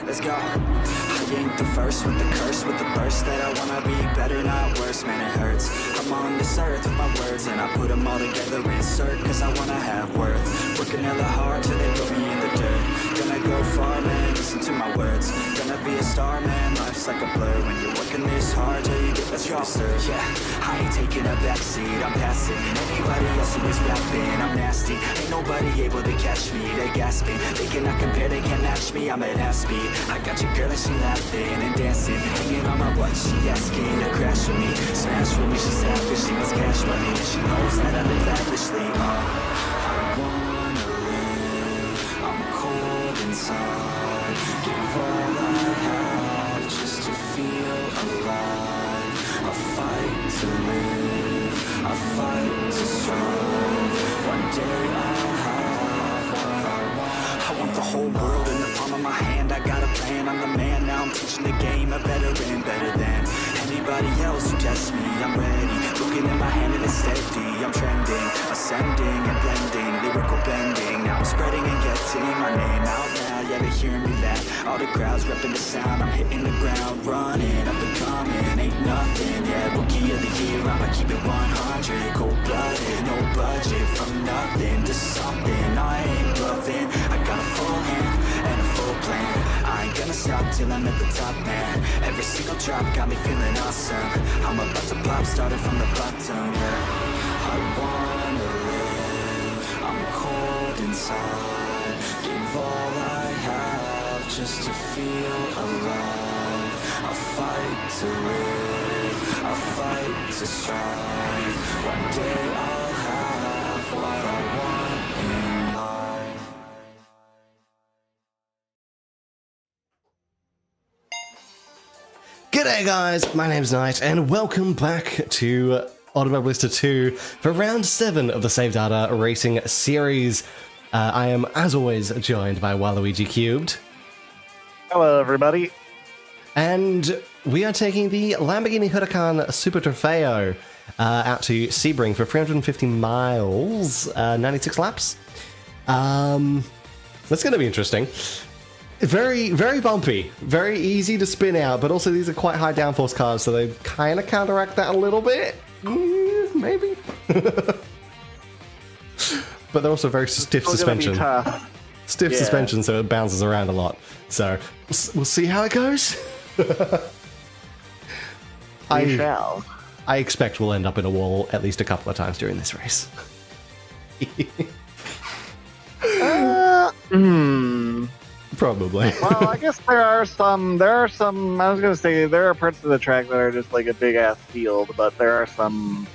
let's go. I ain't the first with the curse, with the burst that I wanna be better, not worse, man it hurts. I'm on this earth with my words and I put them all together, insert, cause I wanna have worth. Working hella hard till they put me in the dirt. Gonna go far, man, listen to my words. Gonna be a star, man, life's like a blur. When you're working this hard till you get what you deserve. Yeah, I ain't taking a backseat, I'm passing anybody else who is rapping, I'm nasty. Ain't nobody able to catch me, they gasping. They cannot compare, they can't match me, I'm at half speed. I got your girl and she laughing and dancing, hanging on my butt, she asking to crash with me. Smash with me, she's happy, she wants cash money, and she knows that I live lavishly. I wanna live, I'm cold inside. Give all I have just to feel alive. I fight to live, I fight to strive. One day I'll have what I want. I want the whole world in the palm of my hand. I got a plan, I'm the man. Now I'm teaching the game, a veteran, better than anybody else who tests me. I'm ready, looking in my hand and it's steady. I'm trending, ascending and blending, lyrical bending. Now I'm spreading and getting my name out now. Yeah, they hearing me laugh, all the crowds repping the sound. I'm hitting the ground, running, up and coming, ain't nothing. Yeah, rookie of the year, I'ma keep it 100. Cold-blooded, no budget, from nothing to something. I ain't bluffing, I got a full hand and a full plan. I ain't gonna stop till I'm at the top, man. Every single drop got me feeling awesome. I'm about to pop, started from the bottom, yeah. I wanna live, I'm cold inside. Give all I have just to feel alive. I fight to live, I fight to strive. One day I'll have what I want in life. G'day guys, my name's Knight and welcome back to Automobilista 2 for round 7 of the Save Data Racing series. I am, as always, joined by Waluigi Cubed. Hello, everybody. And we are taking the Lamborghini Super Trofeo out to Sebring for 350 miles, 96 laps. That's going to be interesting. Very, very bumpy, very easy to spin out, but also these are quite high downforce cars, so they kind of counteract that a little bit. Maybe. But they're also very stiff suspension. Stiff suspension, so it bounces around a lot. So we'll see how it goes. We shall. I expect we'll end up in a wall at least a couple of times during this race. Probably. Well, I guess there are some, I was going to say, there are parts of the track that are just like a big ass field, but there are some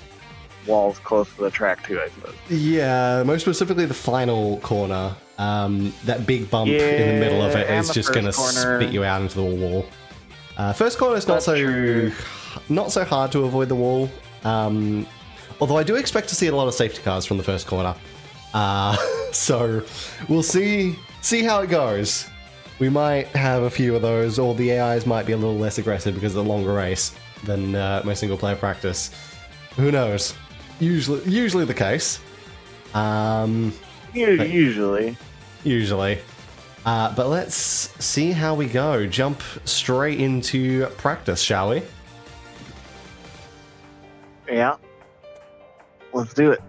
walls close to the track too, I suppose. Yeah, most specifically the final corner. That big bump in the middle of it is just going to spit you out into the wall. First corner is not so hard to avoid the wall. Although I do expect to see a lot of safety cars from the first corner. So we'll see how it goes. We might have a few of those, or the AIs might be a little less aggressive because of the longer race than my single player practice. Who knows? Usually the case. Usually. But let's see how we go. Jump straight into practice, shall we? Yeah. Let's do it.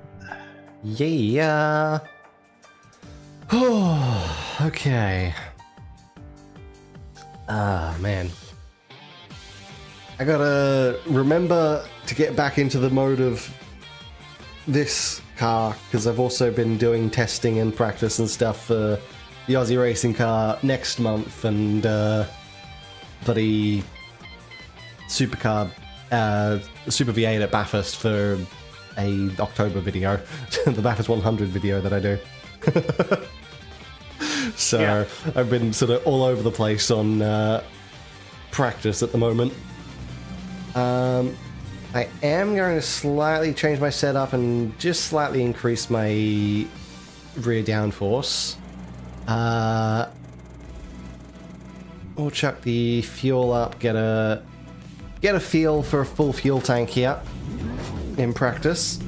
Yeah. Oh, okay. Ah, man. I gotta remember to get back into the mode of this car, because I've also been doing testing and practice and stuff for the Aussie racing car next month, and bloody supercar, Super V8 at Bathurst for a October video, the Bathurst 100 video that I do. So yeah. I've been sort of all over the place on practice at the moment. I am going to slightly change my setup and just slightly increase my rear downforce. We'll chuck the fuel up, get a feel for a full fuel tank here in practice.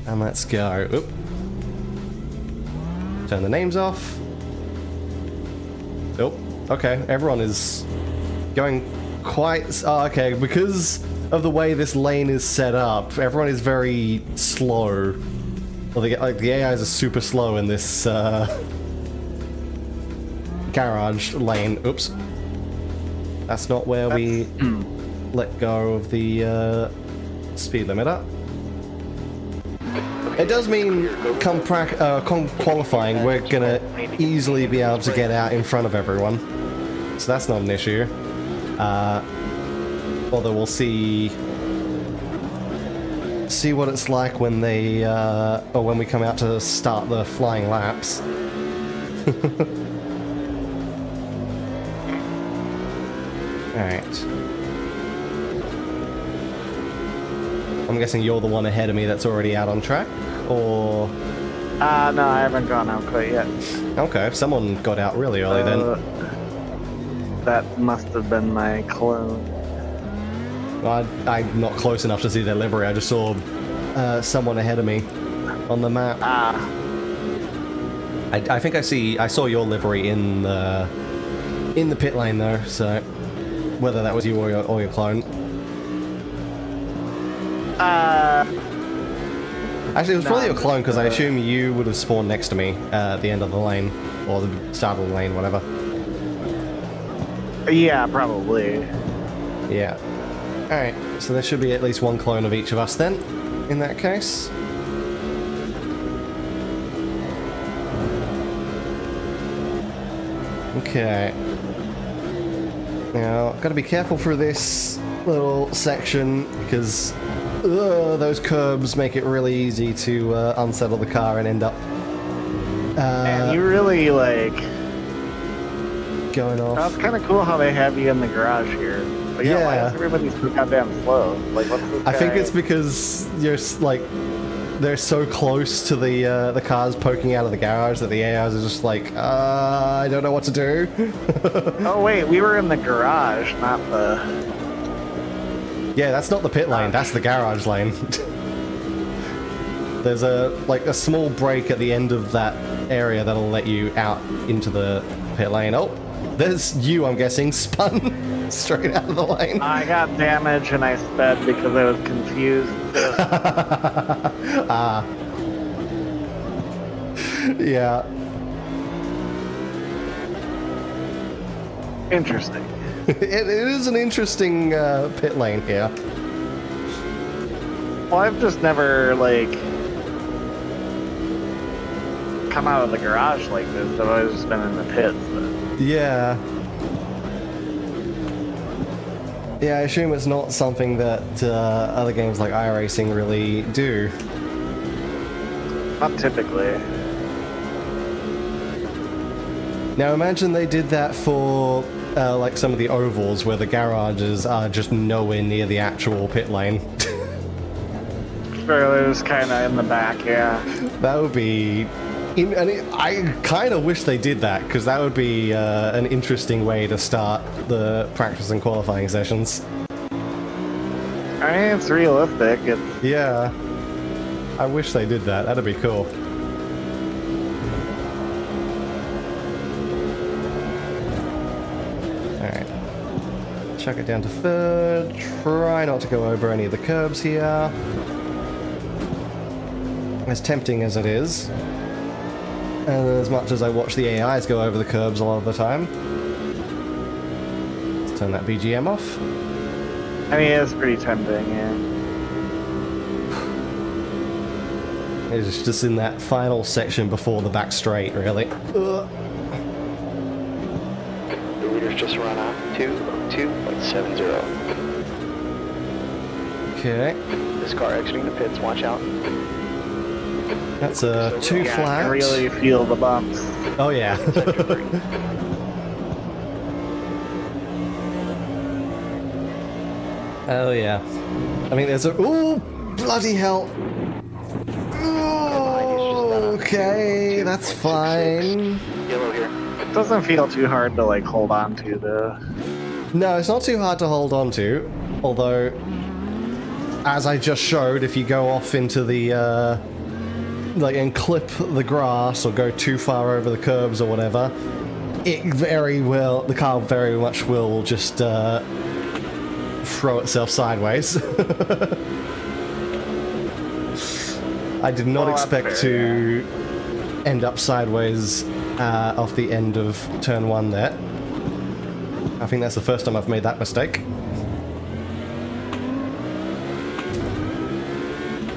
And let's go. Oop. Turn the names off. Oh, Okay, everyone is going quite... Oh, okay, because of the way this lane is set up, everyone is very slow. Well, the AIs are super slow in this garage lane. Oops. That's not where we let go of the speed limiter. It does mean come qualifying, we're gonna easily be able to get out in front of everyone. So that's not an issue. Although we'll see what it's like when they or when we come out to start the flying laps. Alright. I'm guessing you're the one ahead of me that's already out on track, or... No, I haven't gone out quite yet. Okay, someone got out really early then. That must have been my clone. I'm not close enough to see their livery, I just saw someone ahead of me on the map. I think I saw your livery in the pit lane though, so whether that was you or your clone. Actually, it was probably your clone, because I assume you would have spawned next to me at the end of the lane, or the start of the lane, whatever. Yeah, probably. Yeah. Alright, so there should be at least one clone of each of us then, in that case. Okay. Now, gotta be careful through this little section, because those curbs make it really easy to unsettle the car and end up... and you really, like... going off. That's kind of cool how they have you in the garage here. But yeah, why is everybody so goddamn slow? Like, what's this guy? I think it's because you're, like... they're so close to the cars poking out of the garage that the AIs are just like, I don't know what to do. Oh wait, we were in the garage, not the... Yeah, that's not the pit lane, that's the garage lane. There's a small break at the end of that area that'll let you out into the pit lane. Oh, there's you, I'm guessing, spun straight out of the lane. I got damage and I sped because I was confused. Yeah. Interesting. It is an interesting pit lane here. Well, I've just never, like, come out of the garage like this. I've always just been in the pits. But... Yeah. Yeah, I assume it's not something that other games like iRacing really do. Not typically. Now imagine they did that for like some of the ovals where the garages are just nowhere near the actual pit lane. Sure, there's kind of in the back, yeah. That would be... I kind of wish they did that, because that would be an interesting way to start the practice and qualifying sessions. I mean, it's realistic. It's... Yeah. I wish they did that. That'd be cool. Alright. Chuck it down to third. Try not to go over any of the curbs here. As tempting as it is. And as much as I watch the AIs go over the curbs a lot of the time. Let's turn that BGM off. I mean, it's pretty tempting, yeah. It's just in that final section before the back straight, really. The leader's just run off 202.70. Okay. This car exiting the pits, watch out. That's a 2 Yeah, flat. I can really feel the bumps. Oh yeah. Oh yeah. I mean, there's a... Ooh! Bloody hell! Ooh, okay, that's fine. Yellow here. It doesn't feel too hard to, like, hold on to, though. No, it's not too hard to hold on to. Although, as I just showed, if you go off into the... like, and clip the grass or go too far over the curbs or whatever, the car very much will just throw itself sideways. I did not expect to end up sideways off the end of turn 1 there. I think that's the first time I've made that mistake.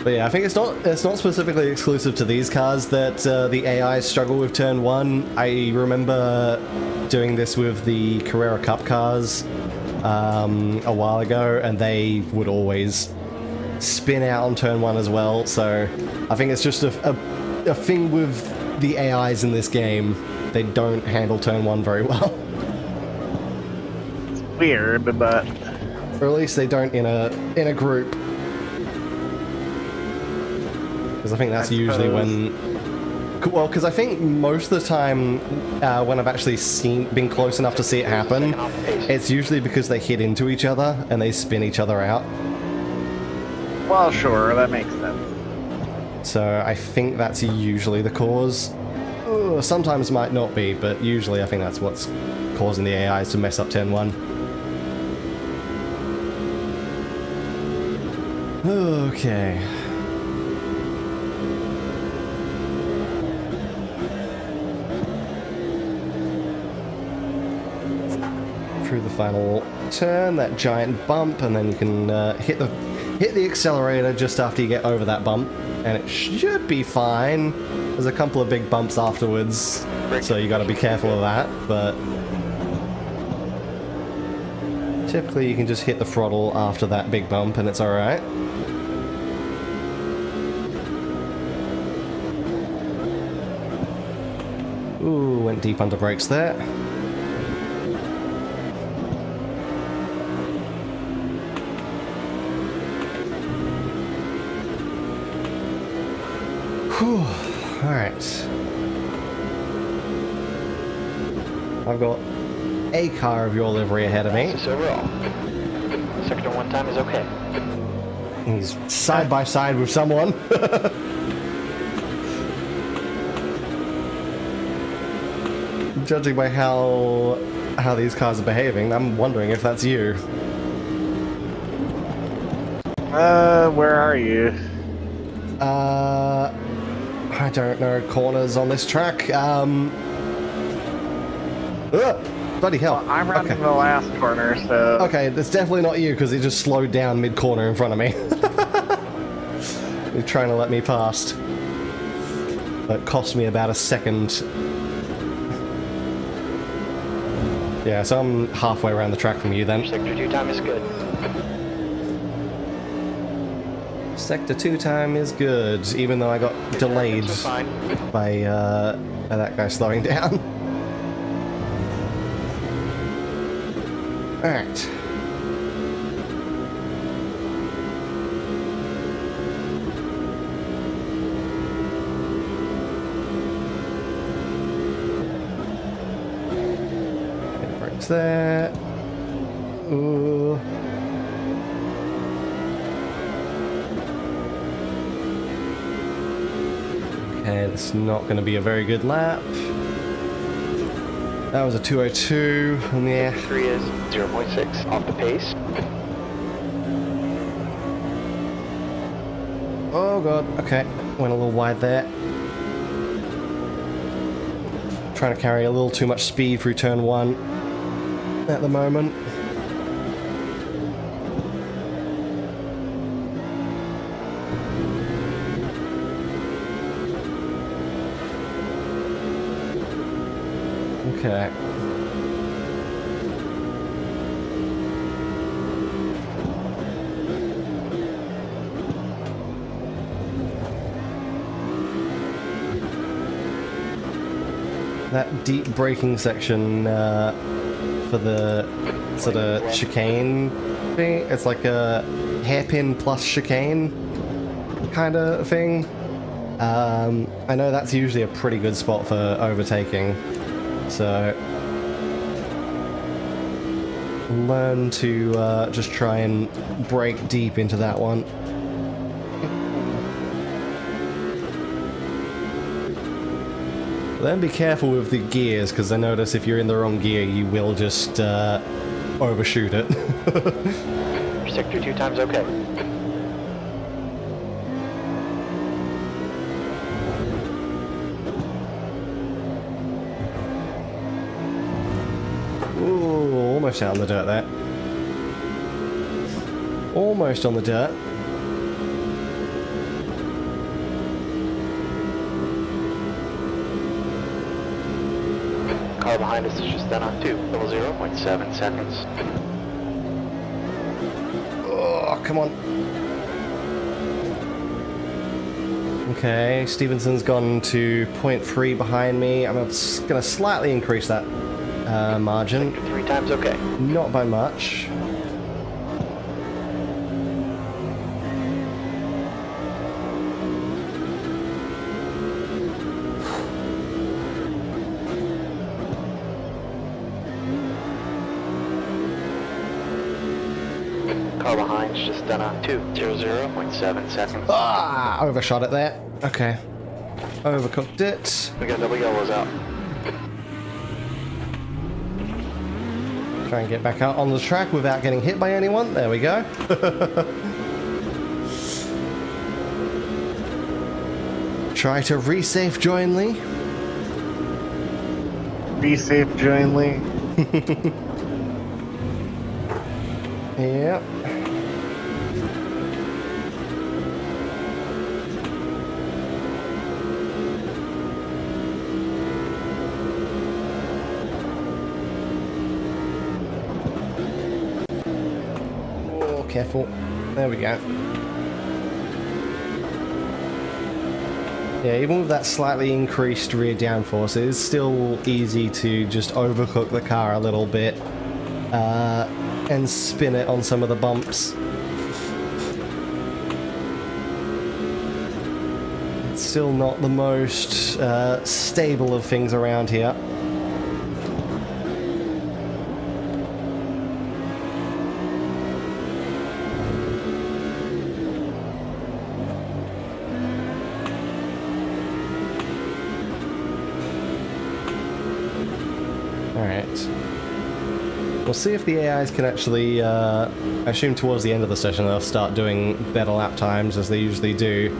But yeah, I think it's not specifically exclusive to these cars that the AI struggle with turn 1. I remember doing this with the Carrera Cup cars a while ago, and they would always spin out on turn 1 as well. So I think it's just a thing with the AIs in this game. They don't handle turn 1 very well. It's weird, but or at least they don't in a group. Because I think that's usually when... Well, because I think most of the time when I've actually been close enough to see it happen, it's usually because they hit into each other and they spin each other out. well, sure, that makes sense. So I think that's usually the cause. Sometimes might not be, but usually I think that's what's causing the AIs to mess up turn 1. Okay. Through the final turn, that giant bump, and then you can hit the accelerator just after you get over that bump, and it should be fine. There's a couple of big bumps afterwards, so you got to be careful of that, but typically you can just hit the throttle after that big bump and it's alright. Ooh, went deep under brakes there. Whew. Alright. I've got a car of your livery ahead of me. Overall, sector 1 time is okay. He's side by side with someone. Judging by how these cars are behaving, I'm wondering if that's you. Where are you? I don't know corners on this track. Bloody hell. Well, I'm running the last corner, so... Okay, that's definitely not you, because it just slowed down mid-corner in front of me. You're trying to let me past. It cost me about a second. Yeah, so I'm halfway around the track from you then. Sector 2 time is good. Sector 2 time is good, even though I got delayed by that guy slowing down. Alright. Hit brakes there. Ooh. Okay, that's not going to be a very good lap. That was a 202 in the air. 3 is 0.6 off the pace. Oh god, okay. Went a little wide there. Trying to carry a little too much speed through turn 1 at the moment. Okay. That deep braking section for the sort of chicane thing, it's like a hairpin plus chicane kind of thing. I know that's usually a pretty good spot for overtaking. So learn to just try and brake deep into that one. Then be careful with the gears, because I notice if you're in the wrong gear, you will just overshoot it. Sector 2 times okay. Ooh, almost out on the dirt there. Almost on the dirt. Car behind us is just done on 0.7 seconds. Oh, come on. Okay, Stevenson's gone to 0.3 behind me. I'm going to slightly increase that margin. Sector 3 times okay. Not by much. Car behind is just done on 0.7 seconds. Ah, overshot it there. Okay. Overcooked it. We got double yellows out. Try and get back out on the track without getting hit by anyone. There we go. Try to resafe jointly. Be safe jointly. Yep. Oh, careful. There we go. Yeah, even with that slightly increased rear downforce, it is still easy to just overcook the car a little bit and spin it on some of the bumps. It's still not the most stable of things around here. We'll see if the AIs can actually, I assume towards the end of the session they'll start doing better lap times as they usually do.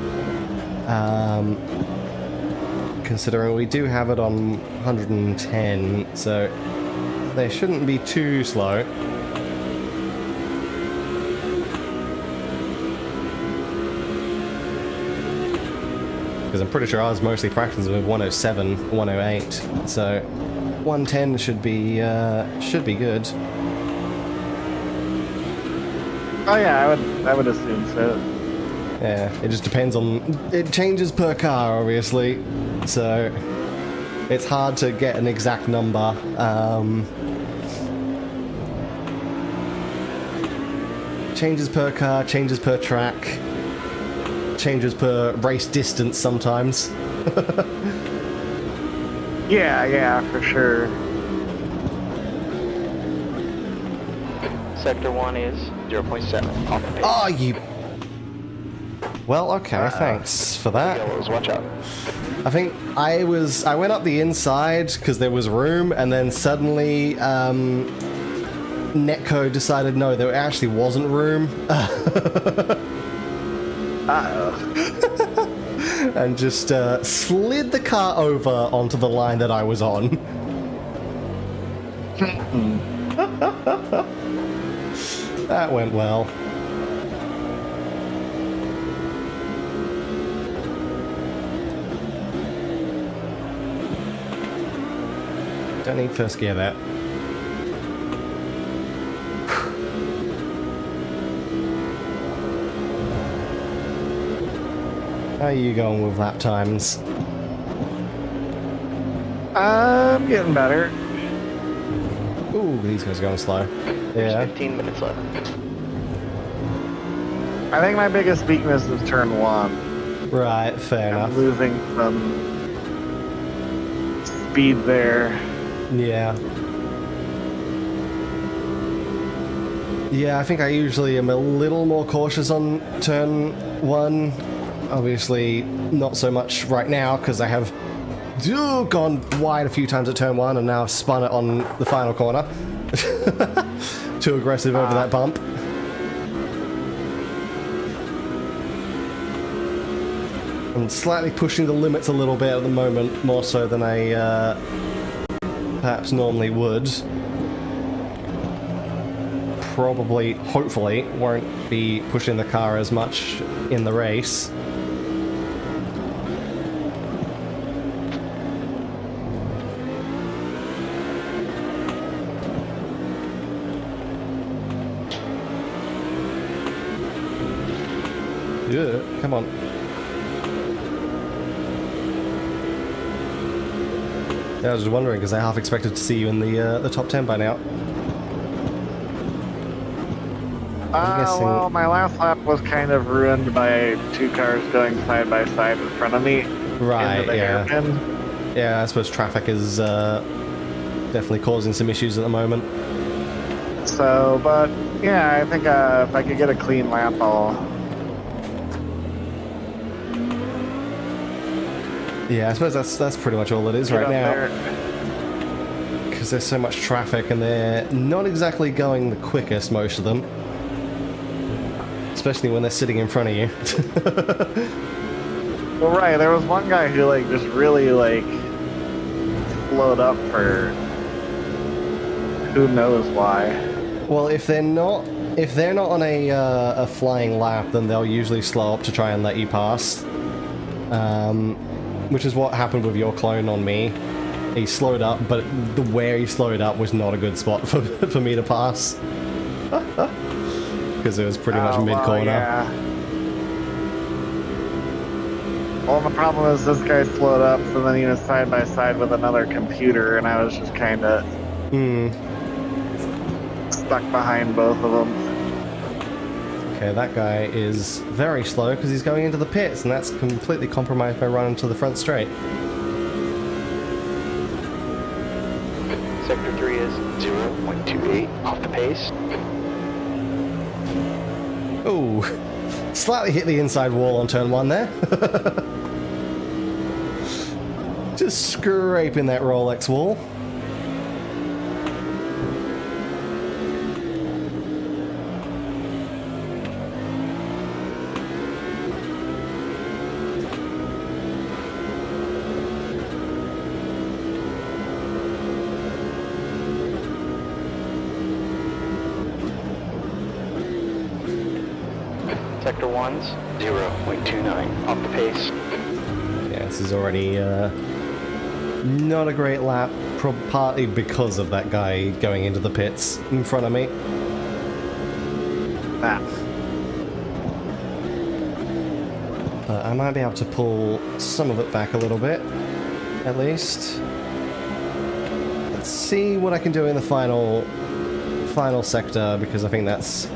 Considering we do have it on 110, so they shouldn't be too slow. Because I'm pretty sure I was mostly practicing with 107, 108, so 110 should be good. Oh yeah, I would assume so. Yeah, it just depends on, it changes per car obviously, so it's hard to get an exact number. Changes per car, changes per track, changes per race distance sometimes. Yeah, for sure. Sector 1 is 0.7 off the pace. Oh, you... Well, okay, thanks for that. Yellows, watch out. I think I went up the inside because there was room, and then suddenly Netcode decided no, there actually wasn't room. And just slid the car over onto the line that I was on. That went well. Don't need first gear there. How are you going with lap times? I'm getting better. Ooh, these guys are going slow. There's Yeah. 15 minutes left. I think my biggest weakness is turn 1. Right, fair I'm enough. losing some speed there. Yeah. Yeah, I think I usually am a little more cautious on turn 1. Obviously, not so much right now because I have Gone wide a few times at turn 1 and now I've spun it on the final corner. Too aggressive over that bump. I'm slightly pushing the limits a little bit at the moment, more so than I perhaps normally would. Probably, hopefully, won't be pushing the car as much in the race. Yeah, come on. Yeah, I was just wondering because I half expected to see you in the top 10 by now. Well, my last lap was kind of ruined by 2 cars going side by side in front of me. Right, into the yeah. hairpin. Yeah, I suppose traffic is definitely causing some issues at the moment. So, but yeah, I think if I could get a clean lap, I'll. Yeah, I suppose that's pretty much all it is right now. There. Because there's so much traffic and they're not exactly going the quickest, most of them. Especially when they're sitting in front of you. Well, right, there was one guy who like just really like slowed up for who knows why. Well, if they're not on a flying lap, then they'll usually slow up to try and let you pass. Which is what happened with your clone on me. He slowed up, but where he slowed up was not a good spot for me to pass. Because it was pretty much mid-corner. Yeah. Well, the problem is this guy slowed up, so then he was side by side with another computer, and I was just kind of stuck behind both of them. Okay, that guy is very slow because he's going into the pits, and that's completely compromised by running to the front straight. Sector 3 is 0.28 off the pace. Oh, slightly hit the inside wall on turn 1 there. Just scraping that Rolex wall. Sector 1's 0.29 off the pace. Yeah, this is already not a great lap, partly because of that guy going into the pits in front of me. I might be able to pull some of it back a little bit, at least. Let's see what I can do in the final sector, because I think that's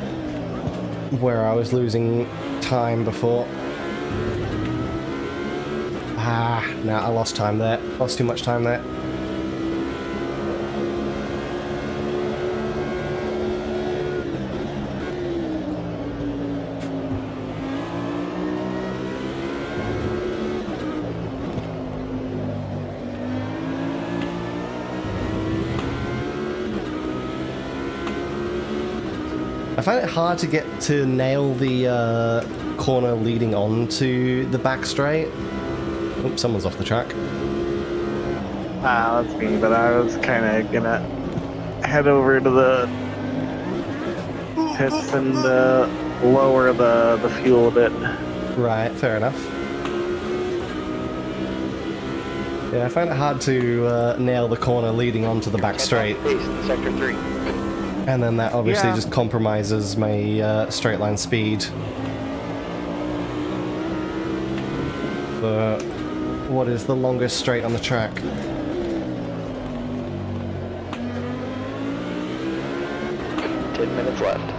where I was losing time before. No, I lost time there. Lost too much time there. I find it hard to get to nail the corner leading on to the back straight. Oops, someone's off the track. That's me, but I was kind of gonna head over to the pits and lower the fuel a bit. Right, fair enough. Yeah, I find it hard to nail the corner leading onto the back straight. Sector 3. And then that obviously just compromises my straight line speed. For what is the longest straight on the track? Ten minutes left.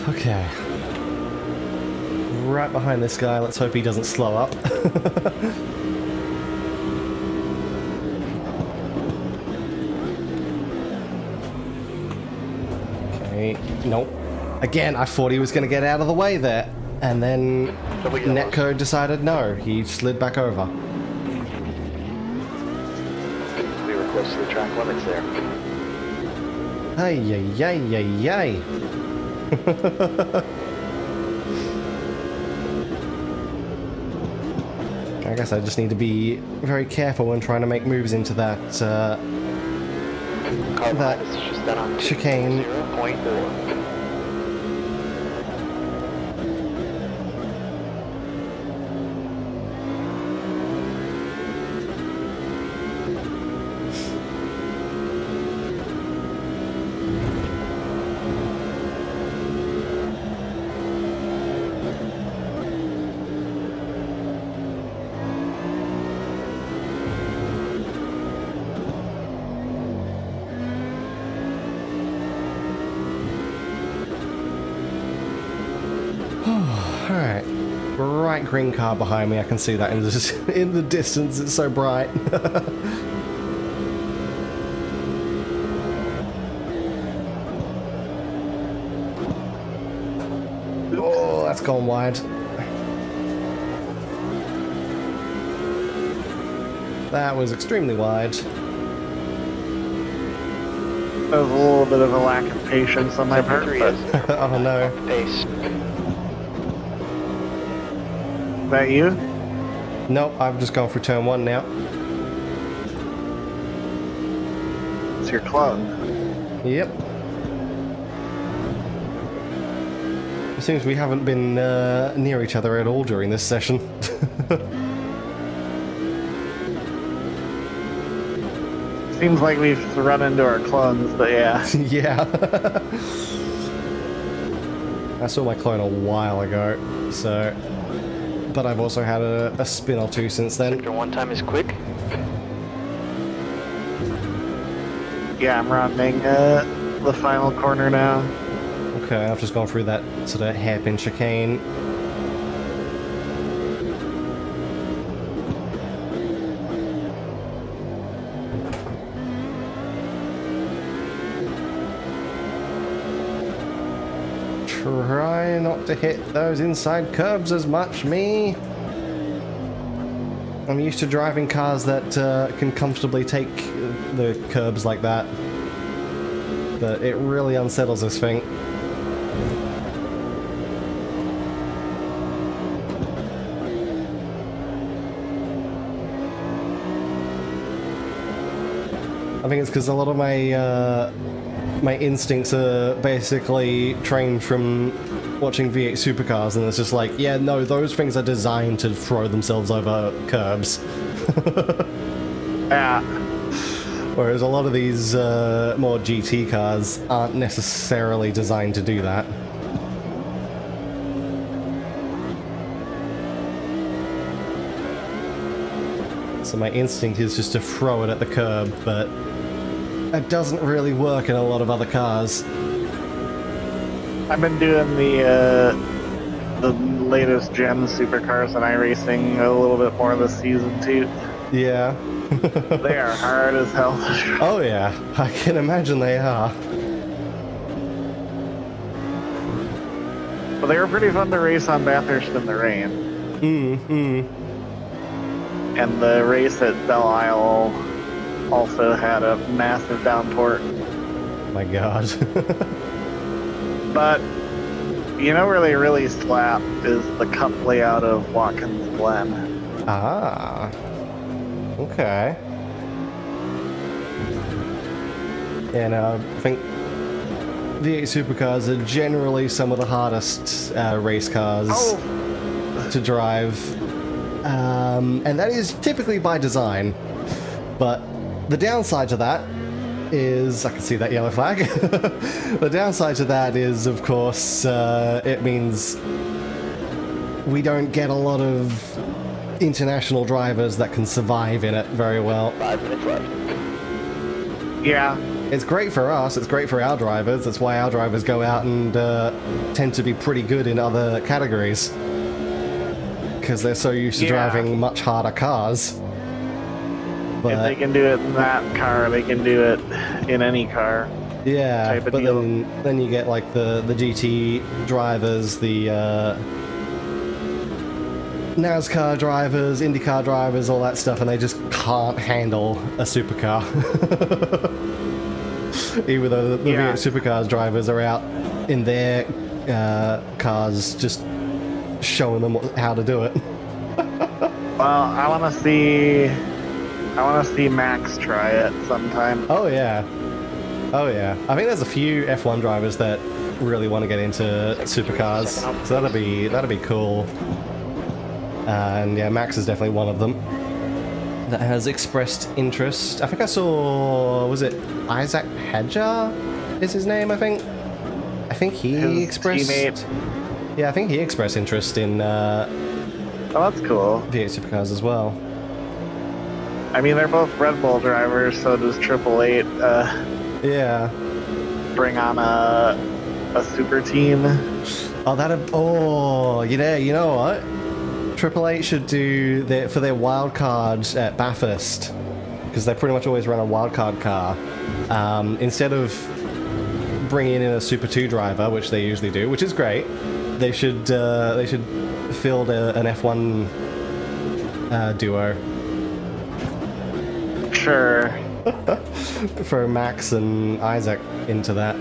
Okay. Right behind this guy, let's hope he doesn't slow up. Okay, nope. Again, I thought he was going to get out of the way there. And then Double yellows. Netcode decided no, he slid back over. We were close to the track limits there. Ay, ay, ay, ay, ay. I guess I just need to be very careful when trying to make moves into that, Car that behind us is just done on chicane. 0.4. Alright. Bright green car behind me, I can see that in the, in the distance, it's so bright. Oh, that's gone wide. That was extremely wide. That was a little bit of a lack of patience on my part, but is Oh no. Pace. that you? Nope, I've just gone through turn 1 now. It's your clone. Yep. It seems we haven't been near each other at all during this session. Seems like we've run into our clones, but yeah. Yeah. I saw my clone a while ago, so... But I've also had a spin or two since then. Sector 1 time is quick. Yeah, I'm rounding the final corner now. Okay, I've just gone through that sort of hairpin chicane. Try not to hit those inside curbs as much, me. I'm used to driving cars that can comfortably take the curbs like that. But it really unsettles this thing. I think it's because a lot of my my instincts are basically trained from watching V8 supercars, and it's just like, yeah, no, those things are designed to throw themselves over curbs. Yeah. Whereas a lot of these more GT cars aren't necessarily designed to do that. So my instinct is just to throw it at the curb, but that doesn't really work in a lot of other cars. I've been doing the latest gen supercars and iRacing a little bit more this season too. Yeah. They are hard as hell. Oh yeah, I can imagine they are. But they were pretty fun to race on Bathurst in the rain. And the race at Belle Isle also had a massive downpour. My god. But you know where they really slap is the cup layout of Watkins Glen. Ah. Okay. And I think V8 supercars are generally some of the hardest race cars to drive. And that is typically by design. But the downside to that is, I can see that yellow flag. The downside to that is, of course, it means we don't get a lot of international drivers that can survive in it very well. 5 minutes left. Yeah. It's great for us, it's great for our drivers, that's why our drivers go out and tend to be pretty good in other categories. Because they're so used to driving much harder cars. But if they can do it in that car, they can do it in any car. yeah, type of but deal. then you get like the GT drivers, the NASCAR drivers, IndyCar drivers, all that stuff, and they just can't handle a supercar. Even though the V8 Supercars drivers are out in their cars just showing them how to do it. Well, I want to see Max try it sometime. Oh yeah. I think there's a few F1 drivers that really want to get into supercars, so that'd be cool. And yeah, Max is definitely one of them that has expressed interest. I think I saw, was it Isaac Hedger is his name, I think he his expressed teammate. Yeah, I think he expressed interest in Oh, that's cool. V8 supercars as well. I mean, they're both Red Bull drivers, so does 888 Yeah. bring on a super team? You know what? 888 should do for their wild cards at Bathurst, because they pretty much always run a wildcard car. Instead of bringing in a Super 2 driver, which they usually do, which is great, they should field an F1 duo. Sure. Throw Max and Isaac into that.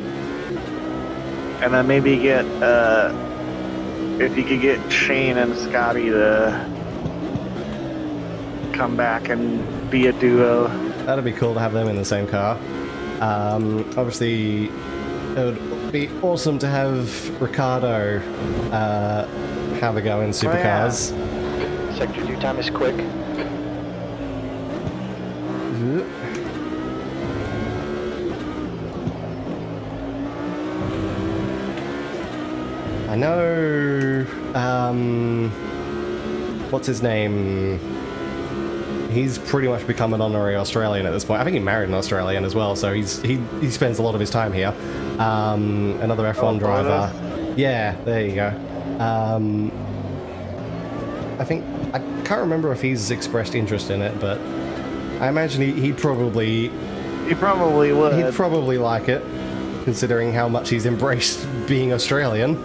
And then maybe get, if you could get Shane and Scotty to come back and be a duo. That'd be cool to have them in the same car. Obviously, it would be awesome to have Ricardo have a go in supercars. Oh, yeah. Sector 2 time is quick. I know, what's his name? He's pretty much become an honorary Australian at this point. I think he married an Australian as well, so he spends a lot of his time here. Another F1 driver. Yeah, there you go. I can't remember if he's expressed interest in it, but I imagine he'd probably... He probably would. He'd probably like it, considering how much he's embraced being Australian.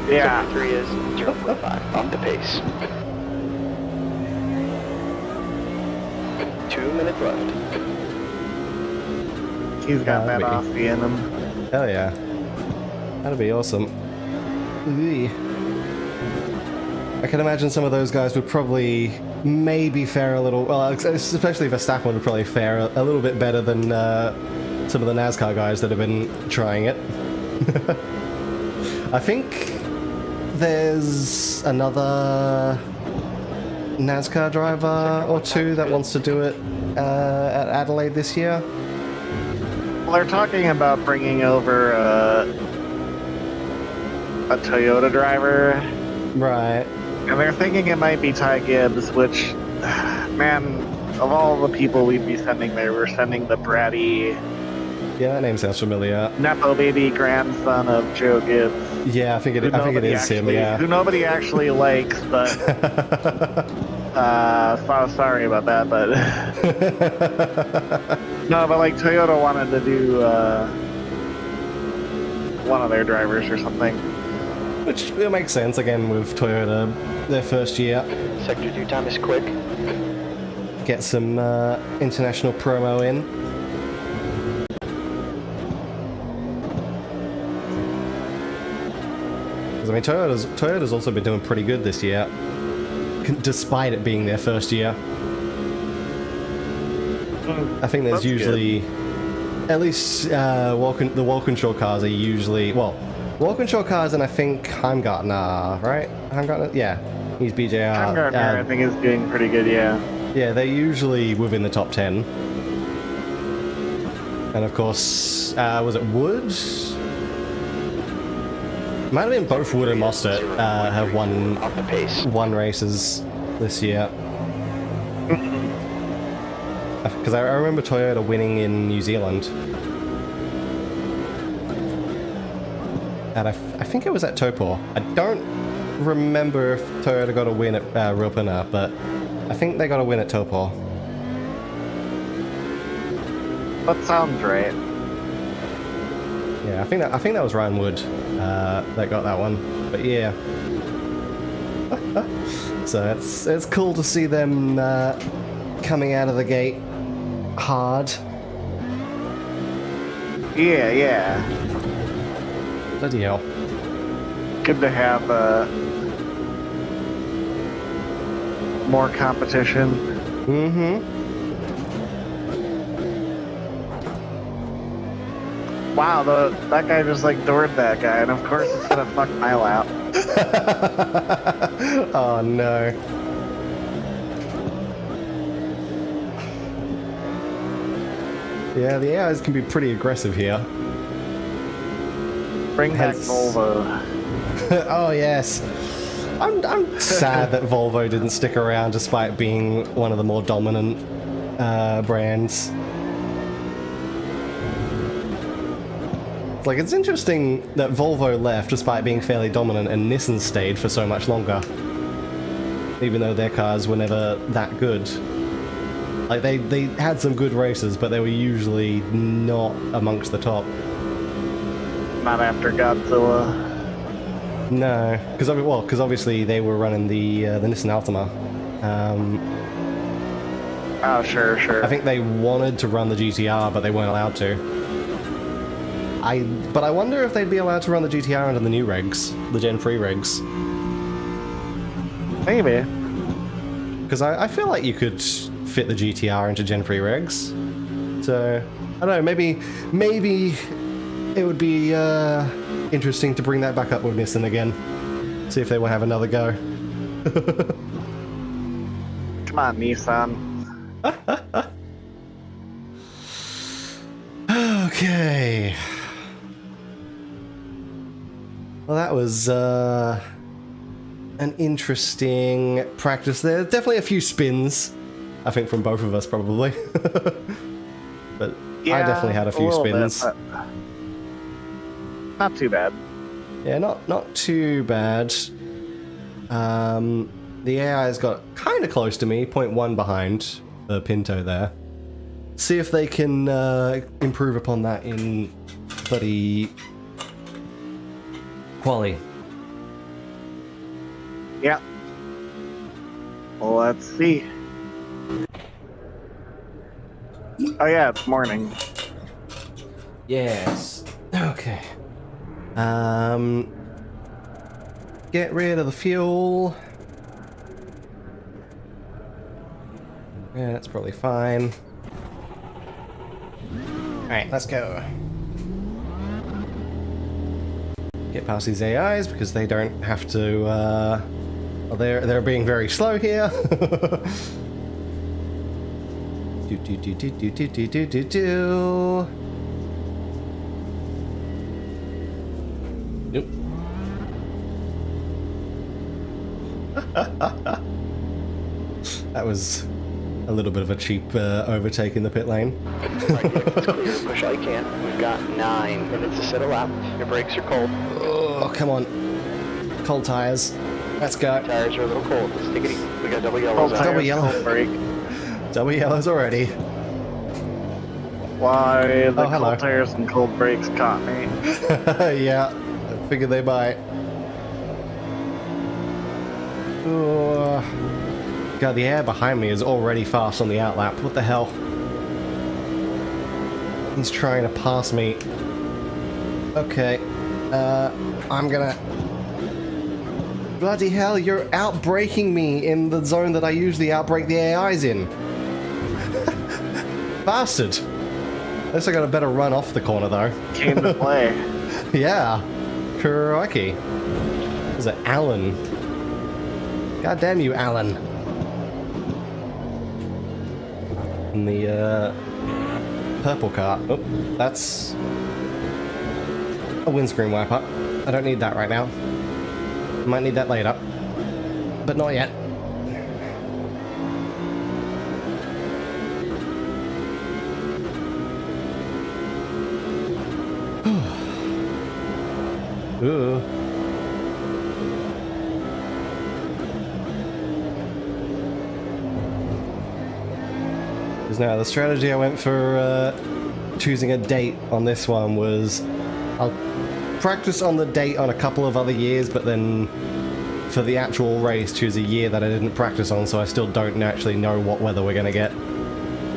Yeah. Sector 3 is 0.5 off the pace. 2 minutes left. He's got that Aussie in him. Hell yeah. That'd be awesome. Eey. I can imagine some of those guys would probably maybe fare a little... Well, especially Verstappen would probably fare a little bit better than some of the NASCAR guys that have been trying it. I think there's another NASCAR driver or two that wants to do it at Adelaide this year. Well, they're talking about bringing over a Toyota driver. Right. And they're thinking it might be Ty Gibbs, which, man, of all the people we'd be sending there, we're sending the bratty... Yeah, that name sounds familiar. Nepo baby grandson of Joe Gibbs. Yeah, I think it is him, yeah. Who nobody actually likes, but... sorry about that, but... No, but like Toyota wanted to do one of their drivers or something. Which will make sense, again, with Toyota, their first year. Sector 2 time is quick. Get some international promo in. I mean, Toyota's also been doing pretty good this year, despite it being their first year. I think there's usually, at least the Walkinshaw cars are usually, well, Walkinshaw cars and I think Heimgartner, right? Heimgartner, yeah, he's BJR. Heimgartner, I think, is doing pretty good, yeah. Yeah, they're usually within the top 10. And of course, was it Wood? Might have been both Wood and Mostert have won races this year. Because I remember Toyota winning in New Zealand. And I think it was at Topor. I don't remember if Toyota got a win at Rilpina, but I think they got a win at Topor. That sounds right. Yeah, I think that was Ryan Wood that got that one. But yeah. So it's cool to see them coming out of the gate hard. Yeah. Bloody hell. Good to have more competition. Mm-hmm. Wow, that guy just like doored that guy, and of course it's gonna fuck my lap. Oh no. Yeah, the AIs can be pretty aggressive here. Bring back Hence- Volvo. Oh yes. I'm sad that Volvo didn't stick around despite being one of the more dominant brands. Like, it's interesting that Volvo left despite being fairly dominant and Nissan stayed for so much longer. Even though their cars were never that good. Like, they had some good races, but they were usually not amongst the top. Not after Godzilla. No, because obviously they were running the Nissan Altima. Oh, sure. I think they wanted to run the GTR, but they weren't allowed to. But I wonder if they'd be allowed to run the GTR under the new regs, the Gen 3 regs. Maybe. Because I feel like you could fit the GTR into Gen 3 regs. So, I don't know, maybe it would be interesting to bring that back up with Nissan again. See if they will have another go. Come on, Nissan. Okay. Well, that was an interesting practice there. Definitely a few spins, I think, from both of us, probably. But Yeah, I definitely had a few spins. Bit, not too bad. Yeah, not too bad. The AI's got kind of close to me, 0.1 behind the Pinto there. See if they can improve upon that in bloody quali. Yeah. Well, let's see. Oh yeah, it's morning. Yes. Okay. Get rid of the fuel. Yeah, that's probably fine. Alright, let's go. Get past these AIs because they don't have to, well, they're being very slow here. Do. Nope. That was a little bit of a cheap overtake in the pit lane. Push all you can. We've got 9 minutes to set a lap. Your brakes are cold. Oh, come on. Cold tires. Let's go. Tires are a little cold. Let's take it easy. We got double yellows out. Double yellow. Cold brake. Double yellows already. Why the hello. cold tires and cold brakes caught me. Yeah, I figured they might. Ooh. God, the air behind me is already fast on the outlap. What the hell? He's trying to pass me. Okay. I'm gonna... Bloody hell, you're outbraking me in the zone that I usually outbrake the AIs in. Bastard. At least I got a better run off the corner, though. Came to play. Yeah. Crikey. Is it Alan? God damn you, Alan. And the, purple car. Oh, that's a windscreen wiper. I don't need that right now. Might need that later. But not yet. Ooh. Because now the strategy I went for choosing a date on this one was I'll practice on the date on a couple of other years, but then for the actual race, choose a year that I didn't practice on, so I still don't actually know what weather we're gonna get.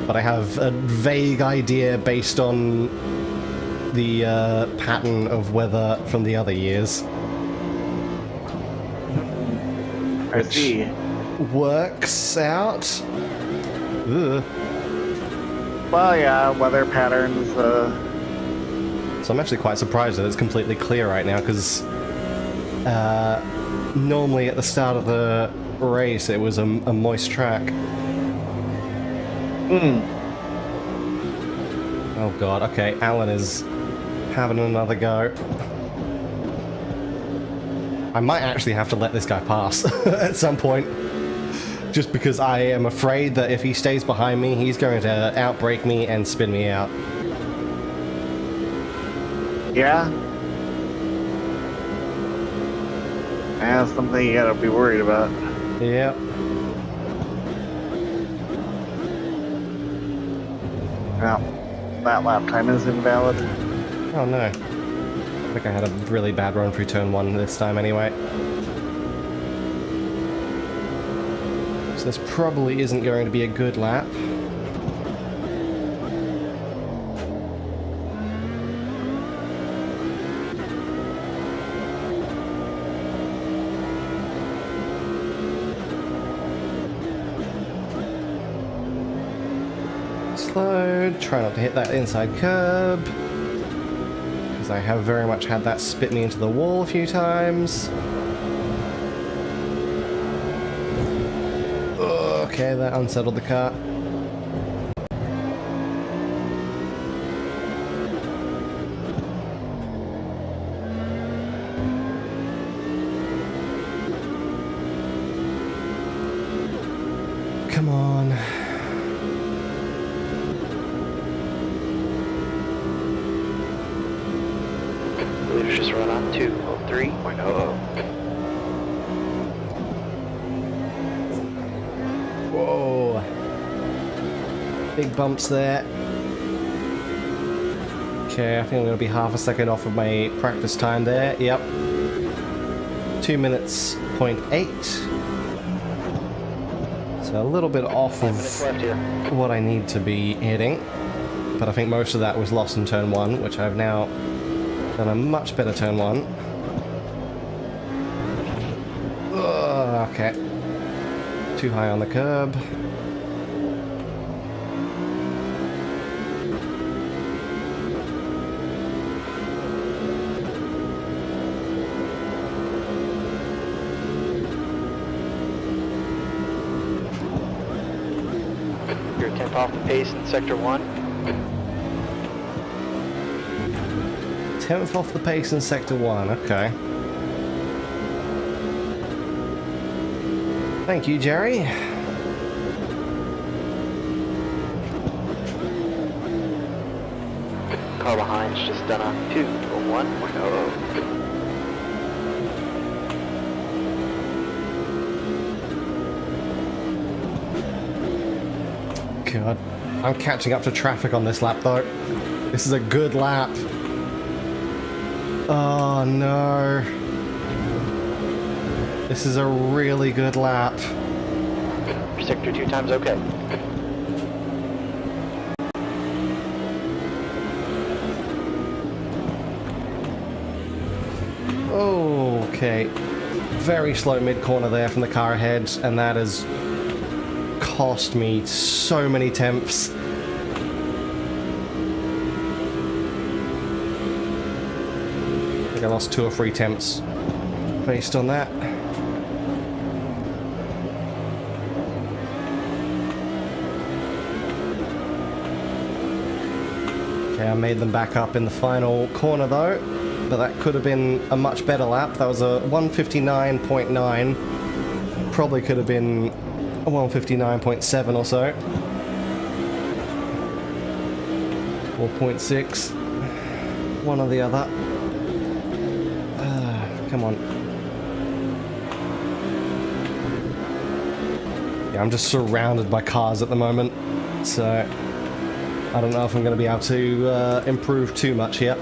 But I have a vague idea based on the pattern of weather from the other years. I see. Works out. Ugh. Well, yeah, weather patterns. So I'm actually quite surprised that it's completely clear right now, because normally at the start of the race it was a moist track. Oh god, okay, Alan is having another go. I might actually have to let this guy pass at some point. Just because I am afraid that if he stays behind me, he's going to outbrake me and spin me out. Yeah. That's something you gotta be worried about. Yep. Well, that lap time is invalid. Oh no. I think I had a really bad run through turn 1 this time anyway. So this probably isn't going to be a good lap. Slow, try not to hit that inside curb. Because I have very much had that spit me into the wall a few times. Okay, that unsettled the car. Come on. Leaders just run on 203.00. Whoa. Big bumps there. Okay, I think I'm going to be half a second off of my practice time there. Yep. 2 minutes, 0.8. So a little bit off of what I need to be hitting. But I think most of that was lost in turn 1, which I've now done a much better turn 1. Okay. Too high on the curb. You're 10th off the pace in sector 1. 10th off the pace in sector 1, okay. Thank you, Jerry. Car behind's just done a 201.00. God, I'm catching up to traffic on this lap though. This is a good lap. Oh no. This is a really good lap. Sector 2 times okay. Okay. Very slow mid-corner there from the car ahead, and that has cost me so many tenths. I think I lost 2 or 3 tenths based on that. Okay, I made them back up in the final corner though, but that could have been a much better lap. That was a 159.9. Probably could have been a 159.7 or so. Or 0.6. One or the other. Come on. Yeah, I'm just surrounded by cars at the moment, so I don't know if I'm going to be able to improve too much yet.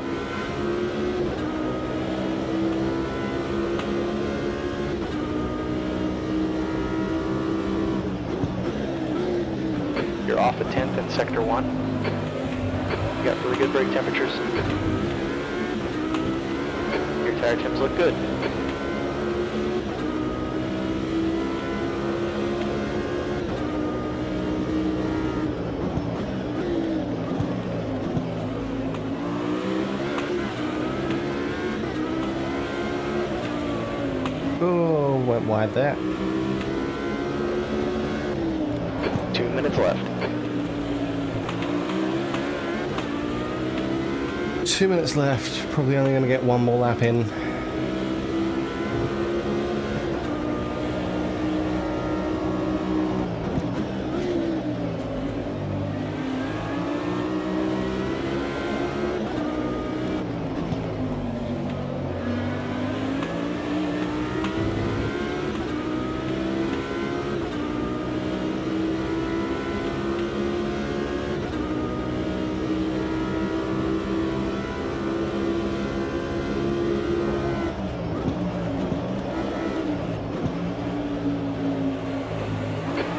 off at 10th in Sector 1. You got really good brake temperatures. Your tire temps look good. Oh, went wide there. 2 minutes left. 2 minutes left. Probably only going to get one more lap in.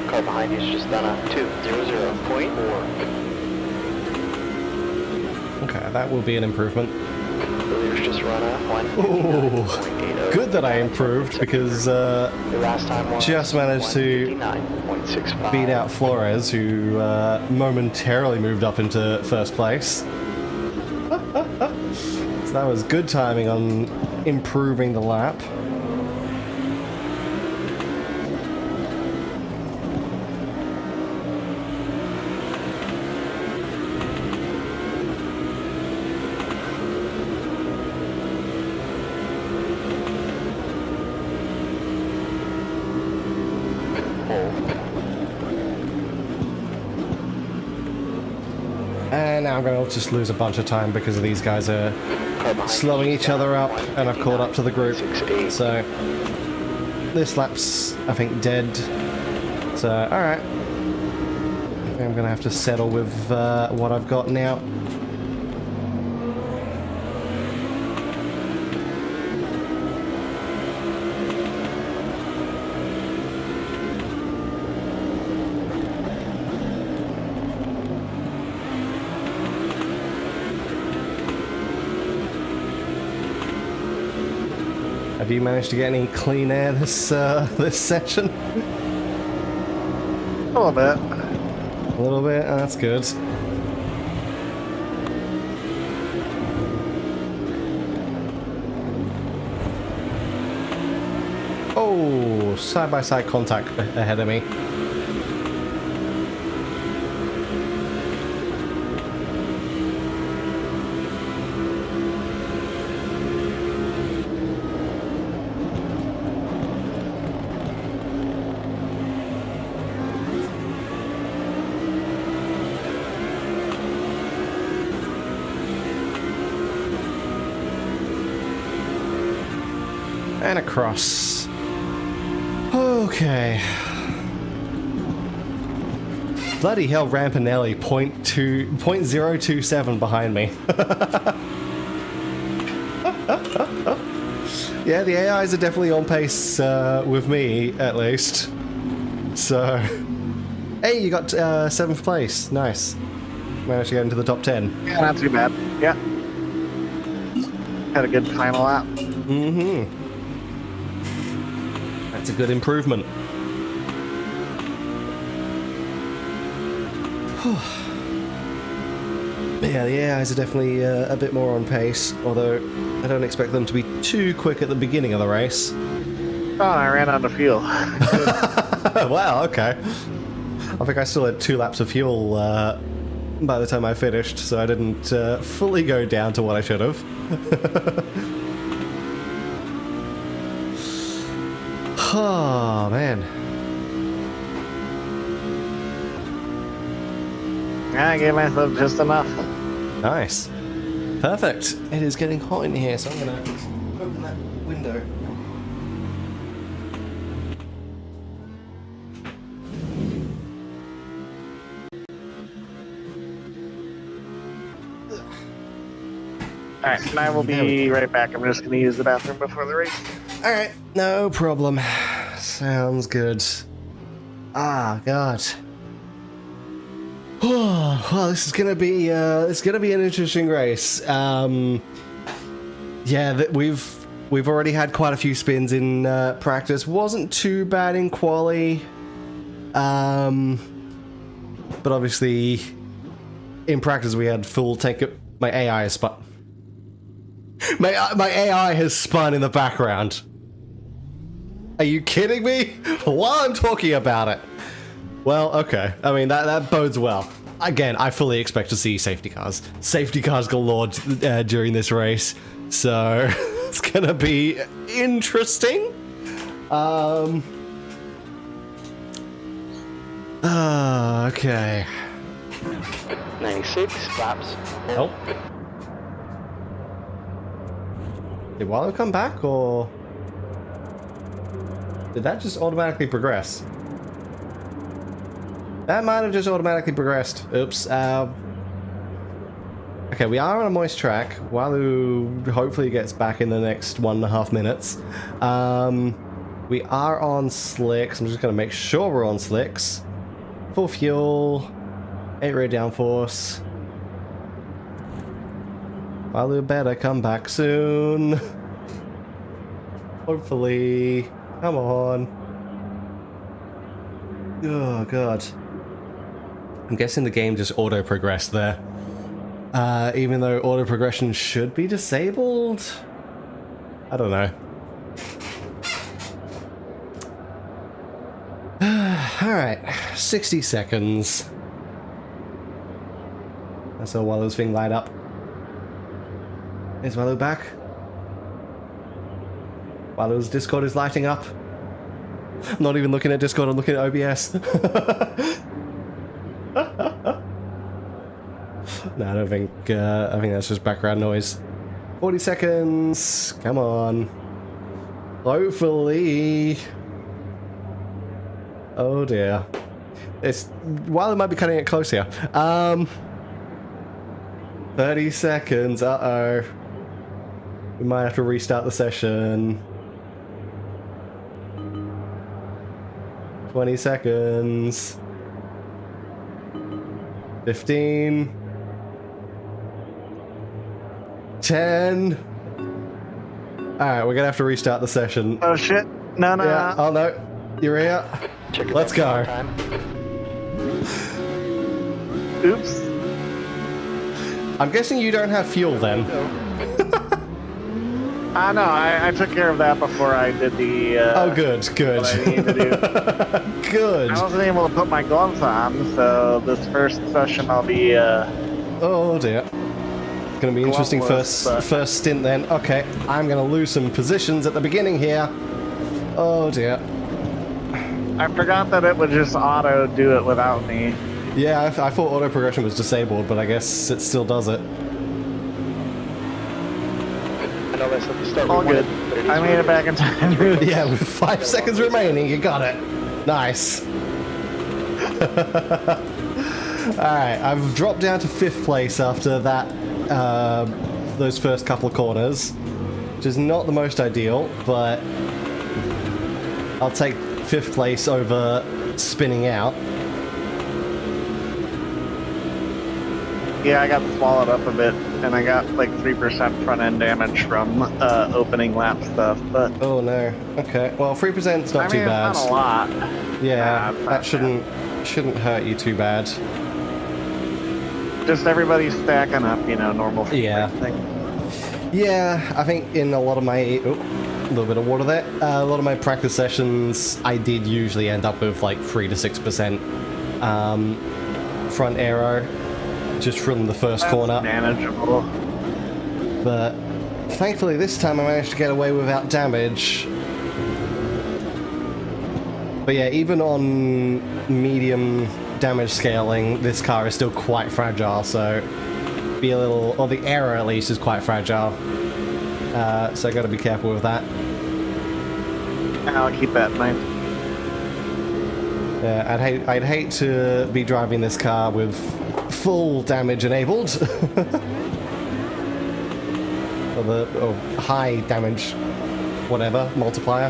Car behind you is just done a 2:00.4. Okay, that will be an improvement. Earlier's just run a 1:59.80. Good that I improved because The last time was just managed to 1:59.65. beat out Flores, who momentarily moved up into first place. So that was good timing on improving the lap. And now I'm going to just lose a bunch of time because these guys are slowing each other up, and I've caught up to the group. So this lap's, I think, dead. So, alright. I think I'm going to have to settle with what I've got now. Have you managed to get any clean air this this session? A little bit. A little bit? Oh, that's good. Oh, side-by-side contact ahead of me. And across. Okay. Bloody hell, Rampinelli, 0.027 behind me. Yeah, the AIs are definitely on pace with me, at least. So, hey, you got 7th place. Nice. Managed to get into the top 10. Yeah, not too bad. Yeah. Had a good final lap. Mm-hmm. That's a good improvement. Yeah, the AIs are definitely a bit more on pace, although I don't expect them to be too quick at the beginning of the race. Oh, I ran out of fuel. Wow, okay. I think I still had 2 laps of fuel by the time I finished, so I didn't fully go down to what I should have. Oh, man. I gave myself just enough. Nice. Perfect. It is getting hot in here, so I'm going to open that window. Alright, and I will be right back. I'm just going to use the bathroom before the race. Alright, no problem. Sounds good. Ah, God. Well, this is gonna be an interesting race. Yeah, we've already had quite a few spins in practice. Wasn't too bad in quali, but obviously in practice we had full take. My AI is spun. My AI has spun in the background. Are you kidding me? While I'm talking about it. Well, okay. I mean, that bodes well. Again, I fully expect to see safety cars. Safety cars galore during this race. So, it's gonna be interesting. Okay. 96, flaps. Oh. Did Wallow come back, or did that just automatically progress? That might have just automatically progressed. Oops. Okay, we are on a moist track. Wallow hopefully gets back in the next 1.5 minutes. We are on slicks. I'm just going to make sure we're on slicks. Full fuel. 8 rear downforce. Wallow better come back soon. Hopefully. Come on. Oh, God. I'm guessing the game just auto-progressed there. Even though auto-progression should be disabled? I don't know. Alright, 60 seconds. That's how Wallow's thing light up. Is Wallow back? Wallow's Discord is lighting up. I'm not even looking at Discord, I'm looking at OBS. No, I don't think, I think that's just background noise. 40 seconds, come on. Hopefully. Oh dear. While it might be cutting it close here. 30 seconds, uh-oh. We might have to restart the session. 20 seconds. 15. 10. Alright, we're gonna have to restart the session. Oh shit. No. Yeah. Oh no. You're here. Let's go. Oops. I'm guessing you don't have fuel then. No, I took care of that before I did the... oh, good. What I needed to do. Good. I wasn't able to put my gloves on, so this first session I'll be... Oh dear. It's gonna be interesting first stint then. Okay, I'm gonna lose some positions at the beginning here. Oh dear. I forgot that it would just auto do it without me. Yeah, I thought auto progression was disabled, but I guess it still does it. All good. I made it back in time. Yeah, with 5 seconds remaining, you got it. Nice. Alright, I've dropped down to 5th place after that, those first couple of corners, which is not the most ideal, but I'll take 5th place over spinning out. Yeah, I got swallowed up a bit, and I got like 3% front end damage from opening lap stuff. But oh no. Okay. Well, 3%'s not too bad. It's not a lot. Yeah, that shouldn't hurt you too bad. Just everybody stacking up, you know, normal. Yeah. Thing. Yeah, I think in a lot of my a little bit of water there. A lot of my practice sessions, I did usually end up with like 3 to 6% front aero. Just from the first corner. Manageable. But thankfully this time I managed to get away without damage. But yeah, even on medium damage scaling, this car is still quite fragile, so be a little, or the aero at least is quite fragile. So I gotta be careful with that. I'll keep that in mind. Yeah, I'd hate to be driving this car with full damage enabled. or high damage, whatever, multiplier.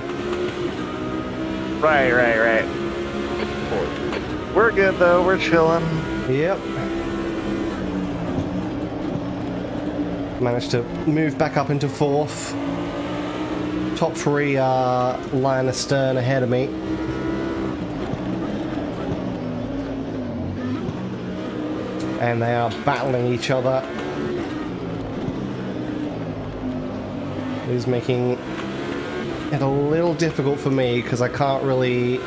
Right. We're good though, we're chilling. Yep. Managed to move back up into 4th. Top 3 are line astern ahead of me. And they are battling each other. It is making it a little difficult for me because I can't really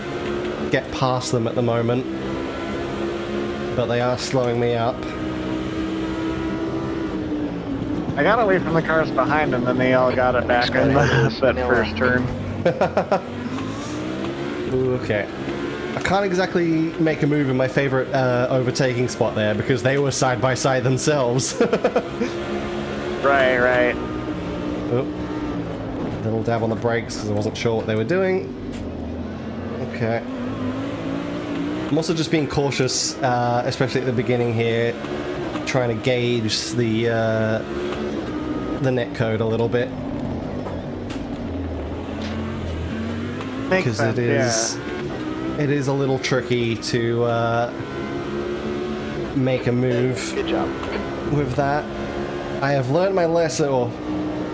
get past them at the moment. But they are slowing me up. I got away from the cars behind and then they all got it back in that first turn. Okay. I can't exactly make a move in my favorite overtaking spot there because they were side by side themselves. Right. Oh. Little dab on the brakes because I wasn't sure what they were doing. Okay. I'm also just being cautious, especially at the beginning here, trying to gauge the netcode a little bit. Makes sense, it is a little tricky to make a move. Good job. With that. I have learned my lesson, or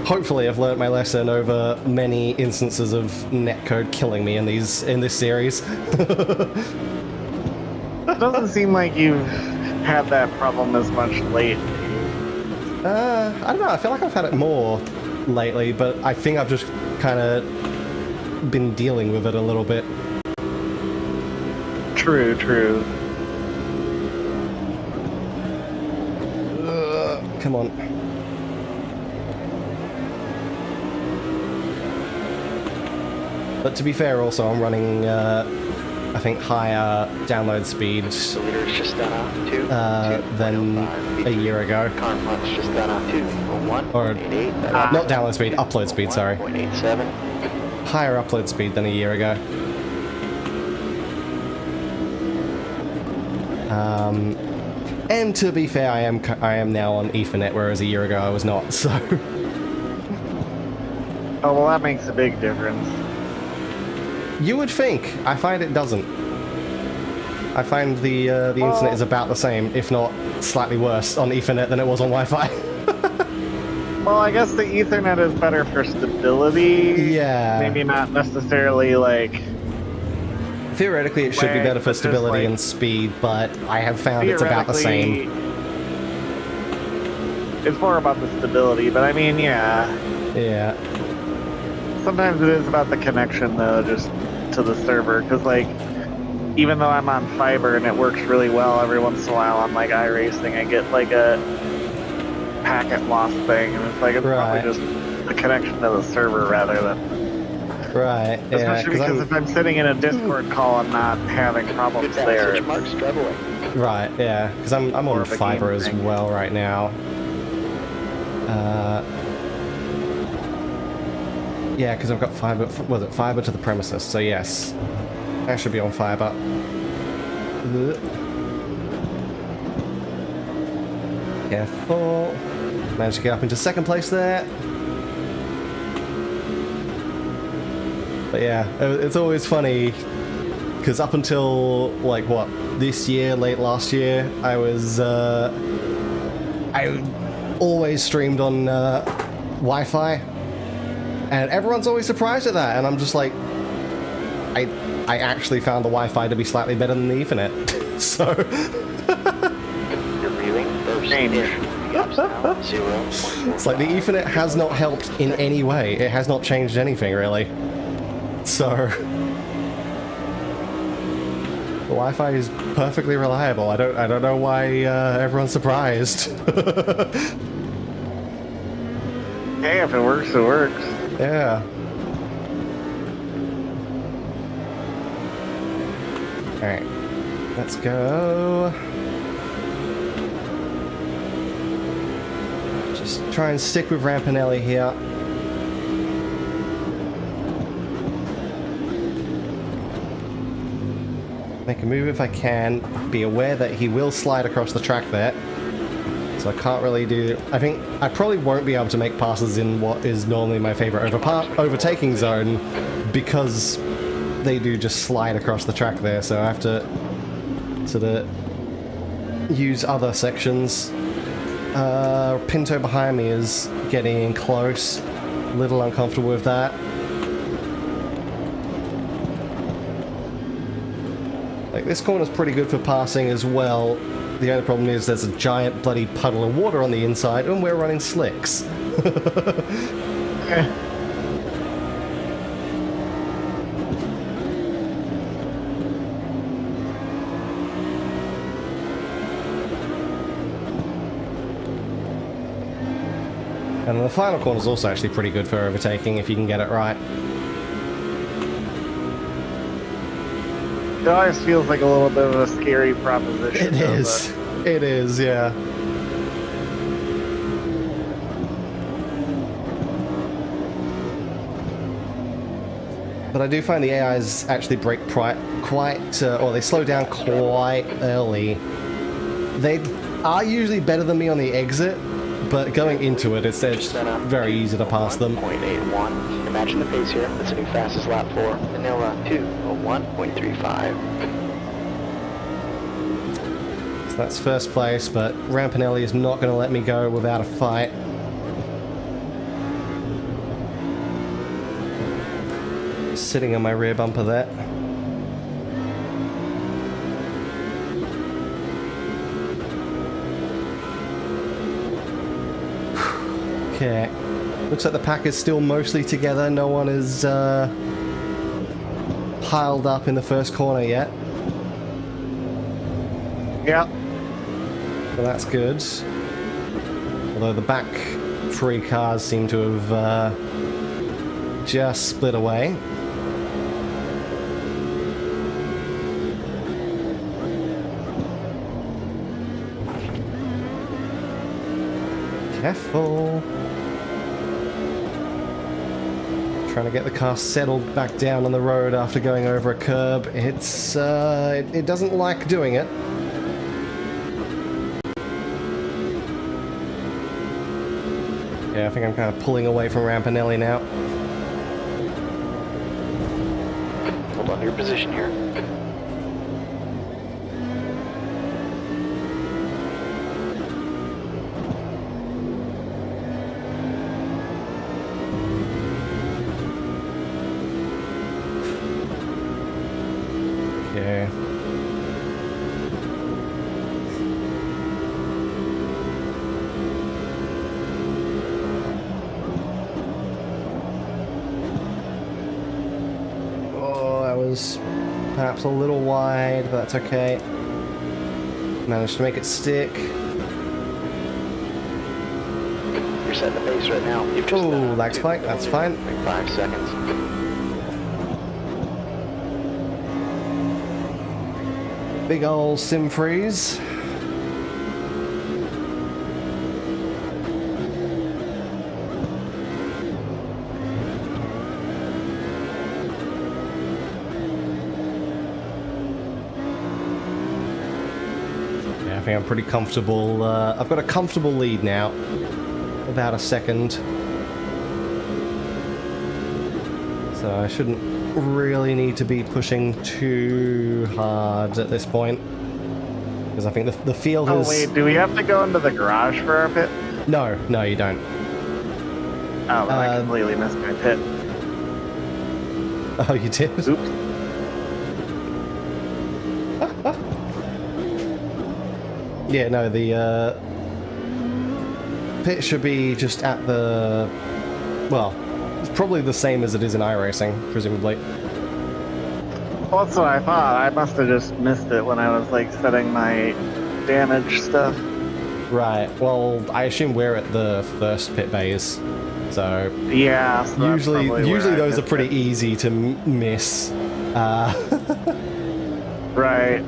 hopefully I've learned my lesson over many instances of netcode killing me in this series. It doesn't seem like you've had that problem as much lately. I don't know, I feel like I've had it more lately, but I think I've just kind of been dealing with it a little bit. True. Come on. But to be fair, also, I'm running, I think, higher download speed The leader's just done a 2. than a year ago. Car front's just done a 2. 1. Or, 88. not download speed, upload speed, sorry. 1.87. Higher upload speed than a year ago. And to be fair, I am now on Ethernet, whereas a year ago I was not, so... Oh, well, that makes a big difference. You would think. I find it doesn't. I find the internet is about the same, if not slightly worse, on Ethernet than it was on Wi-Fi. Well, I guess the Ethernet is better for stability. Yeah. Maybe not necessarily, like... Theoretically, it should be better for stability and speed, but I have found it's about the same. It's more about the stability, but I mean, yeah. Yeah. Sometimes it is about the connection, though, just to the server, because, like, even though I'm on fiber and it works really well, every once in a while on, like, iRacing, I get, like, a packet loss thing, and it's like, it's probably just the connection to the server rather than... Right, yeah. Especially because if I'm sitting in a Discord call, I'm not having problems there. Mark's struggling. Right, yeah, because I'm on fiber as well right now. Yeah, because I've got fiber. Was it fiber to the premises? So yes, I should be on fiber. Careful. Managed to get up into second place there. But yeah, it's always funny because up until like what, this year, late last year, I was I always streamed on Wi-Fi, and everyone's always surprised at that, and I'm just like, I actually found the Wi-Fi to be slightly better than the Ethernet. So You're breathing. First it's like the Ethernet has not helped in any way. It has not changed anything really. So the Wi-Fi is perfectly reliable. I don't know why everyone's surprised. Hey, if it works, it works. Yeah. Alright. Let's go. Just try and stick with Rampinelli here. Make a move if I can. Be aware that he will slide across the track there. So I can't really do... I think I probably won't be able to make passes in what is normally my favorite overtaking zone because they do just slide across the track there. So I have to sort of use other sections. Pinto behind me is getting in close. A little uncomfortable with that. Like, this corner's pretty good for passing as well. The only problem is there's a giant bloody puddle of water on the inside, and we're running slicks. And the final corner is also actually pretty good for overtaking if you can get it right. It always feels like a little bit of a scary proposition. It is. It is, yeah. But I do find the AIs actually brake or they slow down quite early. They are usually better than me on the exit, but going into it, it's very easy to pass them. 1.81. Imagine the pace here. That's a new fastest lap for Vanilla 201.35. So that's first place, but Rampinelli is not going to let me go without a fight. Sitting on my rear bumper there. Okay. Looks like the pack is still mostly together. No one is piled up in the first corner yet. Yeah. So that's good. Although the back three cars seem to have just split away. Careful. Trying to get the car settled back down on the road after going over a curb. It's it doesn't like doing it. Yeah, I think I'm kind of pulling away from Rampinelli now. Hold on to your position here. Okay. Oh, that was perhaps a little wide, but that's okay. Managed to make it stick. You're setting the pace right now. You've just Oh, lag spike, that's fine. 5 seconds. Big ol' sim freeze. Yeah, I think I'm pretty comfortable. I've got a comfortable lead now. About a second. So I shouldn't really need to be pushing too hard at this point, because I think the field has... Oh wait, do we have to go into the garage for our pit? No, you don't. Oh, I completely missed my pit. Oh, you did? Oops. Yeah, no, the pit should be just at the... Well, it's probably the same as it is in iRacing, presumably. Well, that's what I thought. I must have just missed it when I was like setting my damage stuff. Right, well, I assume we're at the first pit bays, so... Yeah, so usually those are pretty it. easy to miss. Right.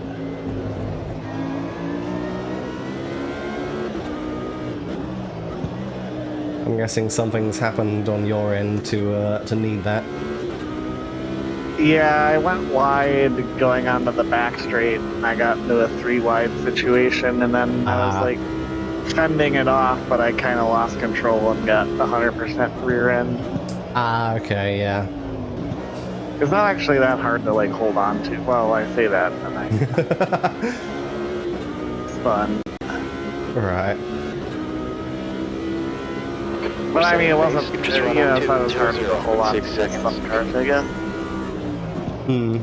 I'm guessing something's happened on your end to need that. Yeah, I went wide going onto the back straight, and I got into a 3-wide situation, and then I was like fending it off, but I kind of lost control and got 100% rear end. Okay, yeah. It's not actually that hard to like hold on to. Well, I say that, and I fun. Right. But I mean, it wasn't, Just you run know, on it's not as hard as 2-0, a whole lot of 6 some seconds. cars, I guess. Hmm.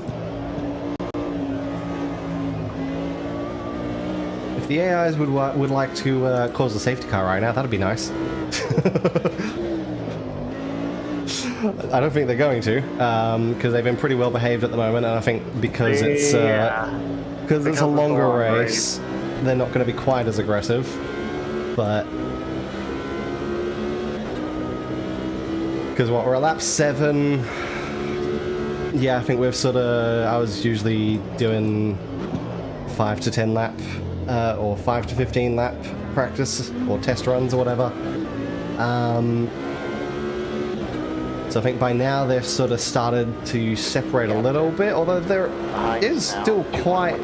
If the AIs would like to cause a safety car right now, that'd be nice. I don't think they're going to, because they've been pretty well behaved at the moment, and I think because it's a longer race, they're not going to be quite as aggressive. But because what, we're at lap 7. Yeah, I think we've sort of. I was usually doing 5 to 10 lap, or 5 to 15 lap practice or test runs or whatever. So I think by now they've sort of started to separate a little bit, although there is still quite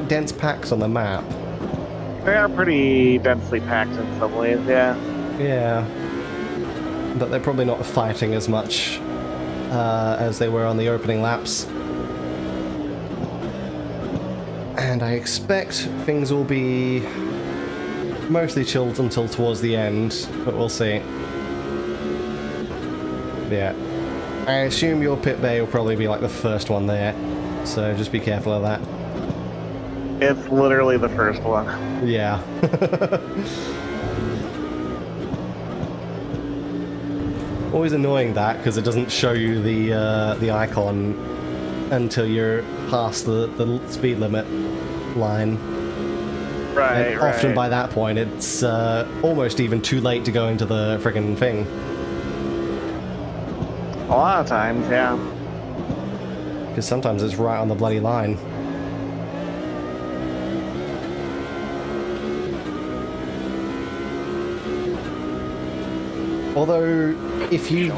dense packs on the map. They are pretty densely packed in some ways, yeah. Yeah. But they're probably not fighting as much as they were on the opening laps. And I expect things will be mostly chilled until towards the end, but we'll see. Yeah. I assume your pit bay will probably be like the first one there, so just be careful of that. It's literally the first one. Yeah. Always annoying that, because it doesn't show you the icon until you're past the speed limit line. Right, and often by that point it's almost even too late to go into the friggin' thing. A lot of times, yeah. Because sometimes it's right on the bloody line. Although, if you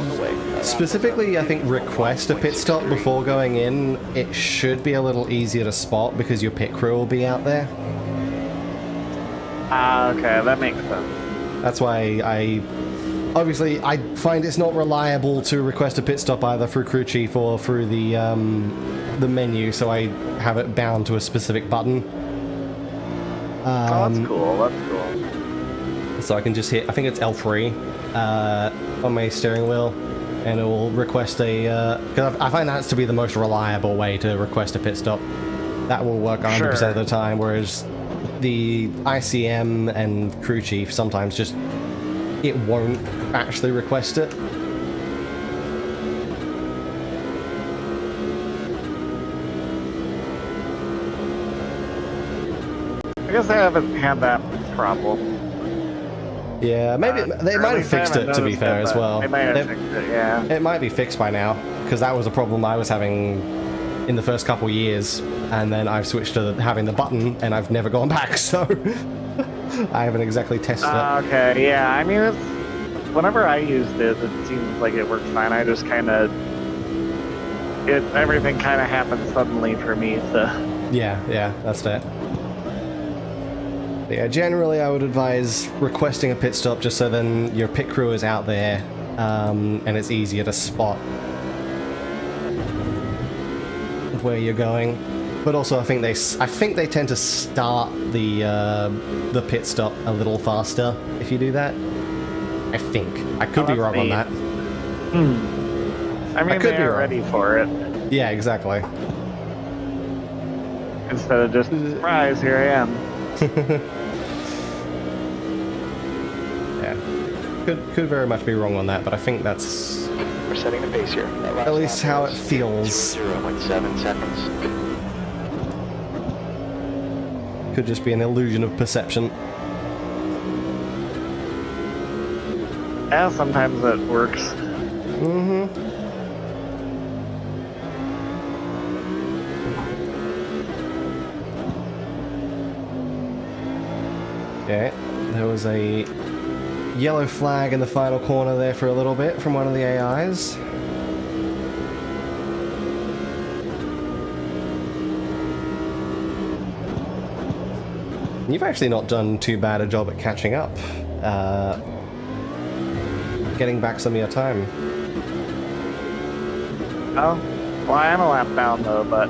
specifically, I think, request a pit stop before going in, it should be a little easier to spot because your pit crew will be out there. Ah, okay, that makes sense. That's why obviously, I find it's not reliable to request a pit stop either through crew chief or through the menu, so I have it bound to a specific button. Oh, that's cool, that's cool. So I can just hit, I think it's L3 on my steering wheel, and it will request a, because I find that to be the most reliable way to request a pit stop. That will work 100% of the time, whereas the ICM and crew chief sometimes just, it won't actually request it. I guess I haven't had that problem. Yeah, maybe they might have fixed it, to be fair, as well. They might have fixed it, yeah. It might be fixed by now, because that was a problem I was having in the first couple years, and then I've switched to having the button, and I've never gone back, so I haven't exactly tested it. Okay, yeah, I mean, it's, whenever I used it, it seems like it worked fine. I just kind of, everything kind of happened suddenly for me, so. Yeah, that's it. But yeah, generally I would advise requesting a pit stop just so then your pit crew is out there, and it's easier to spot where you're going. But also, I think they tend to start the pit stop a little faster if you do that. I think. I could be wrong on that. I mean, they're ready for it. Yeah, exactly. Instead of just, surprise, here I am. Yeah. Could very much be wrong on that, but I think that's... We're setting the pace here. At least how it feels. 0.7 seconds. Could just be an illusion of perception. Yeah, sometimes it works. Mm-hmm. Okay, there was a yellow flag in the final corner there for a little bit from one of the AIs. You've actually not done too bad a job at catching up. Getting back some of your time. Oh, well, I am a lap down though, but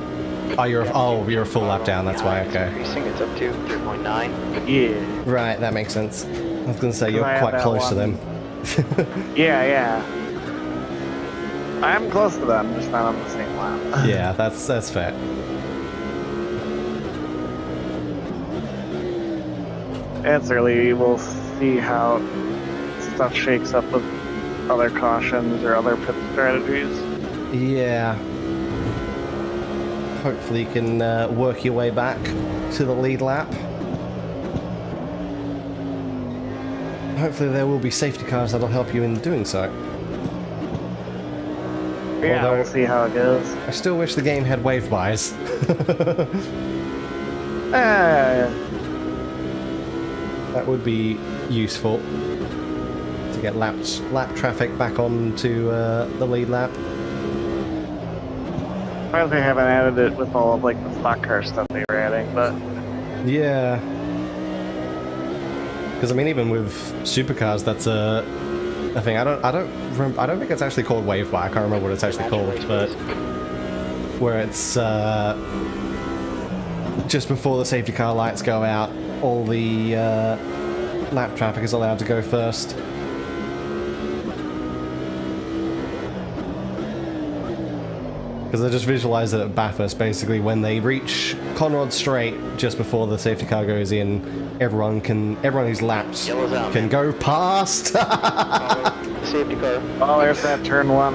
Oh, you're a full lap down. That's why. Okay. Increasing. It's up to 3.9. Yeah. Right, that makes sense. I was gonna say you're I had quite that close to one. them. Yeah. I'm close to them, just not on the same lap. Yeah, that's fair. It's early. We'll see how stuff shakes up with other cautions or other pit strategies. Yeah. Hopefully you can work your way back to the lead lap. Hopefully there will be safety cars that'll help you in doing so. Yeah, Although, we'll see how it goes. I still wish the game had wave buys. That would be useful to get lap traffic back onto the lead lap. Surprised they haven't added it with all of like the stock car stuff they were adding, but Yeah. Because I mean, even with supercars, that's a thing. I don't think it's actually called wave buy. I can't remember what it's actually called, but where it's just before the safety car lights go out, all the lap traffic is allowed to go first. Because I just visualize it at Bathurst, basically, when they reach Conrod Straight just before the safety car goes in, everyone who's lapped can go past. Safety car. oh, there's that turn one.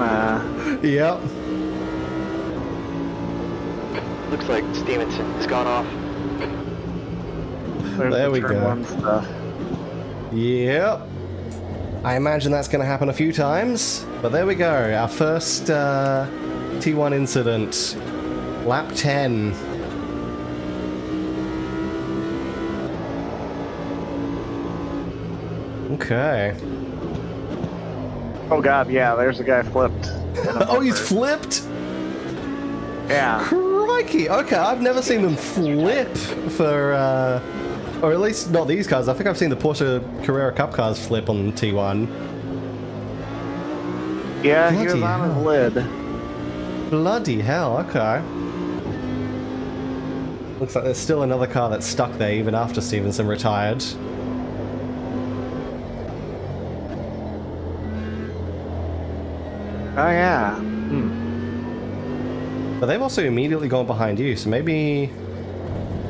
Yep. Looks like Stevenson has gone off. There's There the we turn go. one stuff. Yep. I imagine that's going to happen a few times, but there we go. Our first T1 incident. Lap 10. Okay. Oh god, yeah, there's a guy flipped. Oh, he's flipped? Yeah. Crikey. Okay, I've never seen them flip for, or at least not these cars. I think I've seen the Porsche Carrera Cup cars flip on T1. Yeah, he was Bloody on his hell. lid. Bloody hell, okay. Looks like there's still another car that's stuck there even after Stevenson retired. Oh yeah. But they've also immediately gone behind you, so maybe...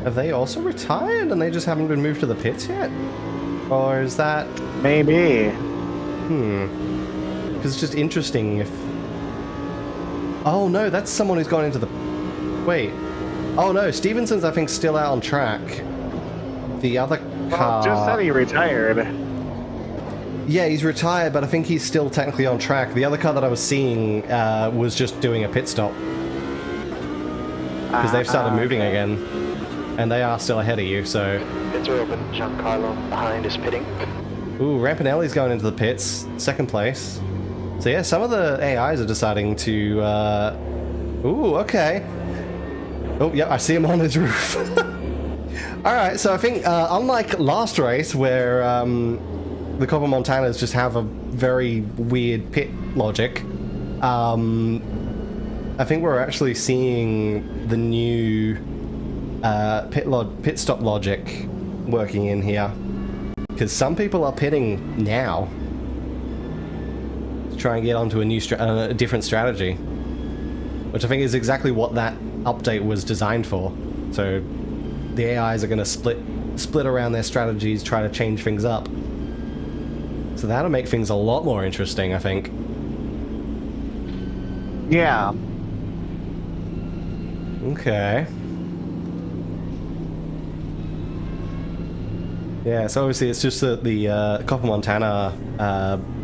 Have they also retired and they just haven't been moved to the pits yet? Or is that... Maybe. Because it's just interesting if... Oh no, that's someone who's gone into the... Wait. Oh no, Stevenson's I think still out on track. The other car... Well, just said he retired. Yeah, he's retired, but I think he's still technically on track. The other car that I was seeing was just doing a pit stop. Because they've started moving again. And they are still ahead of you, so... Pits are open. Giancarlo behind is pitting. Ooh, Rampinelli's going into the pits. Second place. So yeah, some of the AIs are deciding to... Ooh, okay. Oh, yeah, I see him on his roof. Alright, so I think, unlike last race, where the Copper Montanas just have a very weird pit logic, I think we're actually seeing the new pit stop logic working in here. Because some people are pitting now to try and get onto a new a different strategy, which I think is exactly what that update was designed for. So the AIs are going to split around their strategies, try to change things up. So that'll make things a lot more interesting, I think. Yeah. Okay. Yeah, so obviously it's just that the Copper Montana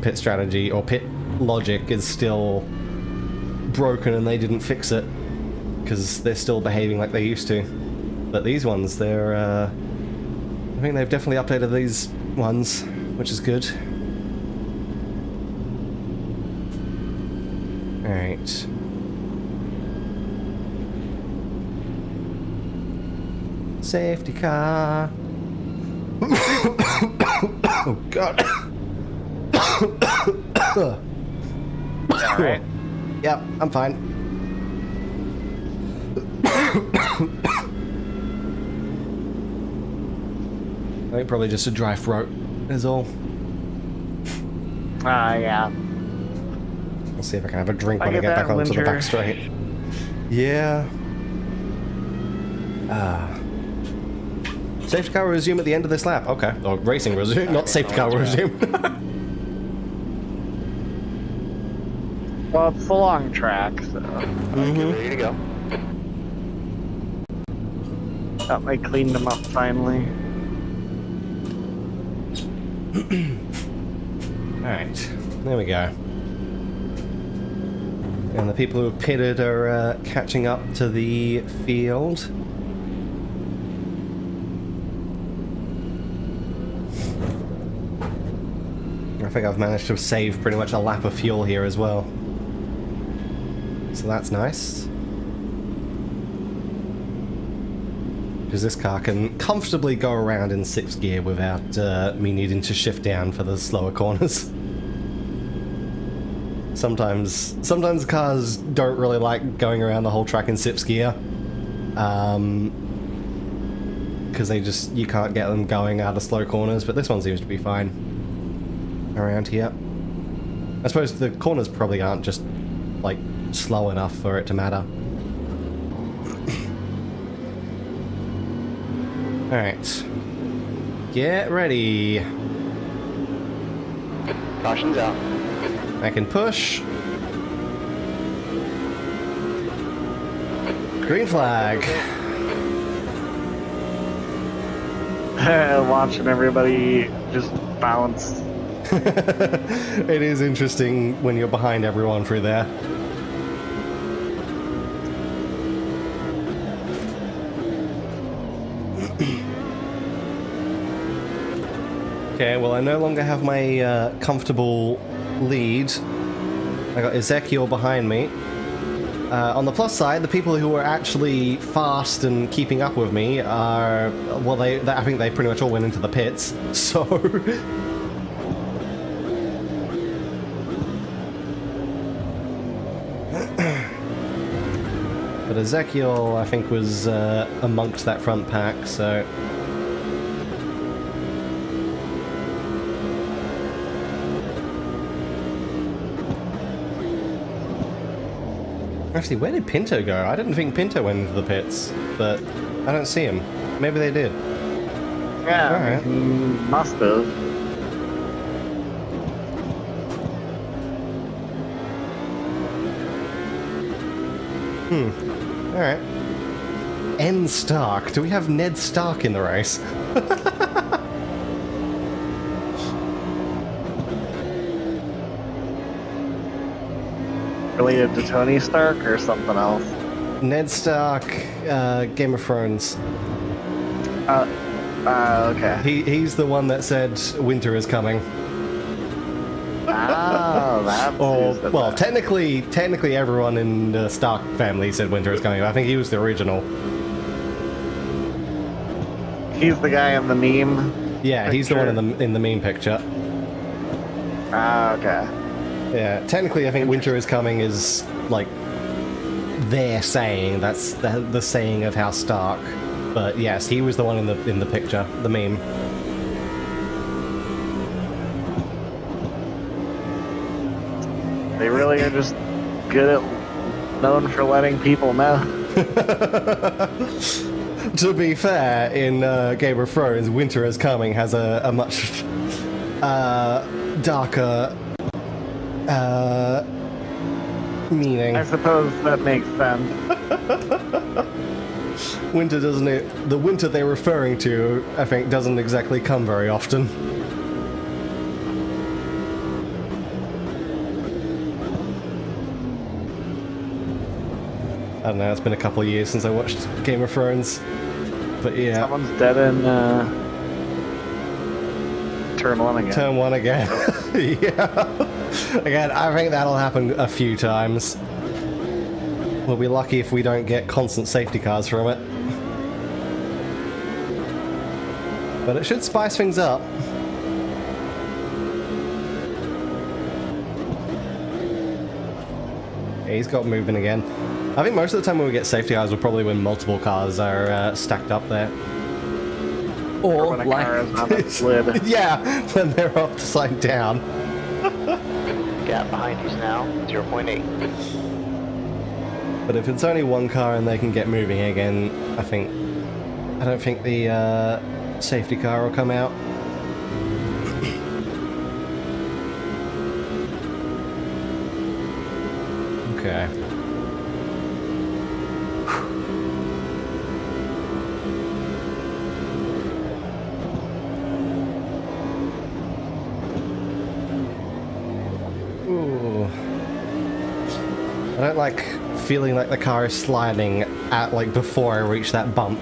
pit strategy, or pit logic, is still broken and they didn't fix it. Because they're still behaving like they used to. But these ones, they're... I think they've definitely updated these ones, which is good. Alright. Safety car. Oh god. Alright. Yep, I'm fine. I think probably just a dry throat is all. Yeah. I'll see if I can have a drink I when I get get back that onto the winter. back straight. Yeah. Safety car will resume at the end of this lap. Okay. Or racing resume, not safety car will resume. Well, it's a long track, so. Ready to go. Oh, I cleaned them up finally. Alright. There we go. And the people who are pitted are catching up to the field. I think I've managed to save pretty much a lap of fuel here as well. So that's nice. Because this car can comfortably go around in 6th gear without me needing to shift down for the slower corners. Sometimes cars don't really like going around the whole track in 6th gear. Because you can't get them going out of slow corners, but this one seems to be fine around here. I suppose the corners probably aren't just, like, slow enough for it to matter. Alright. Get ready. Caution's out. I can push. Green flag. Watching everybody just bounce. It is interesting when you're behind everyone through there. Okay, well I no longer have my comfortable lead. I got Ezekiel behind me. On the plus side, the people who are actually fast and keeping up with me are... well, I think they pretty much all went into the pits, so... But Ezekiel, I think, was amongst that front pack, so... Actually, where did Pinto go? I didn't think Pinto went into the pits, but I don't see him. Maybe they did. Yeah, Alright. must have. Alright. N Stark. Do we have Ned Stark in the race? Related to Tony Stark or something else? Ned Stark, Game of Thrones. Okay. He's the one that said winter is coming. Oh, that's Or, who's the well, best. technically everyone in the Stark family said winter is coming. I think he was the original. He's the guy in the meme. Yeah, he's the one in the meme picture. Okay. Yeah, technically I think winter is coming is, like, their saying. That's the saying of House Stark. But yes, he was the one in the picture, the meme. They really are just good at known for letting people know. To be fair, in Game of Thrones, winter is coming has a much darker meaning. I suppose that makes sense. Winter doesn't it? The winter they're referring to, I think, doesn't exactly come very often. I don't know, it's been a couple of years since I watched Game of Thrones. But yeah. Someone's dead in turn one again. Turn one again. Yeah. Again, I think that'll happen a few times. We'll be lucky if we don't get constant safety cars from it. But it should spice things up. He's got moving again. I think most of the time when we get safety cars, we'll probably when multiple cars are stacked up there. Or when a like, car is on its lid. yeah, when they're upside down. Gap behind you's now 0.8. But if it's only one car and they can get moving again, I don't think the safety car will come out. Okay. Ooh. I don't like feeling like the car is sliding at like before I reach that bump.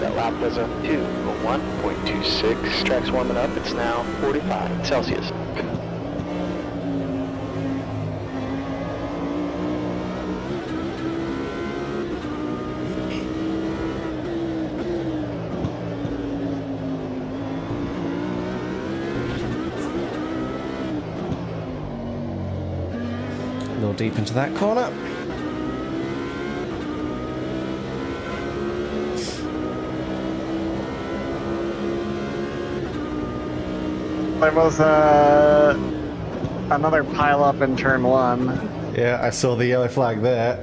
That lap was a 2:01.26. Track's warming up. It's now 45 Celsius. A little deep into that corner. There was another pile up in turn 1. Yeah, I saw the yellow flag there.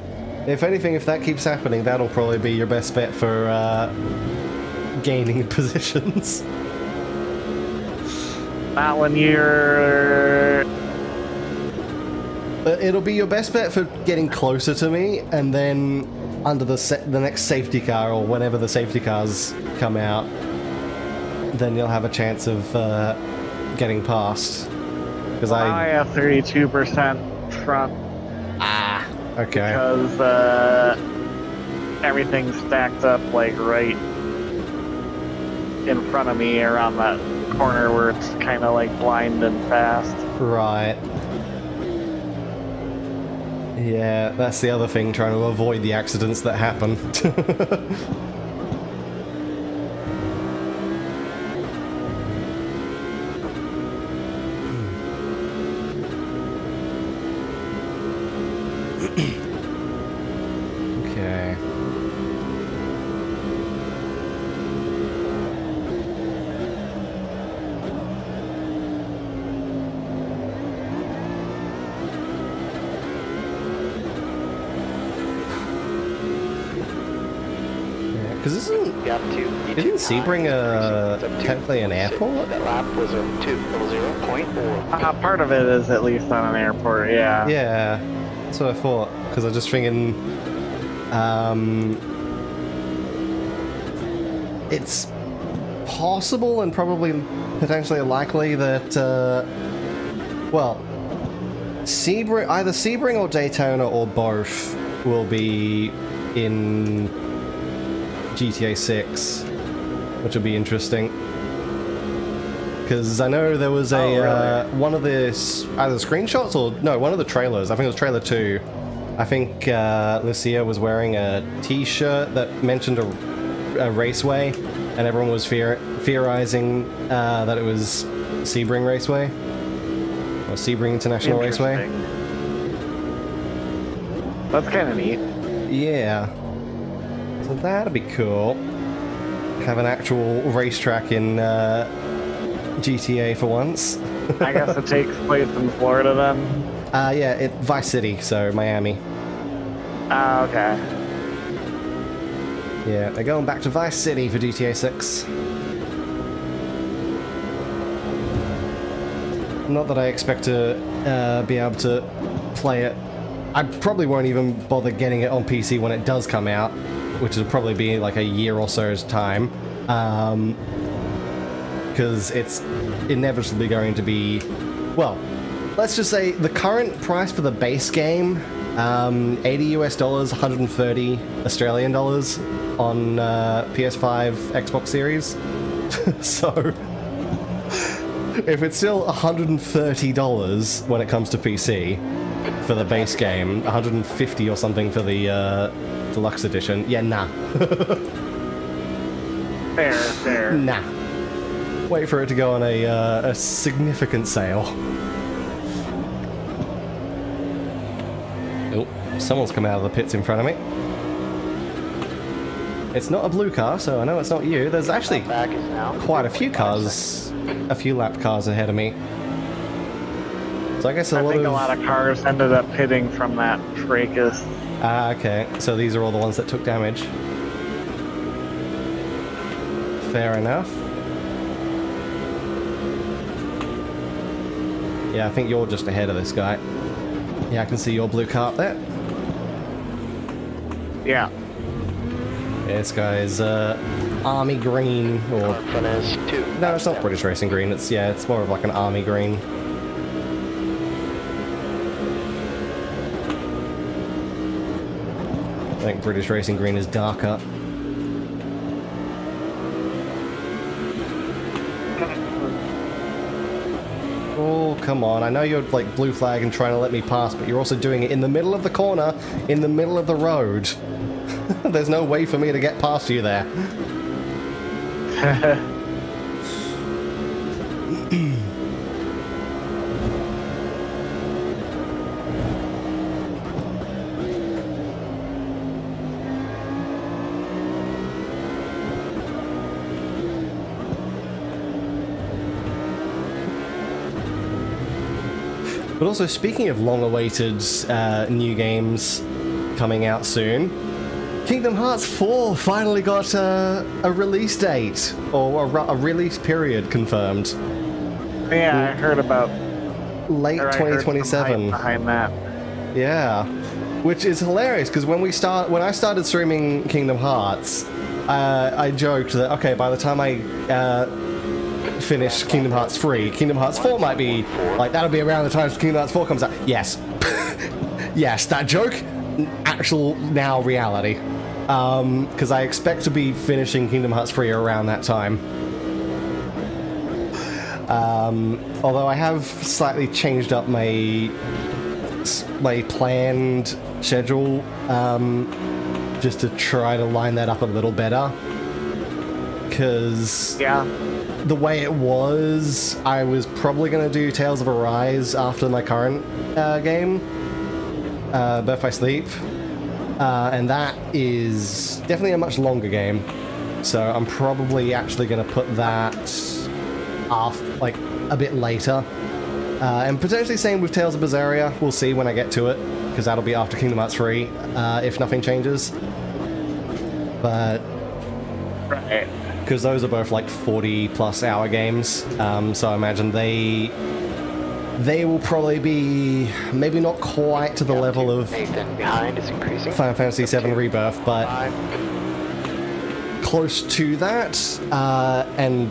If anything, if that keeps happening, that'll probably be your best bet for gaining positions. Not when you're... It'll be your best bet for getting closer to me, and then under the next safety car, or whenever the safety cars come out, then you'll have a chance of getting past. Because I have 32% front. Ah, okay. Because everything's stacked up like right in front of me around that corner where it's kind of like blind and fast. Right. Yeah, that's the other thing, trying to avoid the accidents that happen. Okay. Because isn't Sebring technically an airport? That lap was a 2:0.4. Part of it is at least on an airport, yeah. Yeah, that's what I thought. Because I was just thinking, it's possible and probably potentially likely that, well, Sebring, either Sebring or Daytona or both will be in GTA 6, which will be interesting. Because I know there was a one of the either screenshots or no, one of the trailers. I think it was trailer 2. I think Lucia was wearing a T-shirt that mentioned a raceway, and everyone was theorizing that it was Sebring Raceway or Sebring International Raceway. That's kind of neat. Yeah. So that'd be cool. Have an actual racetrack in GTA for once. I guess it takes place in Florida then? Yeah, Vice City, so Miami. Okay. Yeah, they're going back to Vice City for GTA 6. Not that I expect to be able to play it. I probably won't even bother getting it on PC when it does come out, which will probably be like a year or so's time. Because it's inevitably going to be, well, let's just say the current price for the base game, $80 US, 130 Australian dollars on PS5, Xbox Series. So, if it's still $130 when it comes to PC for the base game, 150 or something for the deluxe edition, yeah, nah. Fair. Nah. Wait for it to go on a significant sale. Someone's come out of the pits in front of me. It's not a blue car, so I know it's not you. There's actually quite a few cars, a few lap cars ahead of me. So I guess I think a lot of cars ended up pitting from that fracas. Ah, okay. So these are all the ones that took damage. Fair enough. Yeah, I think you're just ahead of this guy. Yeah, I can see your blue car up there. Yeah. This guy is army green, or no, it's not British Racing Green. It's it's more of like an army green. I think British Racing Green is darker. Oh, come on. I know you're like blue flag and trying to let me pass, but you're also doing it in the middle of the corner, in the middle of the road. There's no way for me to get past you there. But also, speaking of long-awaited new games coming out soon, Kingdom Hearts 4 finally got a release date, or a release period confirmed. Yeah, I heard about late 2027. Behind that. Yeah, which is hilarious because when I started streaming Kingdom Hearts, I joked that okay, by the time I finish Kingdom Hearts 3, Kingdom Hearts 4 might be like that'll be around the time Kingdom Hearts 4 comes out. Yes, yes, that joke, actual now reality. Because I expect to be finishing Kingdom Hearts 3 around that time. Although I have slightly changed up my planned schedule, just to try to line that up a little better. Because the way it was, I was probably going to do Tales of Arise after my current game, Birth by Sleep. And that is definitely a much longer game, so I'm probably actually going to put that off like a bit later, and potentially same with Tales of Berseria. We'll see when I get to it, because that'll be after Kingdom Hearts 3, if nothing changes. But right, because those are both like 40+ hour games, so I imagine they will probably be maybe not quite to the level of Final Fantasy VII Rebirth, but close to that. And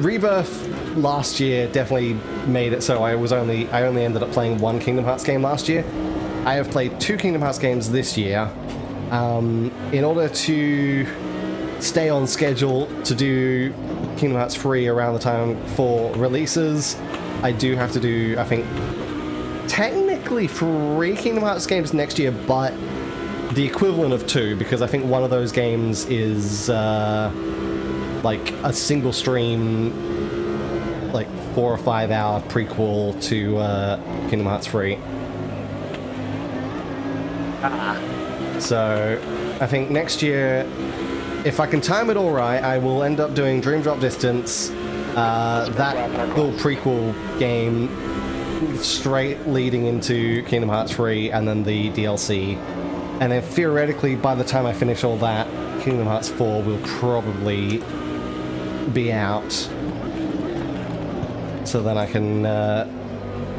Rebirth last year definitely made it so I only ended up playing one Kingdom Hearts game last year. I have played 2 Kingdom Hearts games this year. In order to stay on schedule to do Kingdom Hearts 3 around the time for releases, I do have to do, I think, technically 3 Kingdom Hearts games next year, but the equivalent of 2, because I think one of those games is like a single stream, like 4 or 5 hour prequel to Kingdom Hearts 3. So I think next year, if I can time it all right, I will end up doing Dream Drop Distance, that little prequel game straight leading into Kingdom Hearts 3, and then the DLC. And then theoretically, by the time I finish all that, Kingdom Hearts 4 will probably be out. So then I can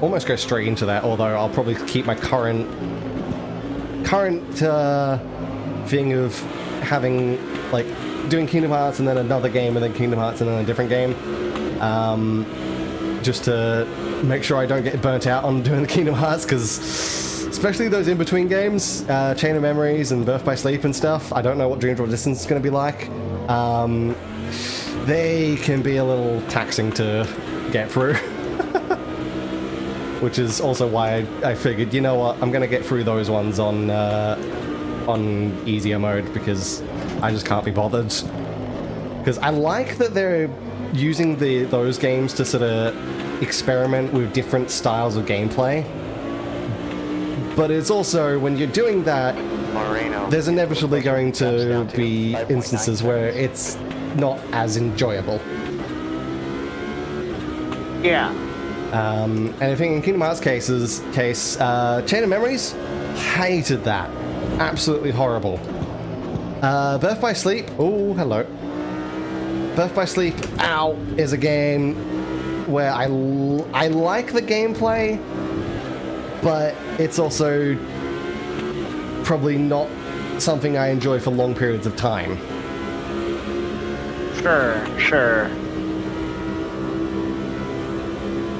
almost go straight into that, although I'll probably keep my current thing of having, like, doing Kingdom Hearts and then another game and then Kingdom Hearts and then a different game. Just to make sure I don't get burnt out on doing the Kingdom Hearts, because especially those in-between games, Chain of Memories and Birth by Sleep and stuff, I don't know what Dream Drop Distance is going to be like. They can be a little taxing to get through. Which is also why I figured, you know what, I'm going to get through those ones on easier mode, because I just can't be bothered. Because I like that they're using those games to sort of experiment with different styles of gameplay. but it's also, when you're doing that, there's inevitably going to be instances where it's not as enjoyable. Yeah. And I think in Kingdom Hearts case, Chain of Memories, hated that. Absolutely horrible. Birth by Sleep, oh, hello. Birth by Sleep, ow, is a game where I like the gameplay, but it's also probably not something I enjoy for long periods of time. Sure.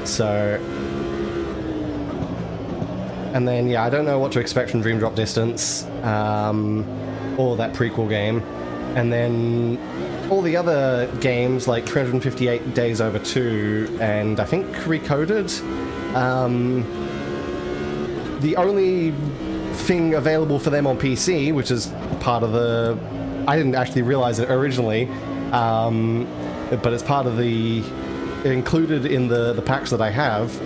So, and then yeah, I don't know what to expect from Dream Drop Distance, or that prequel game, and then all the other games like 358 Days Over 2 and I think Recoded. The only thing available for them on PC, which is part of the, I didn't actually realize it originally, but it's part of the, included in the packs that I have,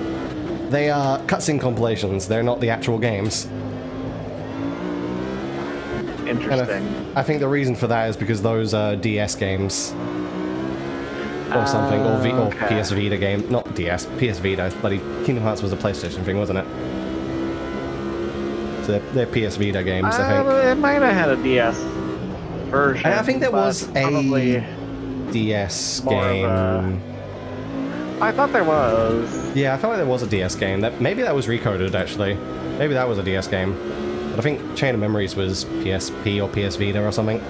they are cutscene compilations, they're not the actual games. Interesting. I think the reason for that is because those are DS games. Or something, or okay. PS Vita game, not DS, PS Vita. Bloody Kingdom Hearts was a PlayStation thing, wasn't it? So they're PS Vita games, I think. It might have had a DS version. I think there was a DS game. I thought there was. Yeah, I felt like there was a DS game. Maybe that was Recoded, actually. Maybe that was a DS game. But I think Chain of Memories was PSP or PS Vita or something.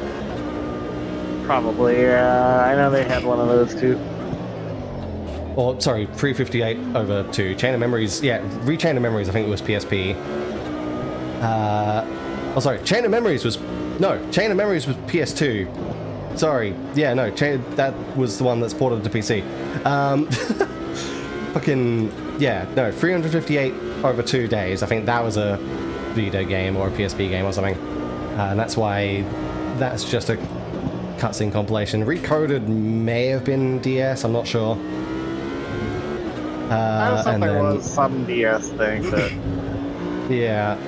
Probably, I know they had one of those too. Or, sorry, 358 over 2. Chain of Memories, yeah, Chain of Memories I think it was PSP. Oh, sorry, Chain of Memories was PS2. Sorry, yeah, no, that was the one that's ported to PC. Fucking, yeah, no, 358 over 2 days. I think that was a Vita game or a PSP game or something. And that's why that's just a cutscene compilation. Recoded may have been DS, I'm not sure. I thought there was some DS thing that... Yeah.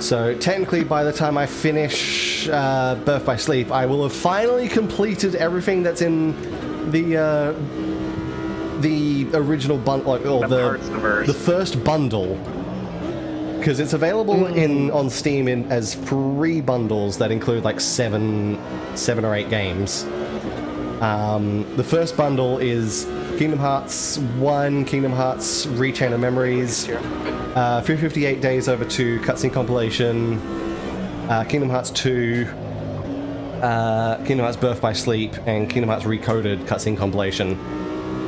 So technically, by the time I finish Birth by Sleep, I will have finally completed everything that's in the original bundle, or the first bundle, because it's available on Steam as free bundles that include like seven or 8 games. The first bundle is Kingdom Hearts 1, Kingdom Hearts Chain of Memories, 358 Days Over 2 cutscene compilation, Kingdom Hearts 2, Kingdom Hearts Birth by Sleep, and Kingdom Hearts Recoded cutscene compilation.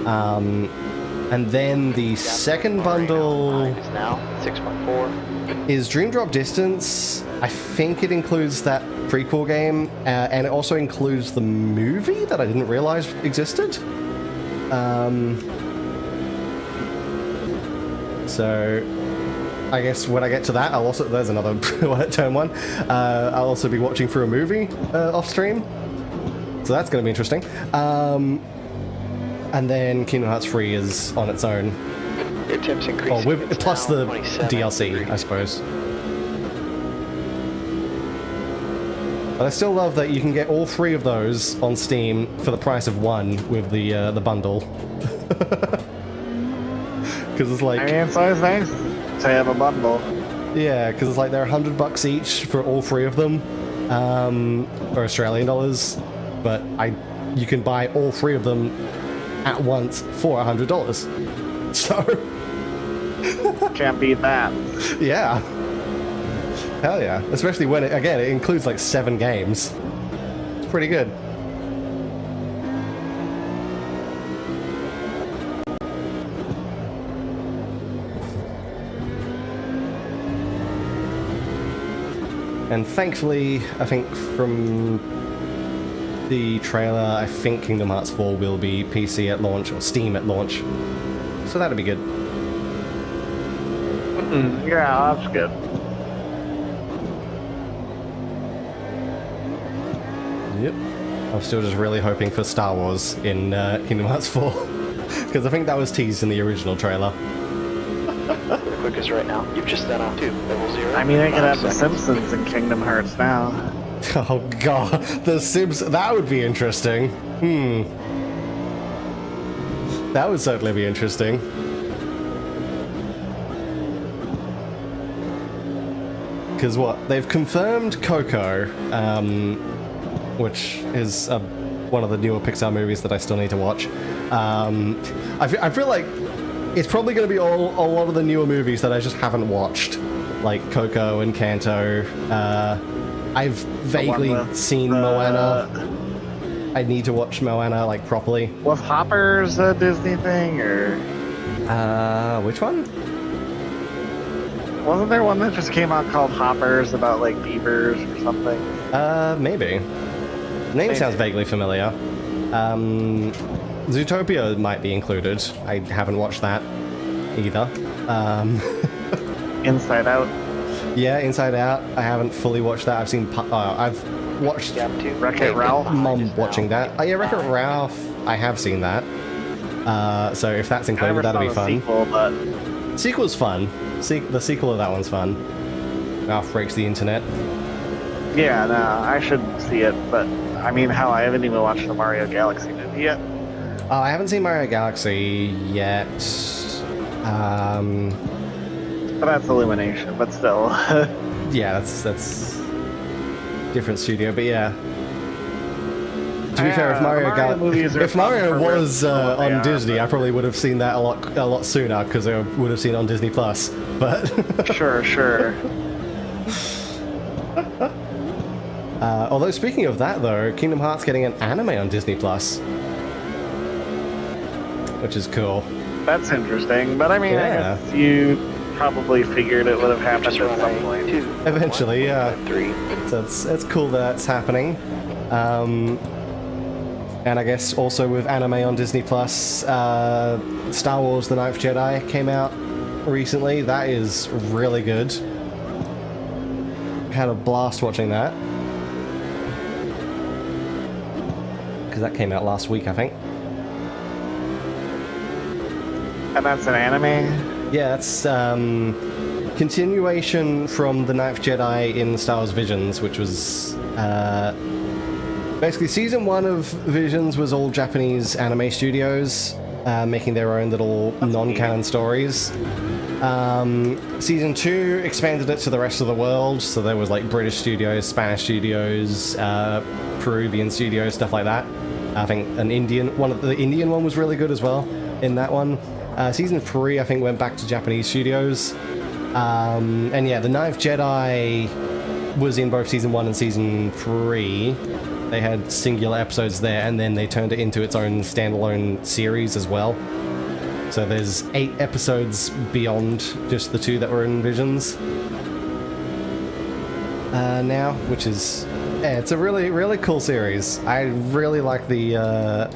And then the second bundle is now 6.4. is Dream Drop Distance. I think it includes that prequel game, and it also includes the movie that I didn't realize existed. So I guess when I get to that, I'll also, there's another turn one, I'll also be watching through a movie off stream, so that's going to be interesting. And then Kingdom Hearts 3 is on its own. Your tips increase. Plus the DLC, I suppose. But I still love that you can get all 3 of those on Steam for the price of 1 with the bundle. Because it's like... I mean, it's always nice to have a bundle. Yeah, because it's like they're $100 each for all 3 of them, or Australian dollars. But you can buy all 3 of them at once for $100. So... Can't beat that. Yeah. Hell yeah. Especially when, it includes like 7 games. It's pretty good. And thankfully, I think from the trailer, I think Kingdom Hearts 4 will be PC at launch, or Steam at launch. So that'll be good. Yeah, that's good. Yep. I'm still just really hoping for Star Wars in Kingdom Hearts 4. Because I think that was teased in the original trailer. The quickest right now. You've just done a 200. I mean, I could have the 5 seconds. Simpsons in Kingdom Hearts now. Oh god, the Sims, that would be interesting. That would certainly be interesting. Because what? They've confirmed Coco, which is one of the newer Pixar movies that I still need to watch. I feel like it's probably going to be a lot of the newer movies that I just haven't watched, like Coco and Kanto. I've vaguely seen Moana. I need to watch Moana like properly. Was Hoppers a Disney thing, or Which one? wasn't there one that just came out called Hoppers about like beavers or something? Maybe. Name sounds vaguely familiar. Zootopia might be included. I haven't watched that either. Inside Out. Yeah, Inside Out. I haven't fully watched that. I've watched Wreck-It Ralph. Mom watching that. Oh yeah, Wreck-It Ralph. I have seen that. So if that's I included, never that'll saw be the fun. sequel, but Sequel's fun. The sequel of that one's fun. Ralph breaks the internet. yeah, no, I should see it. But I mean, hell, I haven't even watched the Mario Galaxy movie yet. Oh, I haven't seen Mario Galaxy yet. But that's Illumination. But still, Yeah, that's different studio, but yeah. To be fair, if if Mario was on Disney, I probably would have seen that a lot sooner because I would have seen it on Disney Plus. But sure. although speaking of that, though, Kingdom Hearts getting an anime on Disney Plus, which is cool. That's interesting. But I mean, Yeah. I guess you probably figured it would have happened at some point. Eventually, yeah. 3. So it's cool that that's happening. And I guess also with anime on Disney Plus, Star Wars: The Ninth Jedi came out recently. That is really good. Had a blast watching that. Because that came out last week, I think. And that's an anime. Yeah, that's continuation from The Ninth Jedi in Star Wars Visions, which was basically season 1 of Visions was all Japanese anime studios making their own little non-canon stories. Season 2 expanded it to the rest of the world, so there was like British studios, Spanish studios, Peruvian studios, stuff like that. I think the Indian one was really good as well in that one. Season 3, I think, went back to Japanese studios. And yeah, The Ninth Jedi was in both Season 1 and Season 3. They had singular episodes there, and then they turned it into its own standalone series as well. So there's 8 episodes beyond just the 2 that were in Visions now, which is... Yeah, it's a really, really cool series. I really like the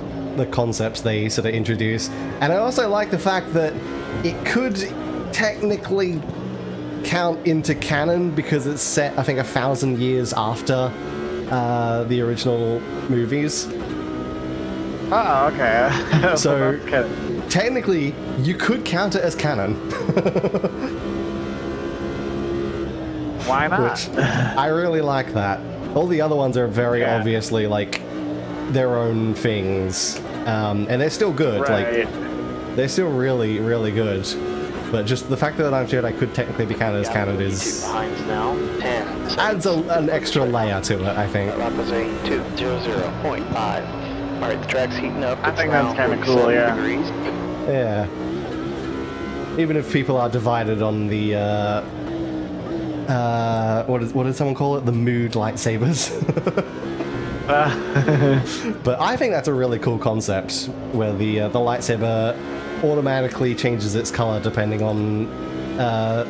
concepts they sort of introduce. And I also like the fact that it could technically count into canon because it's set, I think, 1,000 years after the original movies. Oh, okay. So Okay. technically, you could count it as canon. Why not? Which I really like that. All the other ones are very obviously like their own things, and they're still good. Right. Like they're still really, really good. But just the fact that Ninth Jedi could technically be counted as canon is now. 10. adds an extra layer to it, I think. Lap is a 2:00.5. All right, the track's heating up. I think that's kind of cool. Yeah. Degrees. Yeah. Even if people are divided on the what did someone call it? The mood lightsabers. But I think that's a really cool concept where the lightsaber automatically changes its color depending on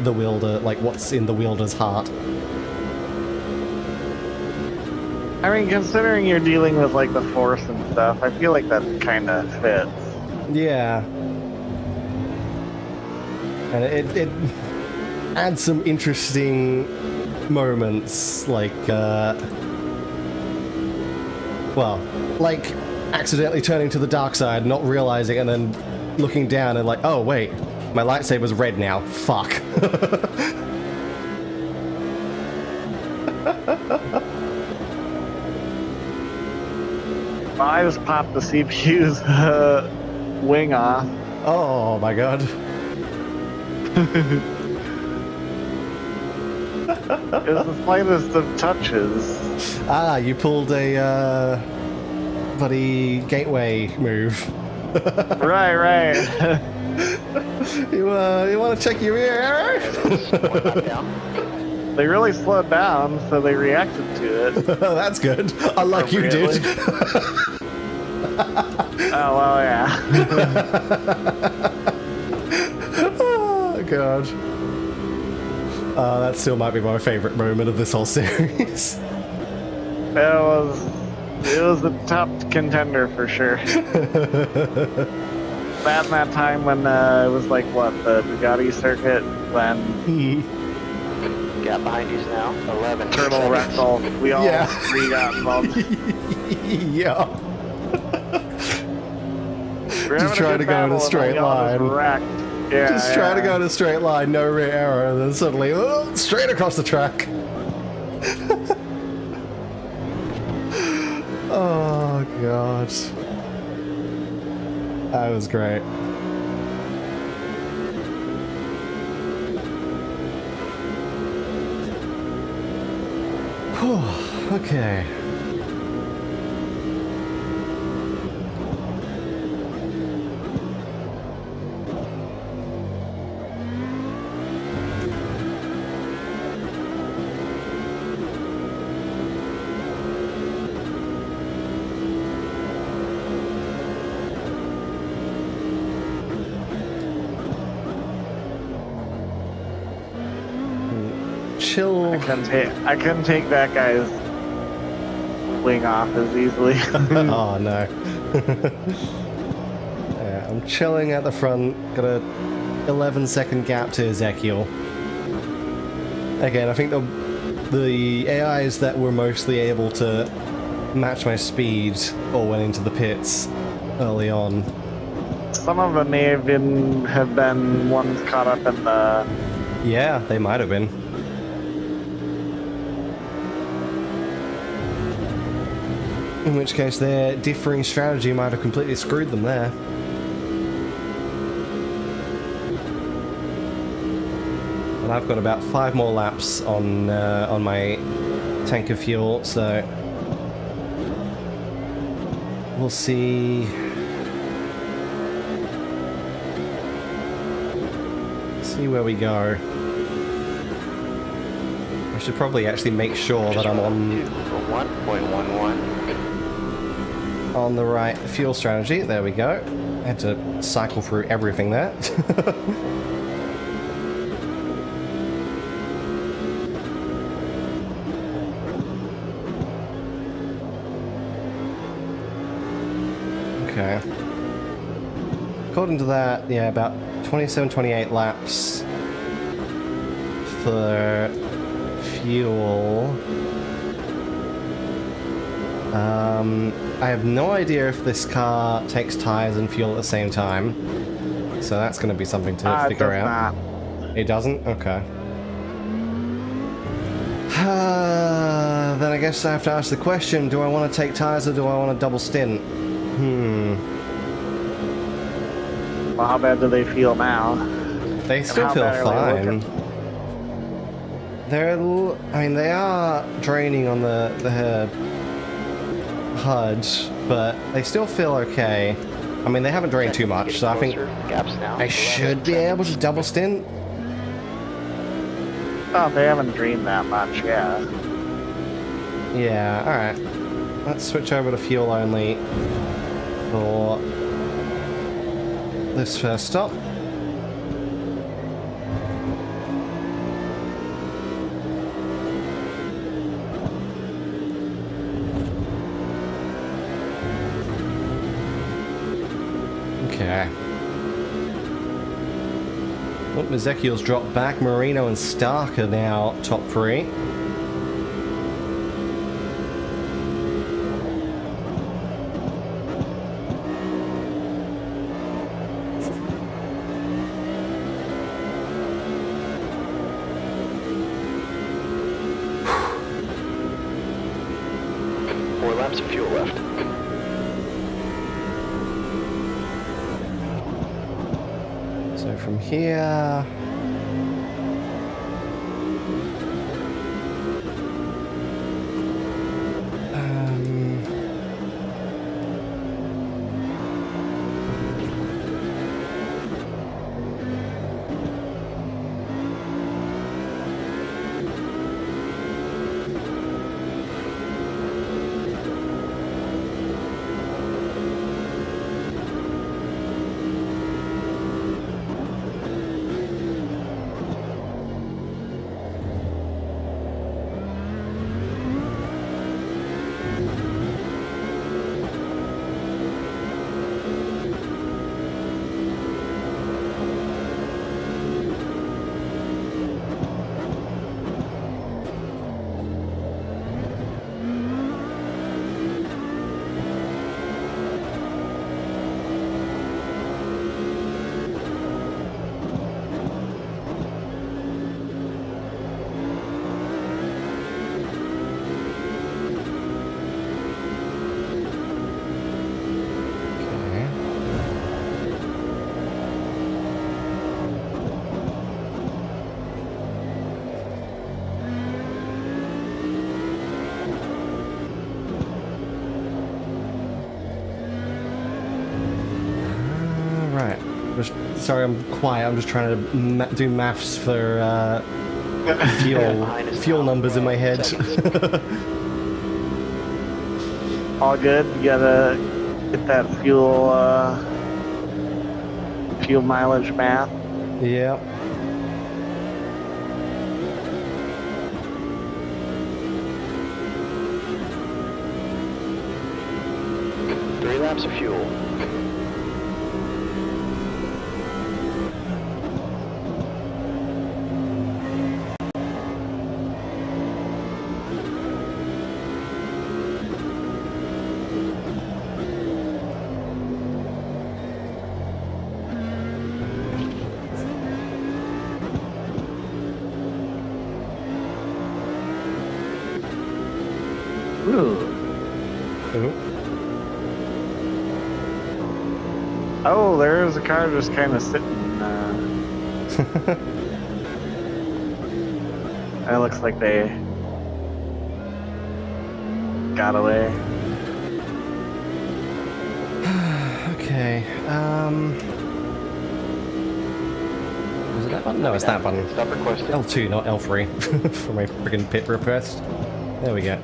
the wielder, like what's in the wielder's heart. I mean, considering you're dealing with like the Force and stuff, I feel like that kind of fits. Yeah. And it adds some interesting moments, like, well, like accidentally turning to the dark side, not realizing, and then looking down and like, oh wait, My lightsaber's red now. Fuck. I just popped the CPU's wing off. Oh my god. It was the slightest of touches. Ah, you pulled a bloody gateway move. Right. You want to check your rear arrow? They really slowed down, so they reacted to it. That's good. Unlike you did. Oh, well, yeah. Oh, God. That still might be my favorite moment of this whole series. It was a top contender for sure. That and that time when it was like, what, the Bugatti circuit, when Gap behind you's now 11. Turtle Rectal, we all Yeah. three got involved. Yeah. Just trying to go in a straight line. Yeah, Just trying to go in a straight line, no rear arrow, and then suddenly, oh, straight across the track. Oh, God. That was great. Whew, okay. Chill. I couldn't take that guy's wing off as easily. Oh no. Yeah, I'm chilling at the front. Got a 11-second gap to Ezekiel. Again, I think the AIs that were mostly able to match my speed all went into the pits early on. Some of them may have been ones caught up in the. Yeah, they might have been. In which case their differing strategy might have completely screwed them there. And I've got about 5 more laps on my tank of fuel, so we'll see. See where we go. I should probably actually make sure that I'm on 1.11. on the right fuel strategy. There we go. I had to cycle through everything there. Okay. According to that, yeah, about 27, 28 laps for fuel. I have no idea if this car takes tires and fuel at the same time, so that's going to be something to figure out. Not. It doesn't? Okay. Then I guess I have to ask the question, do I want to take tires or do I want a double stint? Well, how bad do they feel now? They still how feel bad are they fine. They are draining on the HUD, but they still feel okay. I mean, they haven't drained too much, so I think I should be able to double stint. Oh, they haven't dreamed that much, yeah. Yeah, alright. Let's switch over to fuel only for this first stop. Okay. Oh, Ezekiel's dropped back. Marino and Stark are now top 3. laps of fuel left. So from here... Sorry, I'm quiet. I'm just trying to do maths for fuel numbers in my head. All good. You gotta get that fuel mileage math. Yeah. Three laps of fuel. Oh, there's a car just kind of sitting. It looks like they got away. Okay. Was it that button? No, it's that button. Stop requesting. L2, not L3 for my friggin' pit request. There we go.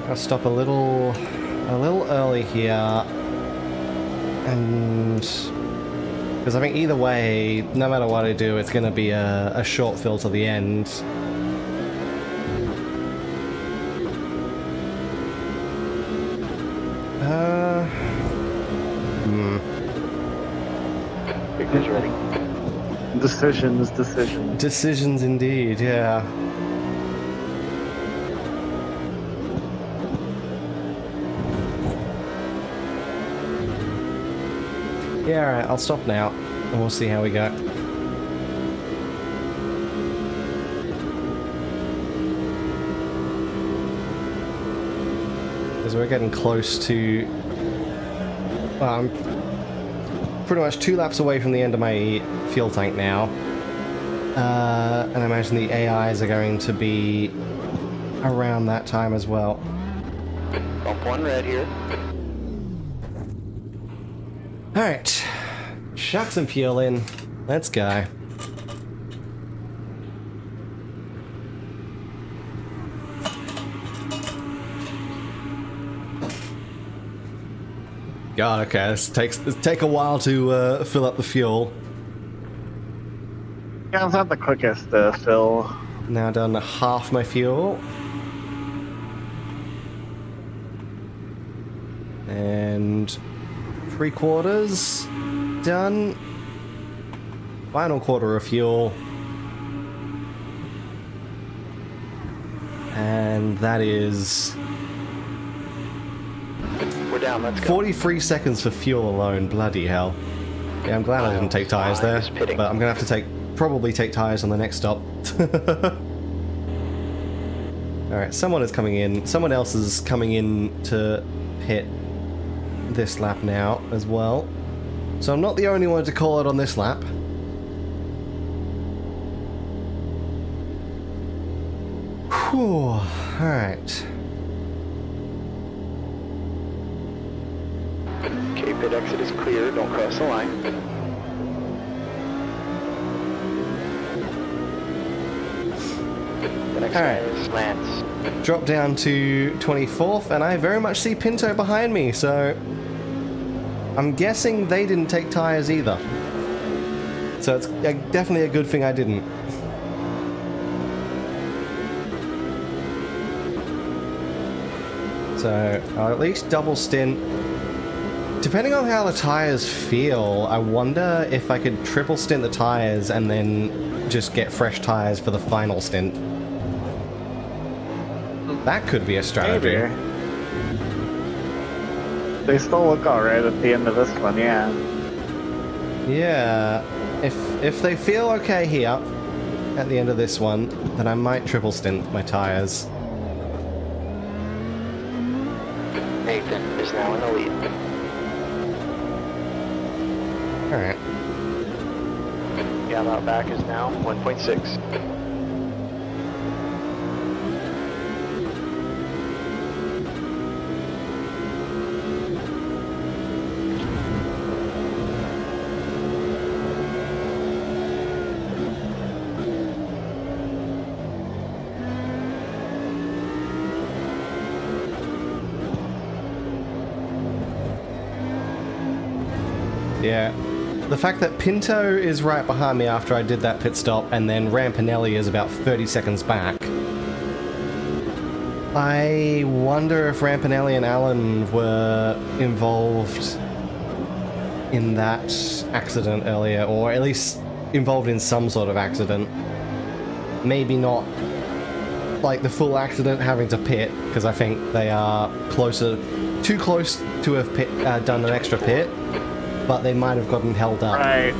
I'll stop a little early here, and because I think either way, no matter what I do, it's going to be a short fill to the end. Victor's ready. Decisions. Decisions indeed, yeah. Yeah, alright, I'll stop now, and we'll see how we go. Because we're getting close to... I'm pretty much 2 laps away from the end of my fuel tank now. And I imagine the AIs are going to be around that time as well. Bump one red here. Alright, chuck some fuel in. Let's go. God, okay, this take a while to fill up the fuel. Yeah, it's not the quickest to fill. Now done half my fuel. And 3/4 done. Final quarter of fuel. And that is... We're down, let's go. 43 seconds for fuel alone, bloody hell. Yeah, I'm glad I didn't take tyres there, but I'm gonna have to probably take tyres on the next stop. Alright, someone is coming in. Someone else is coming in to pit this lap now as well. So I'm not the only one to call it on this lap. Whew, alright. Okay, pit exit is clear, don't cross the line. The next guy is Lance. Drop down to 24th, and I very much see Pinto behind me, so I'm guessing they didn't take tyres either. So it's definitely a good thing I didn't. So I'll at least double stint. Depending on how the tyres feel, I wonder if I could triple stint the tyres and then just get fresh tyres for the final stint. That could be a strategy. Maybe. They still look alright at the end of this one, yeah. Yeah. If they feel okay here at the end of this one, then I might triple stint my tyres. Nathan is now in the lead. Alright. Gap out back is now 1.6. Yeah. The fact that Pinto is right behind me after I did that pit stop, and then Rampinelli is about 30 seconds back. I wonder if Rampinelli and Alan were involved in that accident earlier, or at least involved in some sort of accident. Maybe not like the full accident having to pit, because I think they are too close to have done an extra pit. But they might have gotten held up. Right.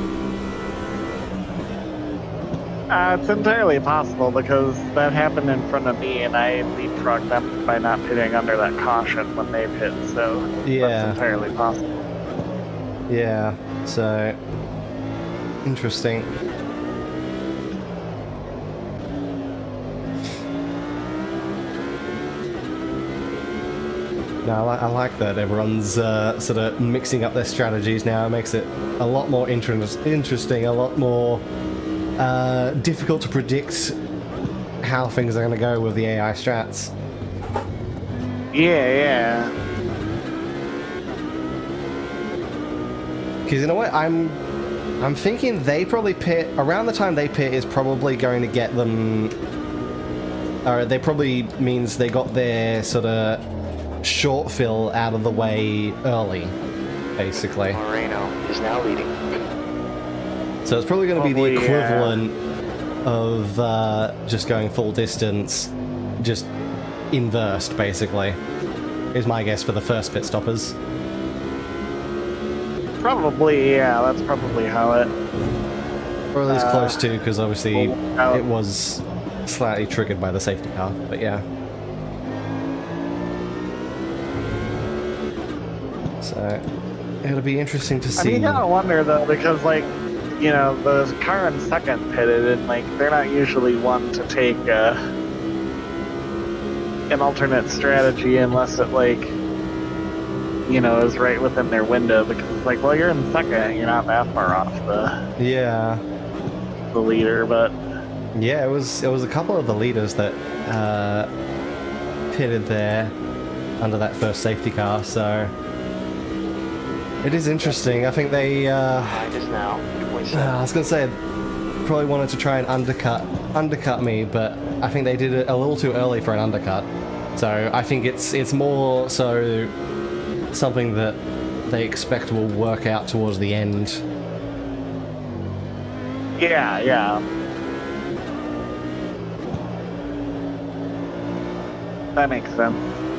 It's entirely possible because that happened in front of me and I leapfrogged them by not pitting under that caution when they pit, so yeah. That's entirely possible. Yeah, so interesting. No, I like that everyone's sort of mixing up their strategies now. It makes it a lot more interesting, a lot more difficult to predict how things are going to go with the AI strats. Yeah. Because you know what, I'm thinking they probably pit around the time they pit is probably going to get them. Or they probably means they got their sort of short fill out of the way early, basically. Moreno is now leading. So it's probably going to be the equivalent of just going full distance, just inversed, basically, is my guess for the first pit stoppers. Probably, yeah, that's probably how it... Or at least close to, because obviously it was slightly triggered by the safety car, but yeah. So it'll be interesting to see. I mean, you gotta wonder though, because like, you know, the car in second pitted, and like they're not usually one to take an alternate strategy unless it like, you know, is right within their window. Because it's like, well, you're in second, you're not that far off the leader, but yeah, it was a couple of the leaders that pitted there under that first safety car, so. It is interesting. I think they. Behind is now 2.7. I was gonna say, probably wanted to try and undercut me, but I think they did it a little too early for an undercut. So I think it's more so something that they expect will work out towards the end. Yeah. That makes sense.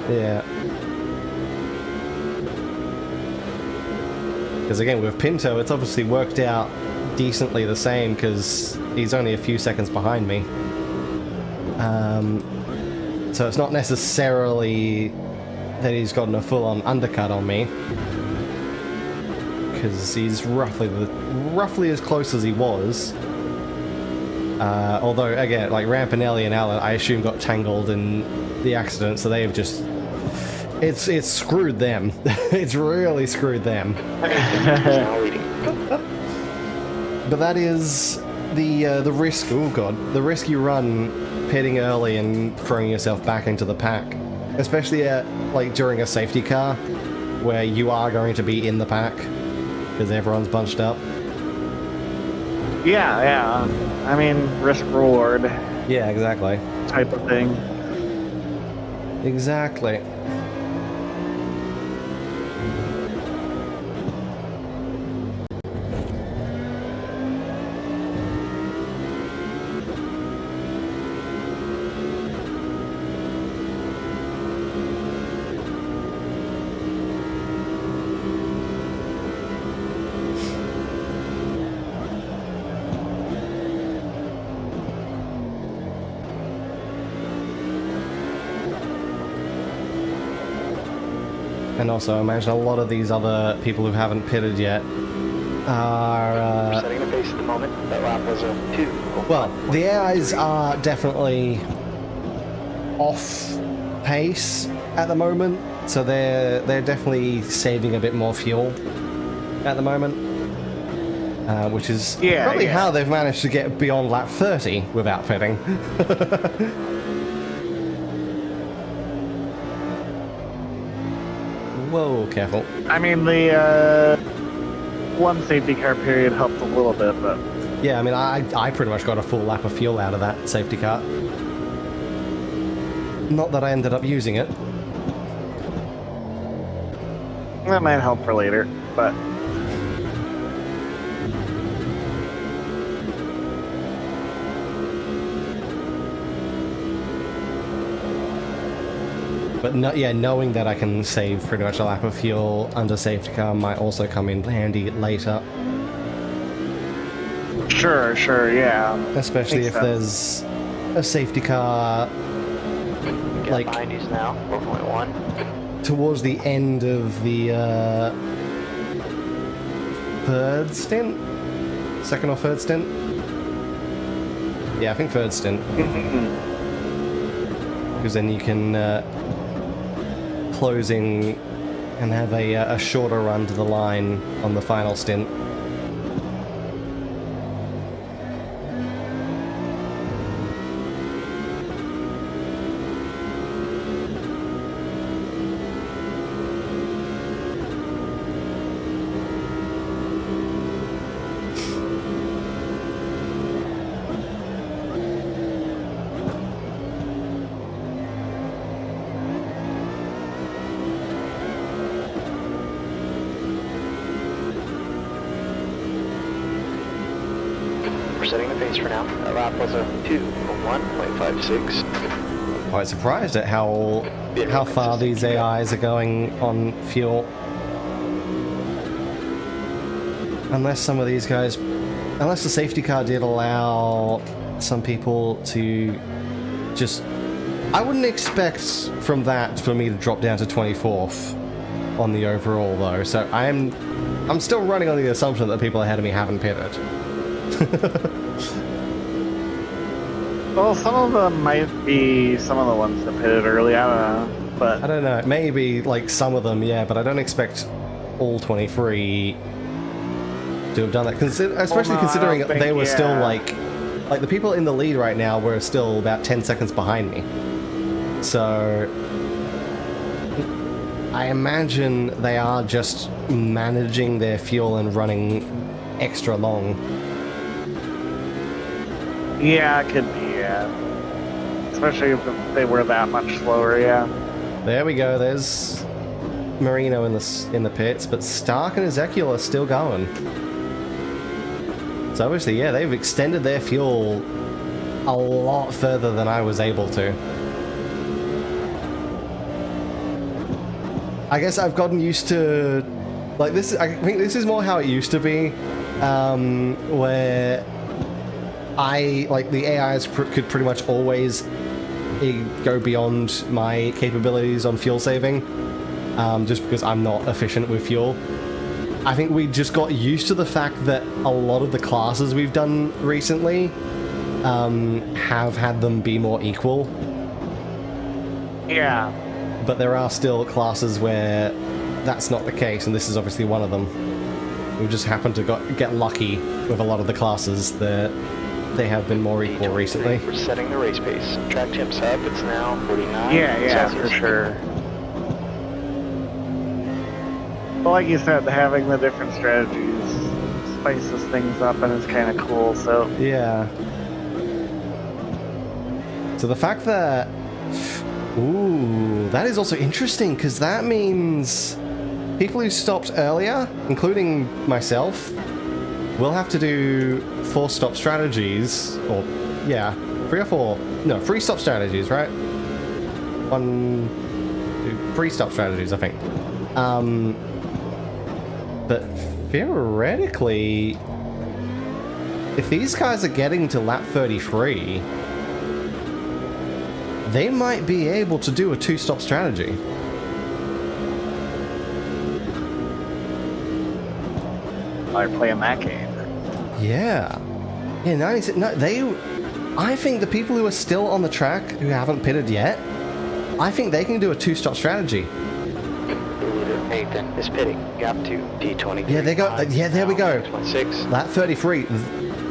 Yeah. Because again, with Pinto, it's obviously worked out decently the same because he's only a few seconds behind me. So it's not necessarily that he's gotten a full-on undercut on me, because he's roughly as close as he was. Although, again, like Rampinelli and Alan, I assume got tangled in the accident, so they've just... It's screwed them. It's really screwed them. But that is the risk. Oh god, the risk you run pitting early and throwing yourself back into the pack, especially like during a safety car, where you are going to be in the pack because everyone's bunched up. Yeah. I mean, risk reward. Yeah, exactly. Type of thing. Exactly. And also, imagine a lot of these other people who haven't pitted yet are... setting the pace at the moment. That lap was a 2. Well, the AIs are definitely off pace at the moment, so they're definitely saving a bit more fuel at the moment, which is probably how they've managed to get beyond lap 30 without pitting. Whoa, careful. I mean, the one safety car period helped a little bit, but... Yeah, I mean, I pretty much got a full lap of fuel out of that safety car. Not that I ended up using it. That might help for later, but... But no, yeah, knowing that I can save pretty much a lap of fuel under safety car might also come in handy later. Sure, yeah. Especially if there's a safety car, like, 90s now, 4.1. towards the end of the third stint? Second or third stint? Yeah, I think third stint. Because then you can close in and have a shorter run to the line on the final stint. Setting the pace for now. That lap was a 2:01.56. Quite surprised at how far these AIs are going on fuel. Unless some of these guys, unless the safety car did allow some people to just, I wouldn't expect from that for me to drop down to 24th on the overall though. So I'm still running on the assumption that people ahead of me haven't pitted. Well, some of them might be some of the ones that pitted early, I don't know, but... I don't know, maybe, like, some of them, yeah, but I don't expect all 23 to have done that, especially considering they were still, like, the people in the lead right now were still about 10 seconds behind me. So... I imagine they are just managing their fuel and running extra long. Yeah, it could be, yeah. Especially if they were that much slower, yeah. There we go, there's Marino in the pits, but Stark and Ezekiel are still going. So obviously, yeah, they've extended their fuel a lot further than I was able to. I guess I've gotten used to, like, this, I think this is more how it used to be, where the AIs could pretty much always go beyond my capabilities on fuel saving, just because I'm not efficient with fuel. I think we just got used to the fact that a lot of the classes we've done recently have had them be more equal. Yeah. But there are still classes where that's not the case, and this is obviously one of them. We just happened to get lucky with a lot of the classes that they have been more equal recently. We're setting the race pace. Track temps up, it's now 49. Yeah, Celsius. for sure. But like you said, having the different strategies spices things up and it's kind of cool, so... Yeah. So the fact that... Ooh, that is also interesting, because that means people who stopped earlier, including myself, will have to do 4 stop strategies, or, yeah, 3 or 4, no, 3 stop strategies, right? 1, 2, 3 stop strategies, I think. But theoretically, if these guys are getting to lap 33, they might be able to do a 2-stop strategy. They're playing that game. Yeah. Yeah, 96. No, I think the people who are still on the track who haven't pitted yet, I think they can do a 2-stop strategy. Nathan is pitting. Gap to P20. Yeah, they go. Yeah, there we go. 26. Lap 33.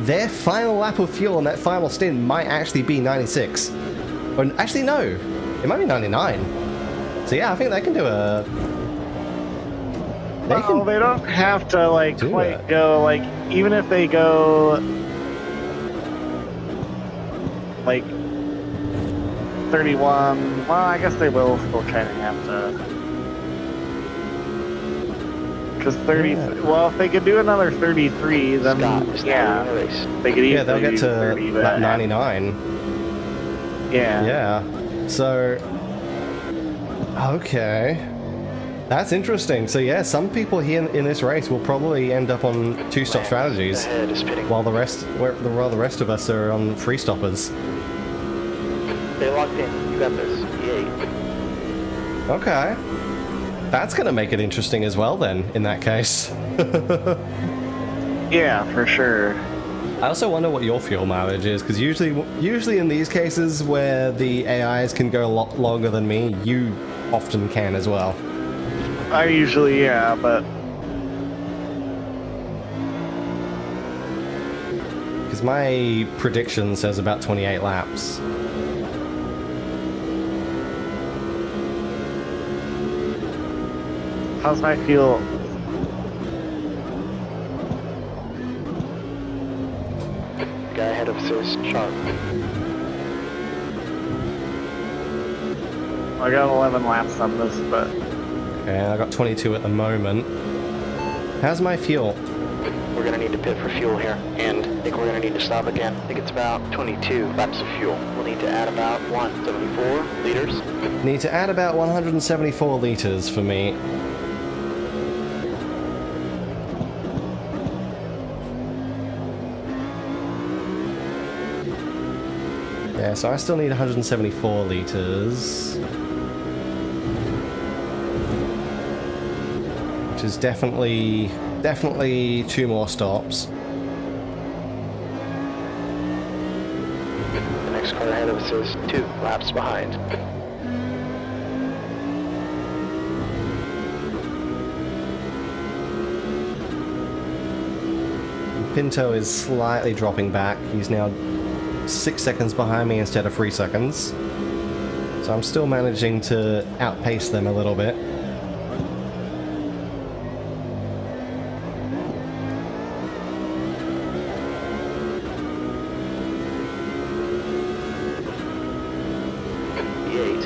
Their final lap of fuel on that final stint might actually be 96. Or actually, no. It might be 99. So yeah, I think they can do a... They don't have to, like, quite go, like, even if they go, like, 31, well, I guess they will still kind of have to, because 30, well, if they could do another 33, then, yeah, they could easily they'll get to 30, lap 99. Yeah. Yeah. So... Okay. That's interesting. So yeah, some people here in this race will probably end up on 2-stop strategies, while the rest of us are on 3 stoppers. They locked in. You got this. E8. Okay. That's gonna make it interesting as well then, in that case. Yeah, for sure. I also wonder what your fuel mileage is, because usually in these cases where the AIs can go a lot longer than me, you often can as well. I usually, yeah, but... Because my prediction says about 28 laps. How's my fuel? Guy ahead of us is sharp. I got 11 laps on this, but... Okay, I got 22 at the moment. How's my fuel? We're gonna need to pit for fuel here, and I think we're gonna need to stop again. I think it's about 22 laps of fuel. We'll need to add about 174 liters. Need to add about 174 liters for me. Yeah, so I still need 174 liters. Which is definitely 2 more stops. The next car ahead of us is 2 laps behind. Pinto is slightly dropping back. He's now 6 seconds behind me instead of 3 seconds. So I'm still managing to outpace them a little bit.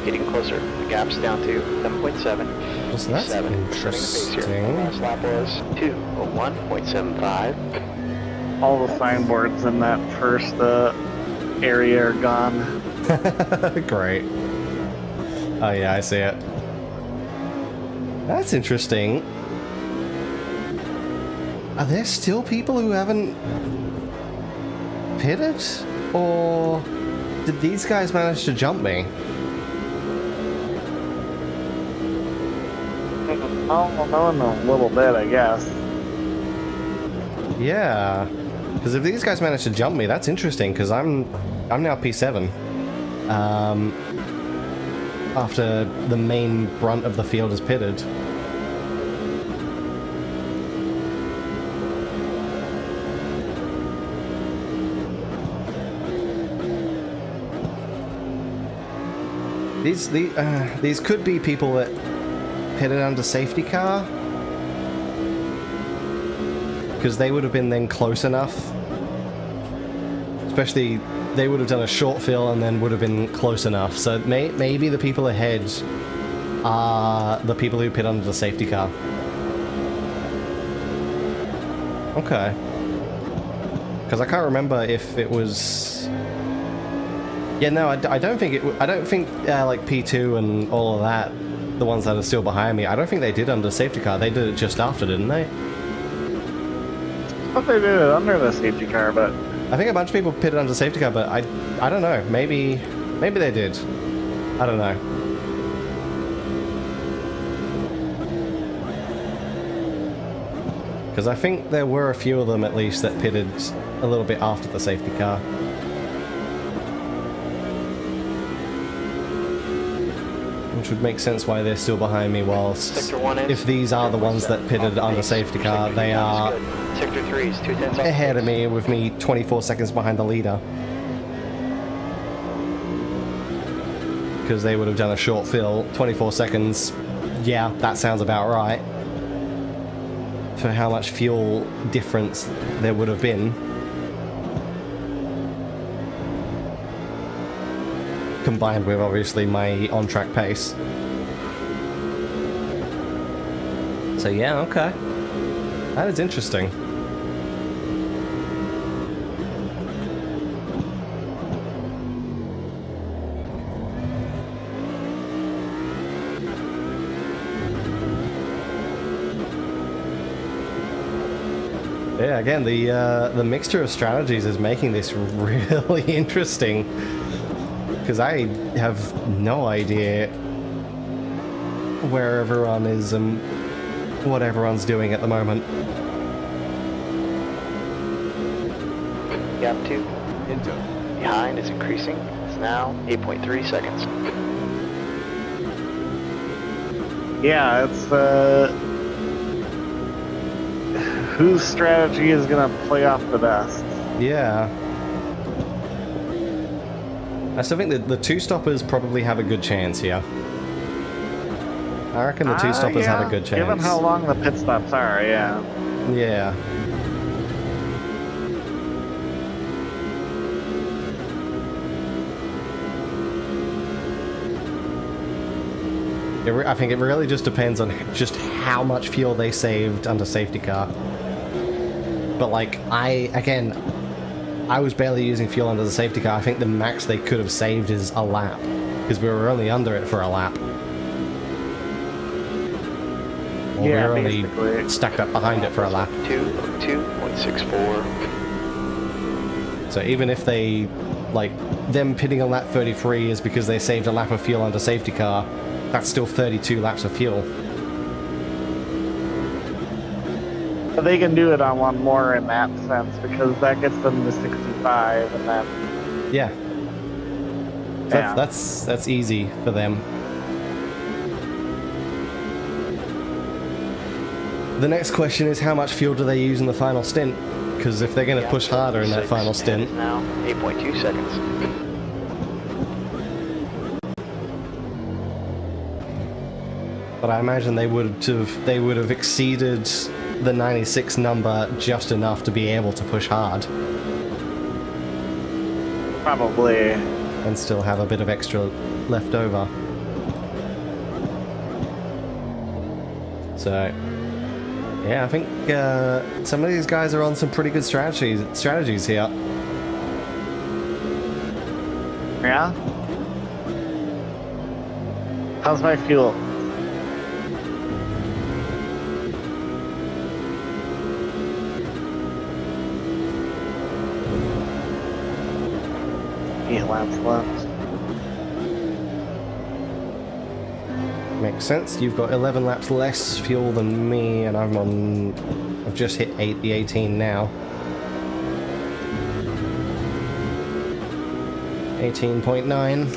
Getting closer. The gap's down to 7.7. So that's 7. interesting. Last lap was 2:01.75. All the signboards in that first area are gone. Great. Oh yeah, I see it. That's interesting. Are there still people who haven't pitted? Or... did these guys manage to jump me? Oh, no, in a little bit, I guess. Yeah, because if these guys managed to jump me, that's interesting. Because I'm now P7. After the main brunt of the field is pitted. These could be people that pitted under safety car, because they would have been then close enough. Especially, they would have done a short fill and then would have been close enough. So maybe the people ahead are the people who pit under the safety car. Okay. Because I can't remember if it was. Yeah, no, I don't think it. I don't think like P2 and all of that, the ones that are still behind me, I don't think they did under safety car. They did it just after, didn't they? I thought they did it under the safety car, but I think a bunch of people pitted under safety car, but I don't know. Maybe they did. I don't know. Because I think there were a few of them at least that pitted a little bit after the safety car. Which would make sense why they're still behind me, whilst if these are the ones that pitted under safety car, they are Sector 3 is 210 ahead of me, with me 24 seconds behind the leader. Because they would have done a short fill, 24 seconds, yeah, that sounds about right. For how much fuel difference there would have been. Combined with, obviously, my on-track pace. So yeah, okay. That is interesting. Yeah, again, the mixture of strategies is making this really interesting. Because I have no idea where everyone is and what everyone's doing at the moment. Gap 2. Behind is increasing. It's now 8.3 seconds. yeah, it's whose strategy is gonna play off the best. Yeah. I still think that the two-stoppers probably have a good chance here. I reckon the two-stoppers have a good chance. Given how long the pit stops are, yeah. Yeah. I think it really just depends on just how much fuel they saved under safety car. But like, I was barely using fuel under the safety car. I think the max they could have saved is a lap, because we were only under it for a lap. Or Yeah, we were only basically. stacked up behind it for a lap. 2.64. So even if they, like, them pitting on lap 33 is because they saved a lap of fuel under safety car, that's still 32 laps of fuel. But they can do it on one more in that sense, because that gets them to 65, and then Yeah. So Yeah. that's easy for them. The next question is, how much fuel do they use in the final stint? Because if they're going to push harder in that final stint... Now 8.2 seconds. But I imagine they would have exceeded the 96 number just enough to be able to push hard. probably. And still have a bit of extra left over. So... yeah, I think some of these guys are on some pretty good strategies here. Yeah? How's my fuel? 8 laps left. Makes sense. You've got 11 laps less fuel than me, and I've just hit the 18 now. 18.9.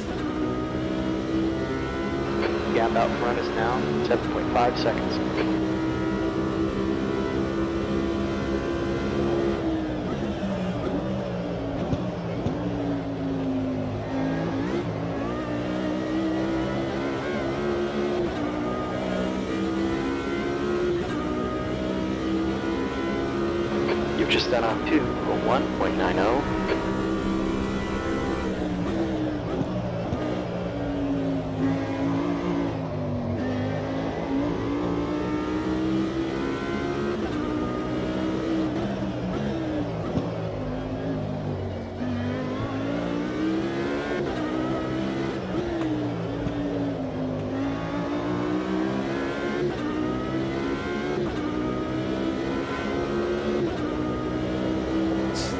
Gap out front is now 7.5 seconds. You've just done a 2:01.90.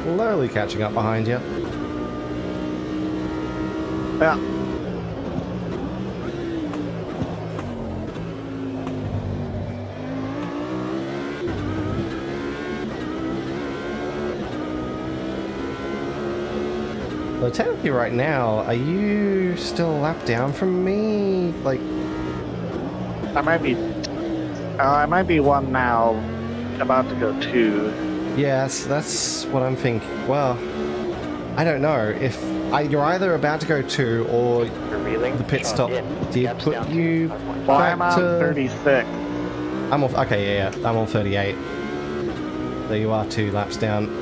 Slowly catching up behind you. Yeah. So technically right now, are you still a lap down from me? Like, I might be one now, about to go 2. yes, that's what I'm thinking. Well, I don't know. If you're either about to go 2 or Reeling. the pit stop did Gaps put down to you 5.5. Well, back I'm on to... 36. I'm off. Okay, yeah, I'm on 38. There you are, 2 laps down.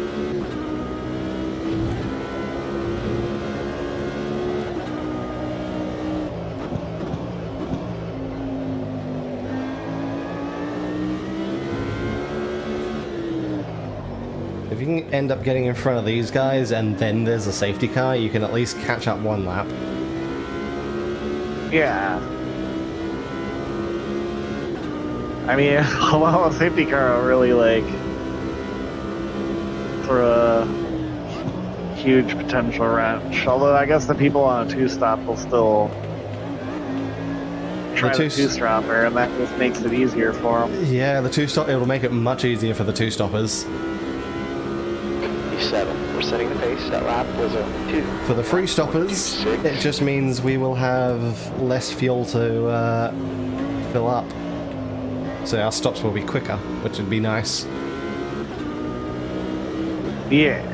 If you can end up getting in front of these guys and then there's a safety car, you can at least catch up 1 lap. Yeah. I mean, well, a safety car will really, like, for a huge potential wrench. Although I guess the people on a 2-stop will still try the 2-stopper, and that just makes it easier for them. Yeah, the 2-stop, it'll make it much easier for the 2-stoppers. 7. We're setting the pace. That lap was a 2. For the free stoppers, it just means we will have less fuel to fill up. So our stops will be quicker, which would be nice. Yeah.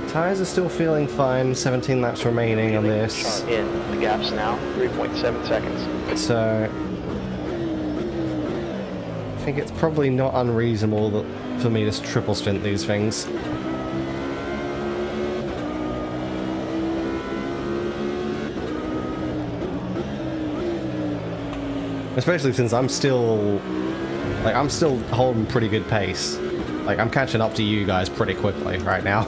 Tires are still feeling fine, 17 laps remaining on this. In the gaps now, 3.7 seconds. So I think it's probably not unreasonable for me to triple stint these things. Especially since I'm still holding pretty good pace. Like, I'm catching up to you guys pretty quickly right now.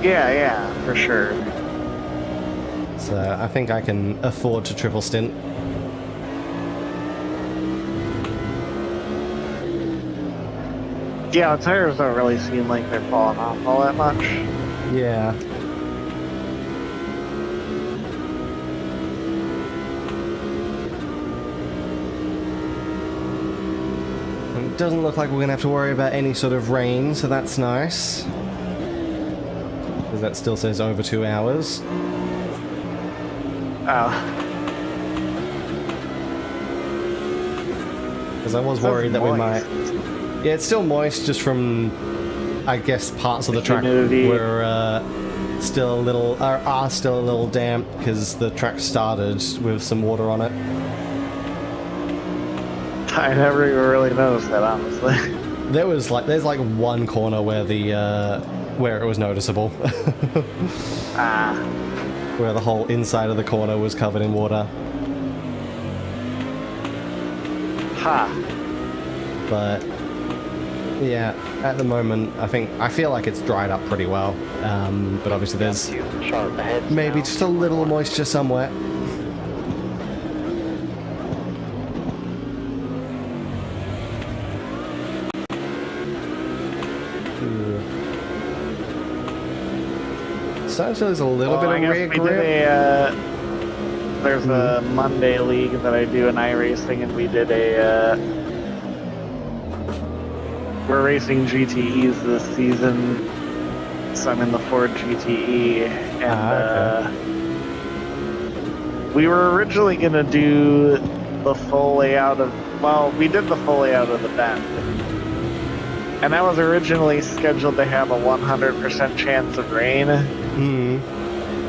Yeah, for sure. So I think I can afford to triple stint. Yeah, the tires don't really seem like they're falling off all that much. Yeah. It doesn't look like we're going to have to worry about any sort of rain, so that's nice. Because that still says over 2 hours. Oh. Because I was worried that we might... Yeah, it's still moist just from, I guess, parts of the track were still a little... are still a little damp because the track started with some water on it. I never even really noticed that, honestly. there's like one corner where where it was noticeable. Where the whole inside of the corner was covered in water. But yeah, at the moment, I feel like it's dried up pretty well. But obviously there's maybe just a little moisture somewhere. So there's a little bit of rear grip. There's a Monday league that I do in iRacing, and we did we're racing GTEs this season, so I'm in the Ford GTE, and we were originally going to do the full layout we did the full layout of the bend, and that was originally scheduled to have a 100% chance of rain,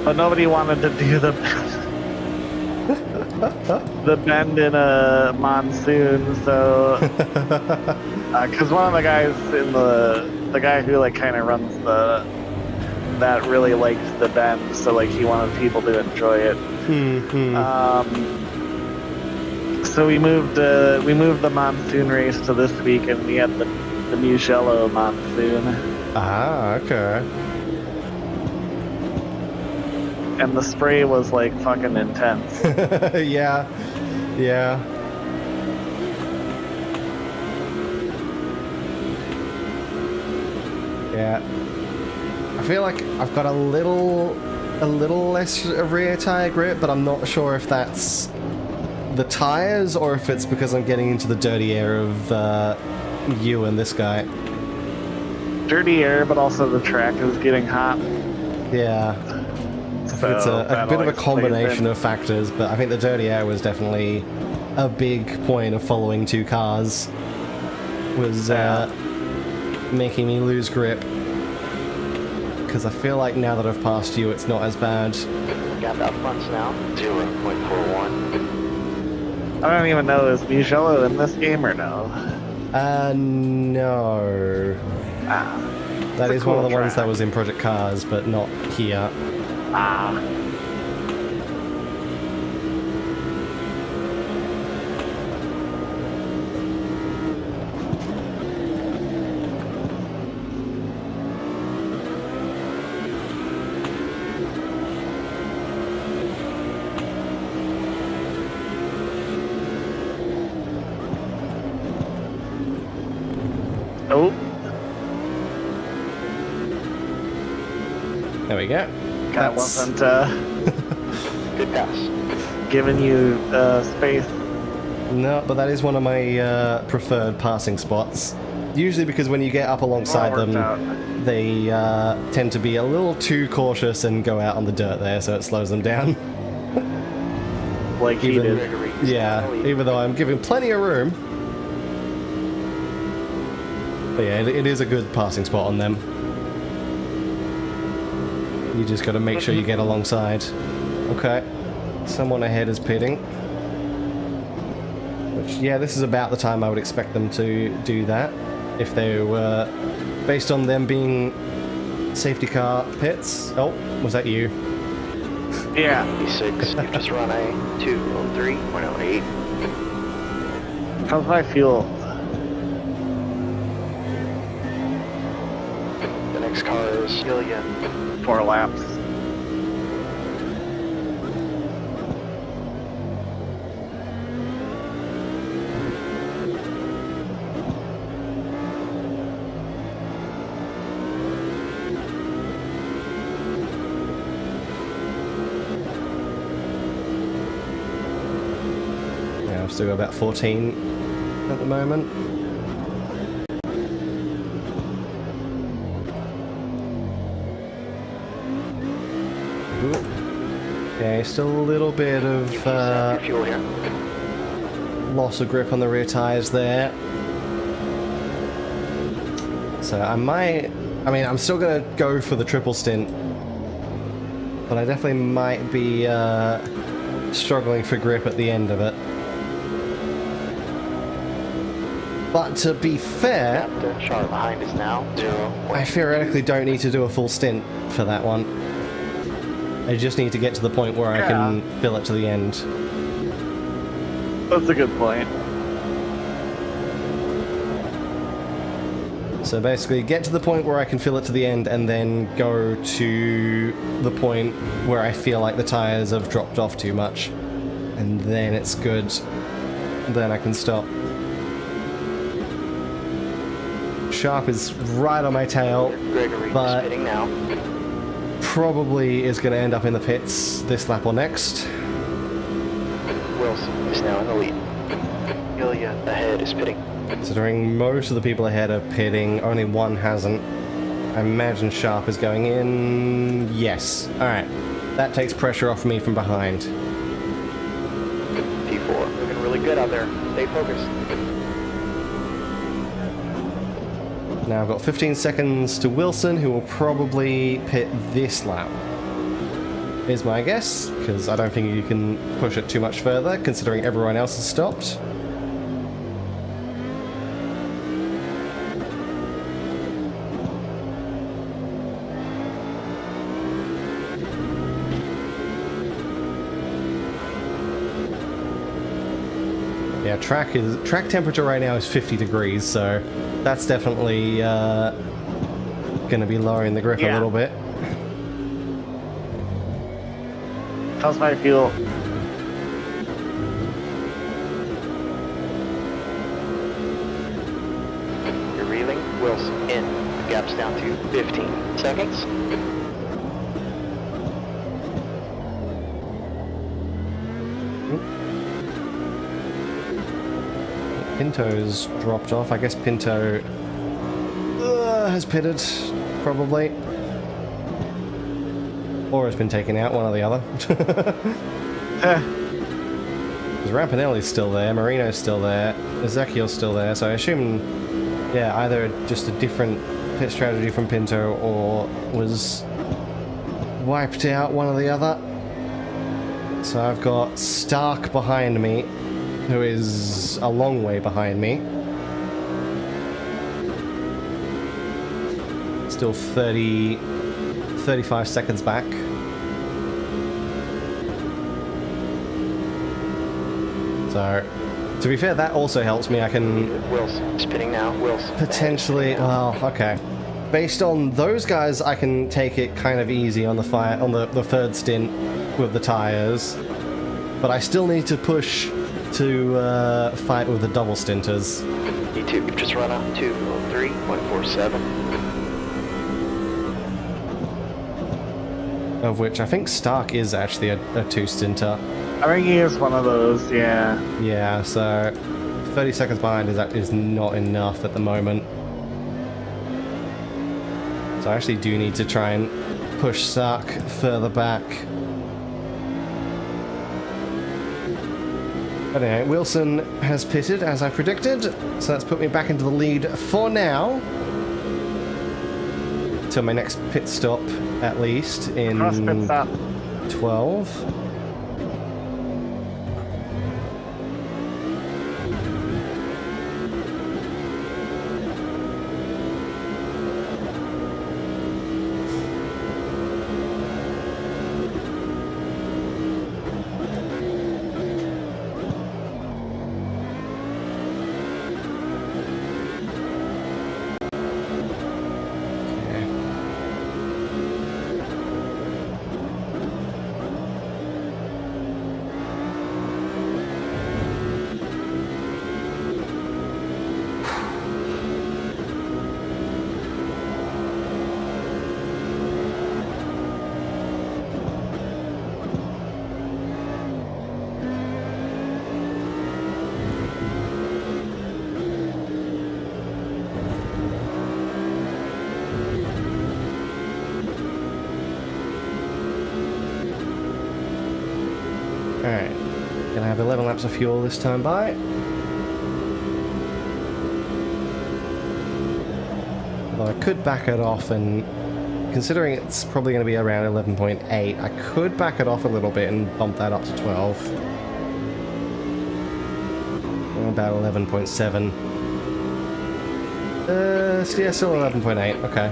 but nobody wanted to do the bend in a monsoon, so because one of the guys in the guy who like kind of runs that really liked the bend, so like he wanted people to enjoy it. So we moved the monsoon race to this week, and we had the Mugello monsoon. Okay. And the spray was like fucking intense. Yeah. I feel like I've got a little less rear tire grip, but I'm not sure if that's the tires or if it's because I'm getting into the dirty air of you and this guy. Dirty air, but also the track is getting hot. Yeah. I think it's a bit of a combination of factors, but I think the dirty air was definitely a big point of following two cars. Was making me lose grip. Because I feel like now that I've passed you, it's not as bad. Got that fronts now. 0.41. I don't even know, is Mugello in this game or no? No. That is one of the ones that was in Project Cars, but not here. Oh. There we go. That wasn't Good pass. giving you space. No, but that is one of my preferred passing spots. Usually because when you get up alongside them, they tend to be a little too cautious and go out on the dirt there, so it slows them down. Like he did. Yeah, even though I'm giving plenty of room. But yeah, it is a good passing spot on them. You just got to make sure you get alongside. Okay, someone ahead is pitting. Which, yeah, this is about the time I would expect them to do that. If they were based on them being safety car pits. Oh, was that you? Yeah. 86. You've just run a 203.08. How's my fuel? The next car is Ilya. 4 laps. Yeah, I've still got about 14 at the moment. Okay, still a little bit of Fuel here. loss of grip on the rear tires there. So I'm still gonna go for the triple stint, but I definitely might be struggling for grip at the end of it. But to be fair, Sharp behind is now 0. I theoretically don't need to do a full stint for that one. I just need to get to the point where I can fill it to the end. That's a good point. So basically, get to the point where I can fill it to the end and then go to the point where I feel like the tires have dropped off too much. And then it's good. Then I can stop. Sharp is right on my tail, but probably is going to end up in the pits this lap or next. Wilson is now in the lead. Ilya ahead is pitting. Considering most of the people ahead are pitting, only one hasn't. I imagine Sharp is going in. Yes. Alright. That takes pressure off me from behind. P4, looking really good out there. Stay focused. Now I've got 15 seconds to Wilson, who will probably pit this lap. Is my guess, because I don't think you can push it too much further, considering everyone else has stopped. Yeah, track temperature right now is 50 degrees, so that's definitely going to be lowering the grip a little bit. How's my fuel? You're reeling. Wilson in. The gap's down to 15 seconds. Pinto's dropped off. I guess Pinto has pitted, probably. Or has been taken out, one or the other. Because Rampanelli's still there, Marino's still there, Ezekiel's still there, so I assume, yeah, either just a different pit strategy from Pinto or was wiped out, one or the other. So I've got Stark behind me, who is a long way behind me. Still 35 seconds back. So, to be fair, that also helps me. I can Wilson spinning now. Wilson potentially. Well, okay. Based on those guys, I can take it kind of easy on the the third stint with the tires, but I still need to push to fight with the double stinters. E2, just run up 203, 147. Of which I think Stark is actually a two-stinter. I think he is one of those, yeah. Yeah, so 30 seconds behind is not enough at the moment. So I actually do need to try and push Stark further back. But anyway, Wilson has pitted as I predicted, so that's put me back into the lead for now. Till my next pit stop, at least, in 12. Alright, gonna have 11 laps of fuel this time by. Although I could back it off, and considering it's probably going to be around 11.8, I could back it off a little bit and bump that up to 12. About 11.7. Yeah, still 11.8. Okay.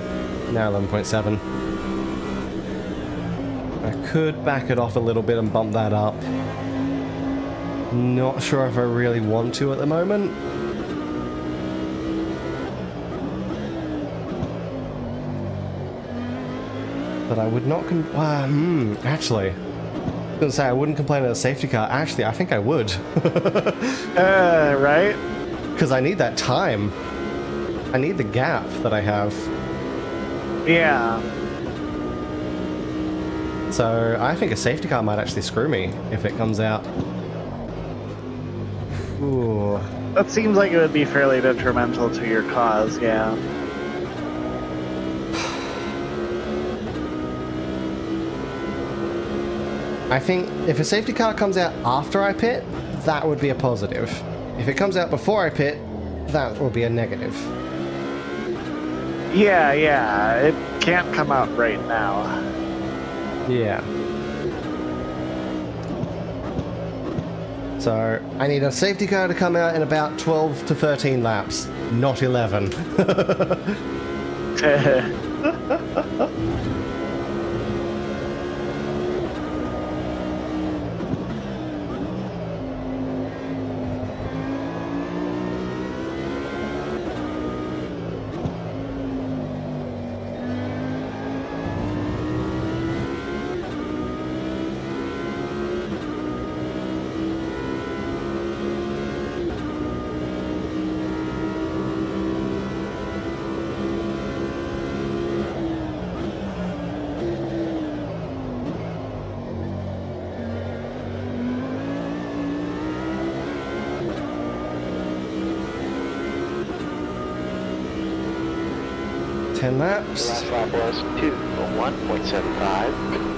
Now 11.7. I could back it off a little bit and bump that up. Not sure if I really want to at the moment. But I would not actually. I was gonna say I wouldn't complain at a safety car. Actually, I think I would. Right? Because I need that time. I need the gap that I have. Yeah. So I think a safety car might actually screw me if it comes out. Ooh. That seems like it would be fairly detrimental to your cause, yeah. I think if a safety car comes out after I pit, that would be a positive. If it comes out before I pit, that will be a negative. Yeah, it can't come out right now. Yeah. So, I need a safety car to come out in about 12 to 13 laps, not 11. 10 laps. The last lap was 2:01.75.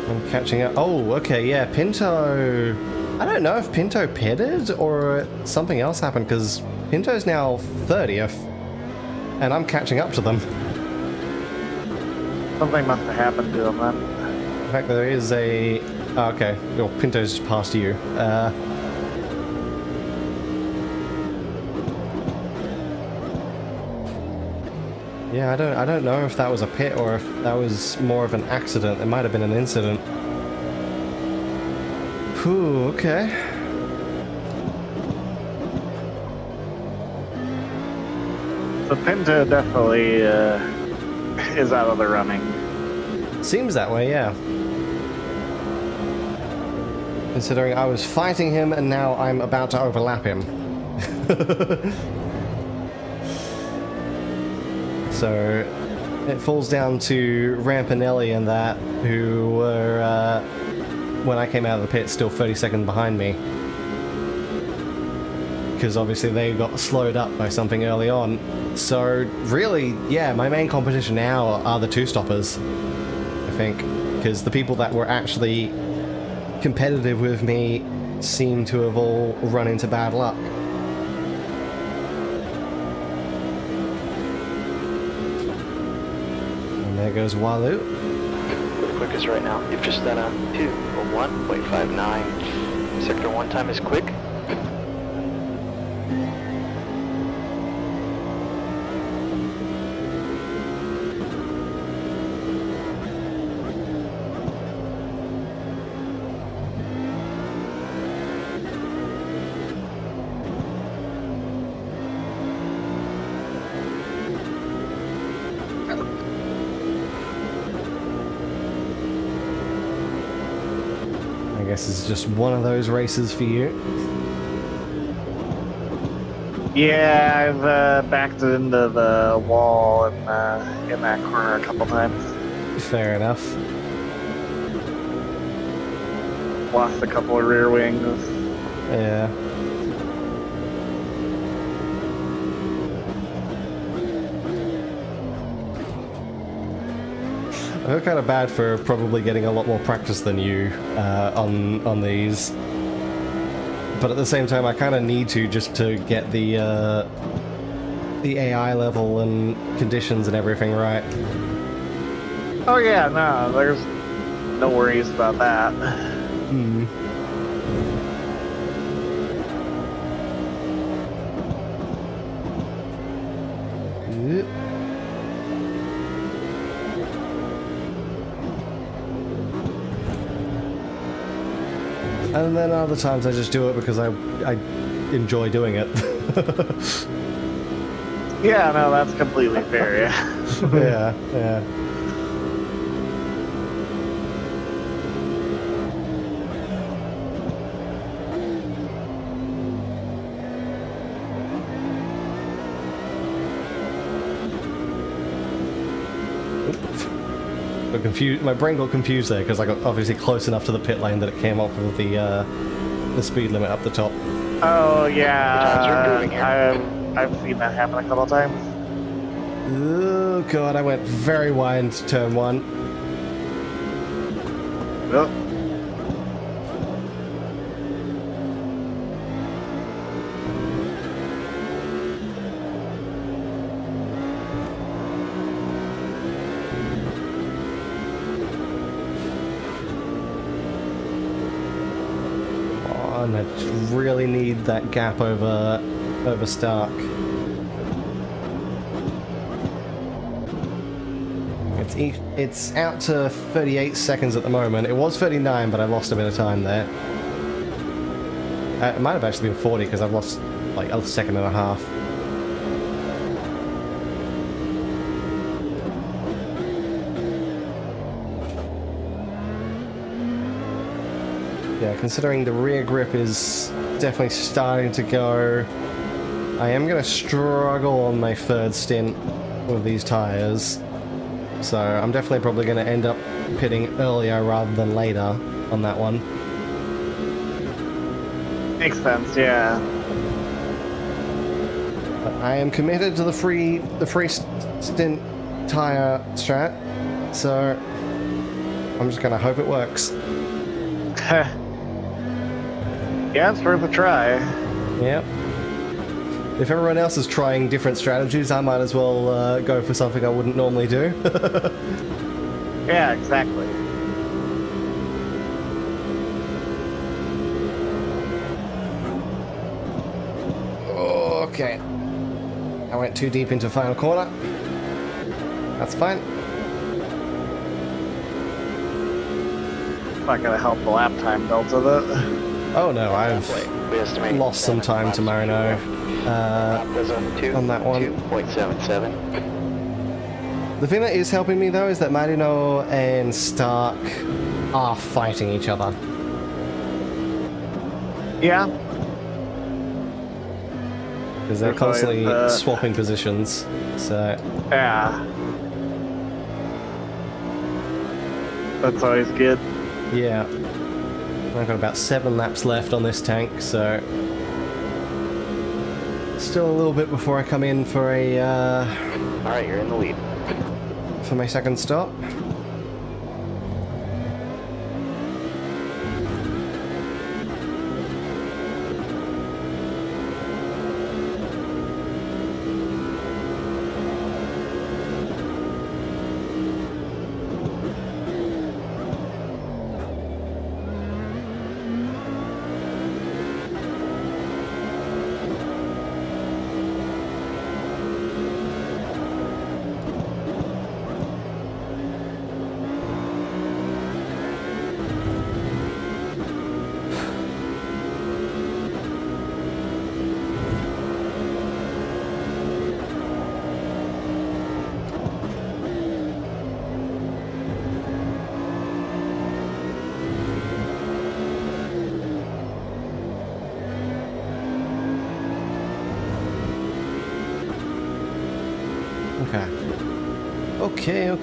I'm catching up. Oh, okay, yeah, Pinto. I don't know if Pinto pitted or something else happened because Pinto's now 30th and I'm catching up to them. Something must have happened to him then. In fact, there is a... Oh, okay, well, Pinto's just past you. Yeah, I don't know if that was a pit or if that was more of an accident. It might have been an incident. Whew, okay. The Pinto definitely is out of the running. Seems that way, yeah. Considering I was fighting him and now I'm about to overlap him. So it falls down to Rampinelli and that, who were, when I came out of the pit, still 30 seconds behind me. Because obviously they got slowed up by something early on. So really, yeah, my main competition now are the two-stoppers, I think. Because the people that were actually competitive with me seem to have all run into bad luck. There goes Walu. The quickest right now. You've just done a 2:01.59. Sector 1 time is quick. I guess it's just one of those races for you. Yeah, I've backed it into the wall in that corner a couple times. Fair enough. Lost a couple of rear wings. Yeah. feel kind of bad for probably getting a lot more practice than you on these. But at the same time, I kind of need to just to get the AI level and conditions and everything right. Oh yeah, no, there's no worries about that. Hmm. Yep. And then other times I just do it because I enjoy doing it. Yeah, no, that's completely fair, yeah. Yeah, yeah. Got confused. My brain got confused there because I got obviously close enough to the pit lane that it came up with the speed limit up the top. Oh yeah, I've seen that happen a couple times. Oh god, I went very wide into turn 1. Oh. Oh, and I just really need that gap over Stark. It's out to 38 seconds at the moment. It was 39, but I lost a bit of time there. It might have actually been 40 because I've lost like a second and a half. Yeah, considering the rear grip is definitely starting to go, I am going to struggle on my third stint with these tires. So I'm definitely probably going to end up pitting earlier rather than later on that one. Makes sense, yeah. But I am committed to the free stint tire strat, so I'm just going to hope it works. Yeah, it's worth a try. Yep. If everyone else is trying different strategies, I might as well go for something I wouldn't normally do. Yeah, exactly. Okay. I went too deep into final corner. That's fine. Not gonna help the lap time delta though. Oh no, I've lost some time to Marino on that one. 2.77. The thing that is helping me though is that Marino and Stark are fighting each other. Yeah. Because they're There's always, constantly swapping positions, so... Yeah. That's always good. Yeah. I've got about 7 laps left on this tank, so... Still a little bit before I come in for a, Alright, you're in the lead. for my second stop.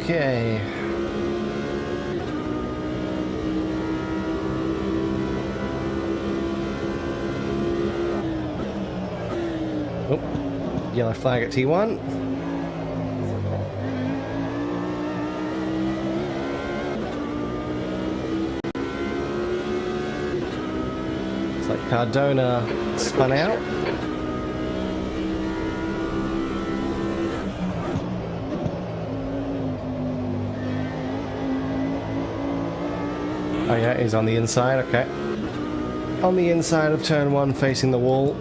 Okay. Oh, yellow flag at T1. Cardona spun out. Oh yeah, he's on the inside, okay. On the inside of turn 1, facing the wall.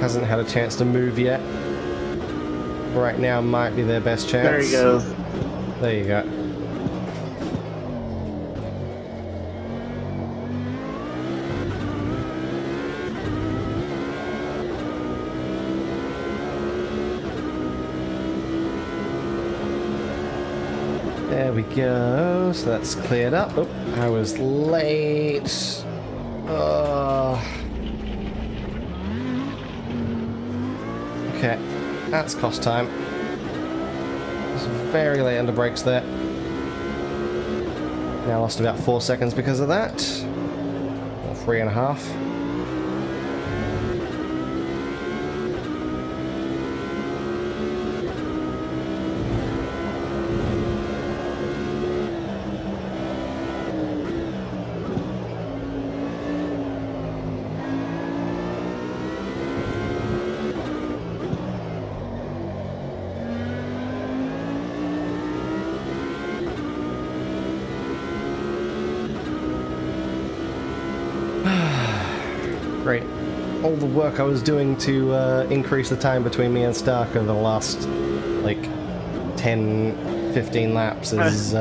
Hasn't had a chance to move yet. Right now might be their best chance. There he goes. There you go. There we go. So that's cleared up. Oh, I was late. Okay, that's cost time. It's very late under brakes there. Now lost about 4 seconds because of that. Or 3.5. Great. All the work I was doing to increase the time between me and Stark over the last, like, 10, 15 laps is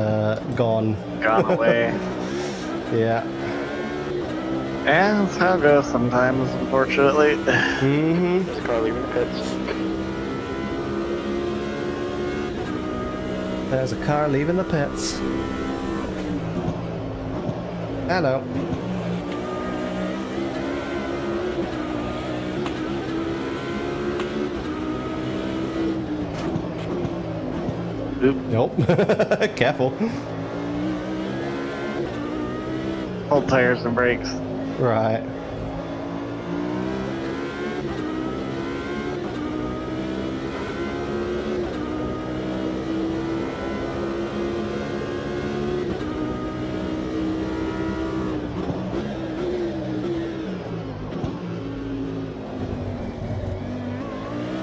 gone. Gone away. Yeah. And that's how it goes sometimes, unfortunately. Mm-hmm. There's a car leaving the pits. There's a car leaving the pits. Hello. Oop. Nope. Careful. Hold tires and brakes. Right.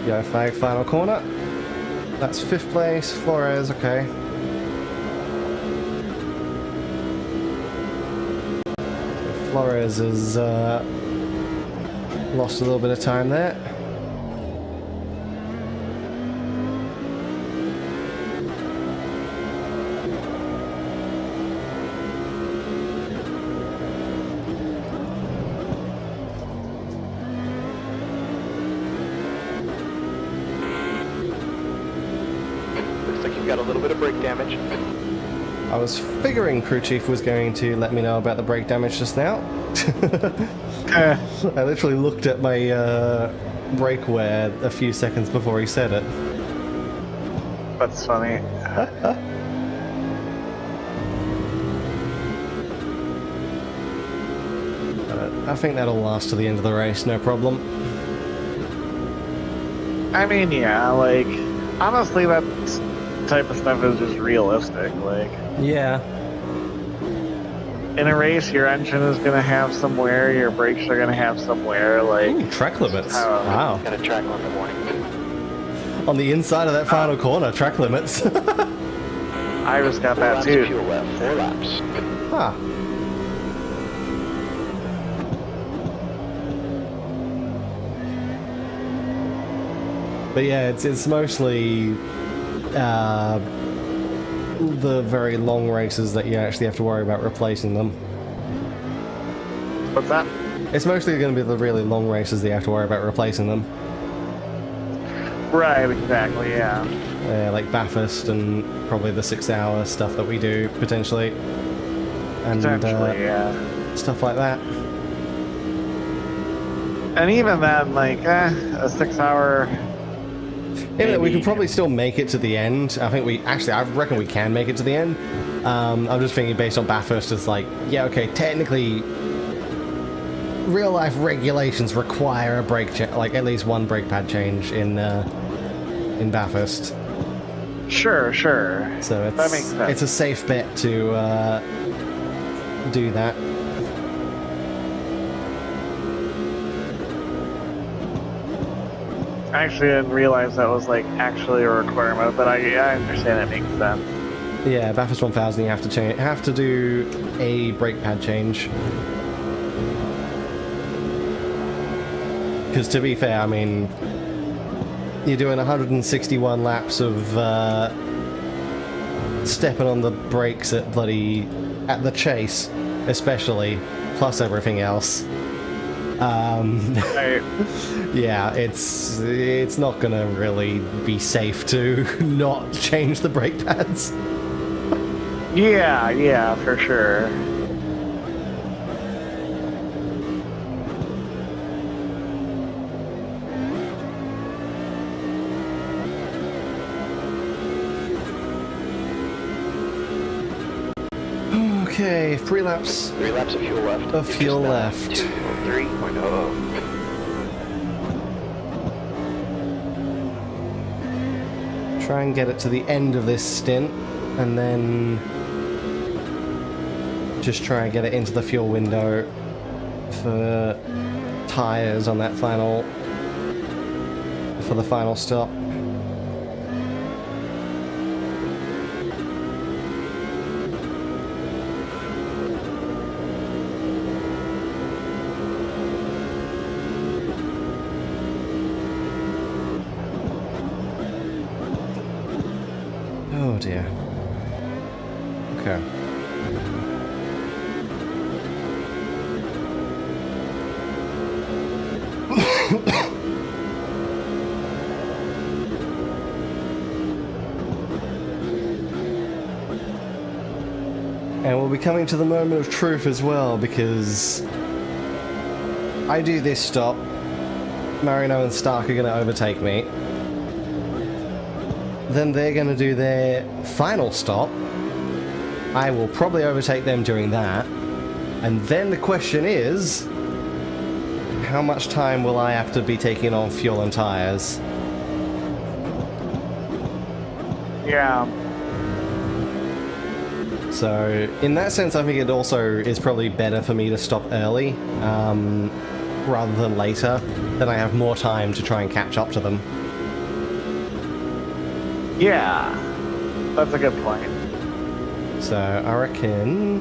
Go flag final corner. That's 5th place. Flores, okay. So Flores has lost a little bit of time there. Got a little bit of brake damage. I was figuring crew chief was going to let me know about the brake damage just now. I literally looked at my brake wear a few seconds before he said it. That's funny. I think that'll last to the end of the race, no problem. I mean, yeah, like, honestly, that type of stuff is just realistic. Like, Yeah. in a race, your engine is going to have some wear, your brakes are going to have some wear. Like, Ooh, track limits. Wow. Got a track on the morning. On the inside of that final corner, track limits. Iris got 4 that laps too. of fuel left. 4 laps. Huh. But yeah, it's mostly the very long races that you actually have to worry about replacing them. What's that? It's mostly going to be the really long races that you have to worry about replacing them. Right, exactly, yeah. Like Bathurst and probably the 6-hour stuff that we do, potentially. And Potentially, yeah. stuff like that. And even then, like, a 6-hour... Yeah, we could probably still make it to the end. I reckon we can make it to the end. I'm just thinking based on Bathurst, it's like, yeah, okay, technically real life regulations require a brake like at least one brake pad change in Bathurst. Sure. So it's, that makes sense. it's a safe bet to do that. I actually didn't realize that was like actually a requirement, but I understand it makes sense. Yeah, Bathurst 1000, you have to do a brake pad change. Because to be fair, I mean, you're doing 161 laps of stepping on the brakes at the chase, especially, plus everything else. Right. Yeah, it's not gonna really be safe to not change the brake pads. Yeah, for sure. Okay, 3 laps. 3 laps of fuel left. Of fuel left. 3.0. Try and get it to the end of this stint, and then just try and get it into the fuel window for tires on that for the final stop. Oh dear. Okay. And we'll be coming to the moment of truth as well, because I do this stop, Marino and Stark are going to overtake me. Then they're going to do their final stop. I will probably overtake them during that. And then the question is, how much time will I have to be taking on fuel and tires? Yeah. So, in that sense, I think it also is probably better for me to stop early, rather than later. Then I have more time to try and catch up to them. Yeah. That's a good point. So, I reckon...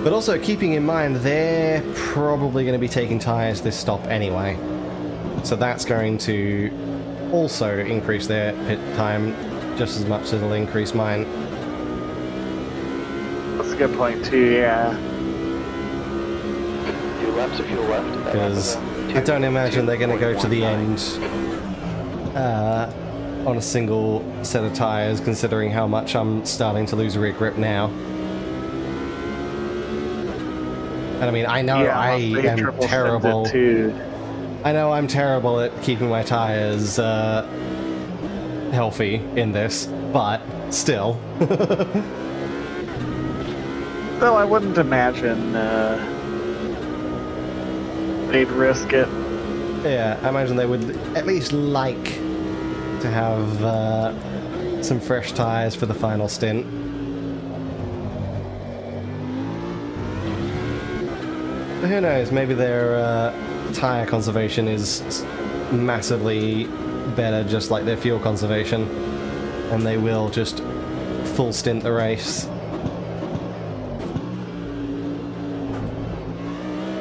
But also, keeping in mind, they're probably going to be taking tires this stop anyway. So that's going to also increase their pit time just as much as it'll increase mine. That's a good point too, yeah. 2 laps of fuel left. Because I don't imagine they're going to go to the end on a single set of tires, considering how much I'm starting to lose rear grip now. And I mean, I know I am terrible. I know I'm terrible at keeping my tires healthy in this, but still. Still, I wouldn't imagine they'd risk it. Yeah, I imagine they would at least like to have some fresh tires for the final stint. But who knows, maybe their tire conservation is massively better, just like their fuel conservation, and they will just full stint the race.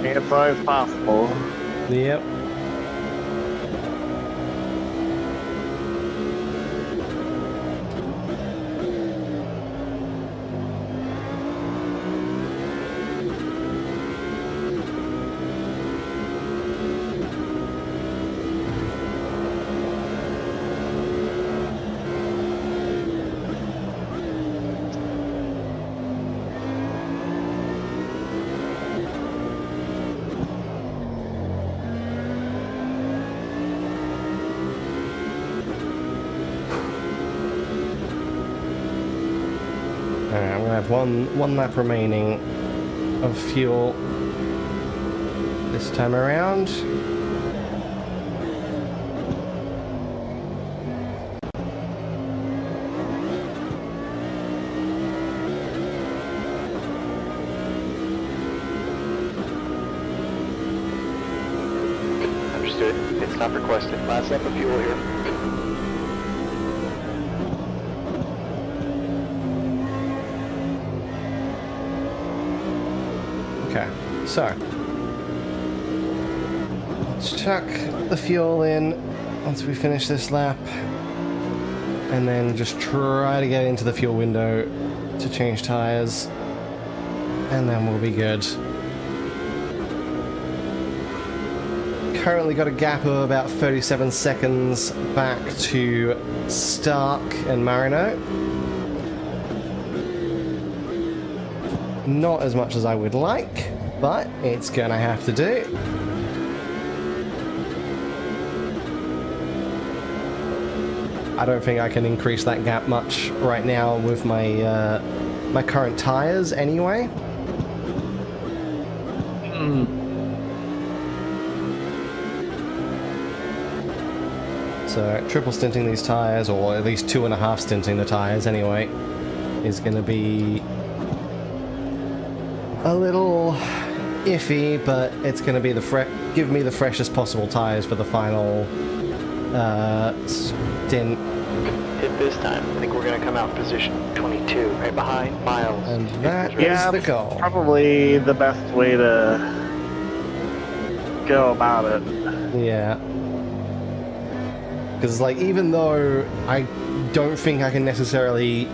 It's always possible. Yep. Alright, I'm gonna have one lap remaining of fuel. this time around. Understood. Pit stop requested. Last lap of fuel here. Okay, so let's chuck the fuel in once we finish this lap, and then just try to get into the fuel window to change tires, and then we'll be good. Currently got a gap of about 37 seconds back to Stark and Marino. Not as much as I would like, but it's gonna have to do. I don't think I can increase that gap much right now with my my current tires anyway. So triple stinting these tires, or at least 2.5 stinting the tires anyway, is gonna be a little iffy, but it's going to be give me the freshest possible tires for the final stint. Hit this time. I think we're going to come out in position 22, right behind Miles. And that is the goal. Probably the best way to go about it. Yeah. Because, like, even though I don't think I can necessarily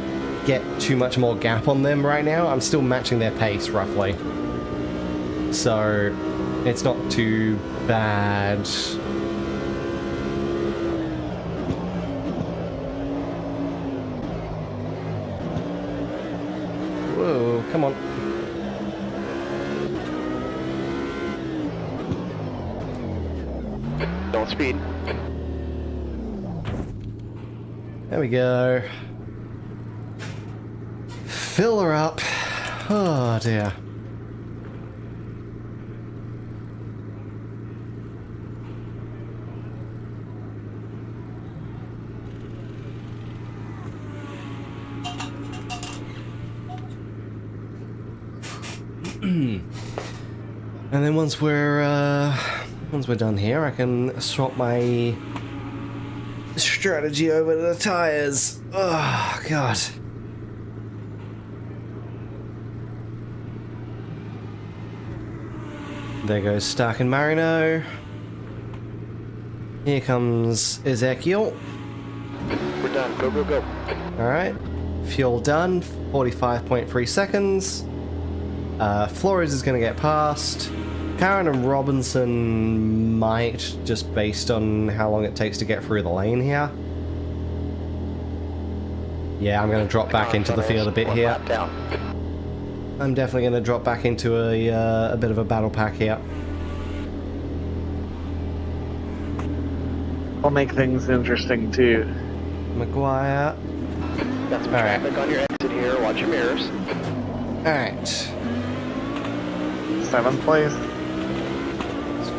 get too much more gap on them right now, I'm still matching their pace roughly, so it's not too bad. Whoa, come on. Don't speed. There we go. Fill her up. Oh dear. And then once we're done here, I can swap my strategy over to the tires. Oh god. There goes Stark and Marino. Here comes Ezekiel. We're done. Go, go, go. Alright. Fuel done. 45.3 seconds. Flores is going to get past. Karen and Robinson might, just based on how long it takes to get through the lane here. Yeah, I'm going to drop back into the field a bit here. I'm definitely going to drop back into a bit of a battle pack here. Will make things interesting too. Maguire. Got some traffic on your exit here. Watch your mirrors. Alright. 7th place.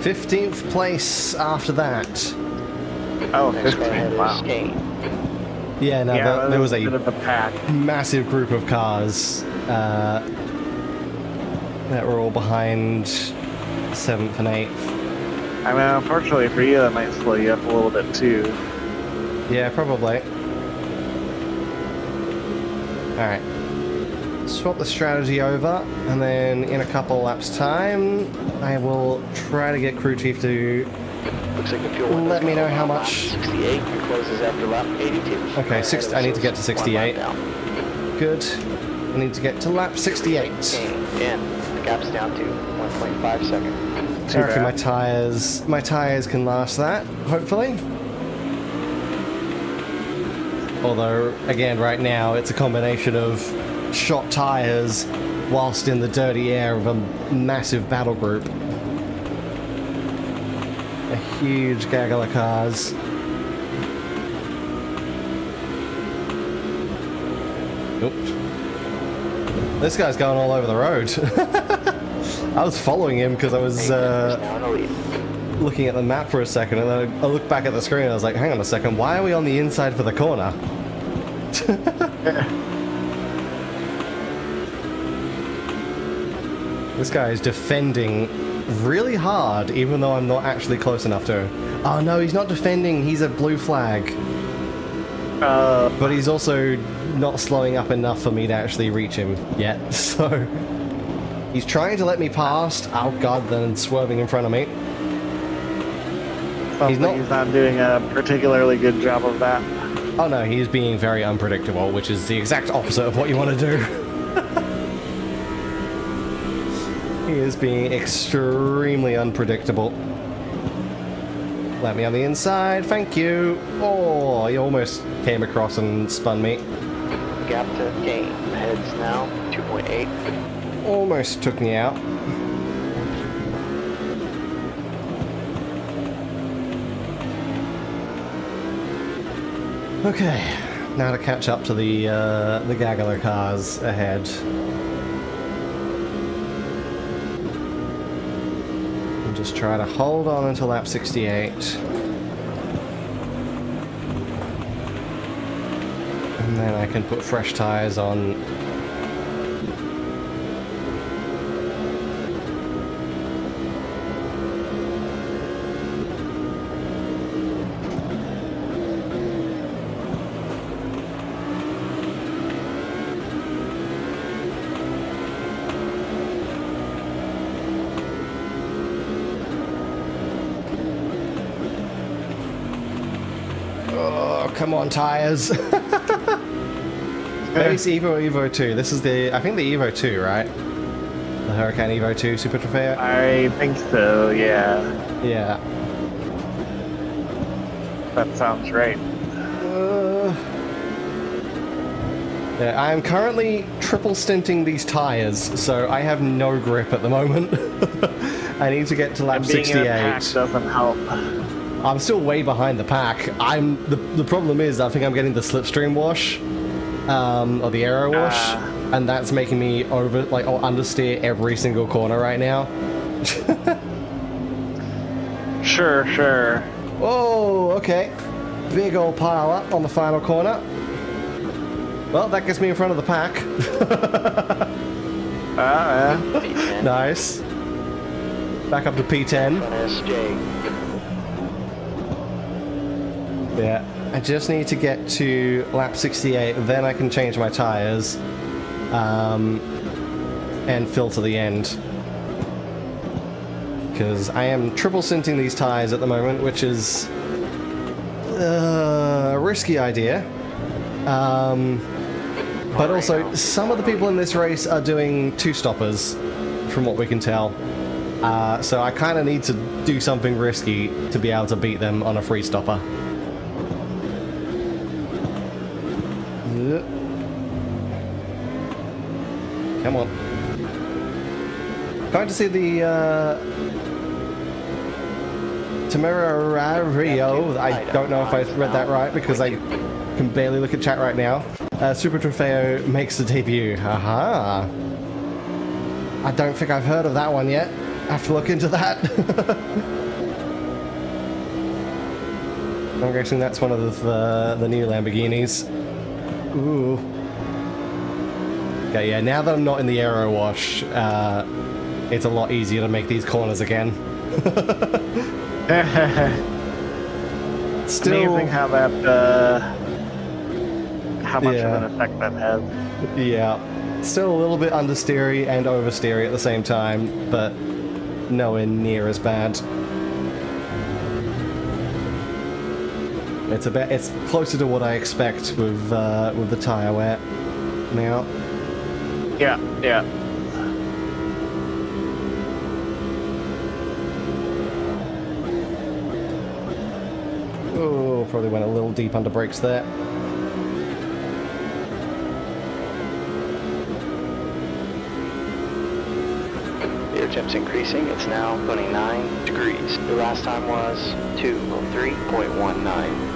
15th place after that. Oh, Next car 15. ahead Wow. is Kane. Yeah, no, Yeah, there was a bit of the pack. massive group of cars that were all behind 7th and 8th. I mean, unfortunately for you, that might slow you up a little bit too. Yeah, probably. Alright. Swap the strategy over, and then in a couple laps time, I will try to get crew chief to Looks like the fuel window's let me know going how on lap much. 68 and closes after lap 82. Okay, I need to get to 68. Good. I need to get to lap 68. And the gap's down to 1.5 seconds. Hopefully my tires can last that, hopefully. Although, again, right now, it's a combination of shot tires whilst in the dirty air of a massive battle group. A huge gaggle of cars. Oop. This guy's going all over the road. I was following him because I was now in the lead. looking at the map for a second, and then I looked back at the screen and I was like, hang on a second, why are we on the inside for the corner? This guy is defending really hard, even though I'm not actually close enough to him. Oh no, he's not defending, he's a blue flag. But he's also not slowing up enough for me to actually reach him yet, so... He's trying to let me past, oh god, then swerving in front of me. He's not doing a particularly good job of that. Oh no, he's being very unpredictable, which is the exact opposite of what you want to do. He is being extremely unpredictable. Let me on the inside, thank you. Oh, he almost came across and spun me. Gap to gain. Heads now, 2.8. Almost took me out. Okay, now to catch up to the gaggle of cars ahead. And just try to hold on until lap 68. And then I can put fresh tires on. Come on, tires. Base Evo 2. This is the, I think the Evo 2, right? The Hurricane Evo 2 Super Trofeo? I think so, yeah. Yeah. That sounds right. Yeah, I am currently triple stinting these tires, so I have no grip at the moment. I need to get to lap 68. Being in a pack doesn't help. I'm still way behind the pack. The problem is I think I'm getting the slipstream wash, or the aero wash, and that's making me understeer every single corner right now. Sure. Oh, okay. Big old pile up on the final corner. Well, that gets me in front of the pack. Nice. Back up to P10. Yeah, I just need to get to lap 68, then I can change my tires and fill to the end. Because I am triple sinting these tires at the moment, which is a risky idea. But also, some of the people in this race are doing two-stoppers, from what we can tell. So I kind of need to do something risky to be able to beat them on a free stopper. Come on. Going to see the Temerario. I don't know if I read that right because I can barely look at chat right now. Super Trofeo makes a debut. Haha. I don't think I've heard of that one yet. I have to look into that. I'm guessing that's one of the new Lamborghinis. Ooh. Okay, yeah, now that I'm not in the aero wash, it's a lot easier to make these corners again. Still, amazing how that, how much of an effect that has. Yeah. Still a little bit understeery and oversteery at the same time, but nowhere near as bad. It's closer to what I expect with the tire wear now. Yeah. Oh, probably went a little deep under brakes there. The air temp's increasing. It's now 29 degrees. The last time was 203.19.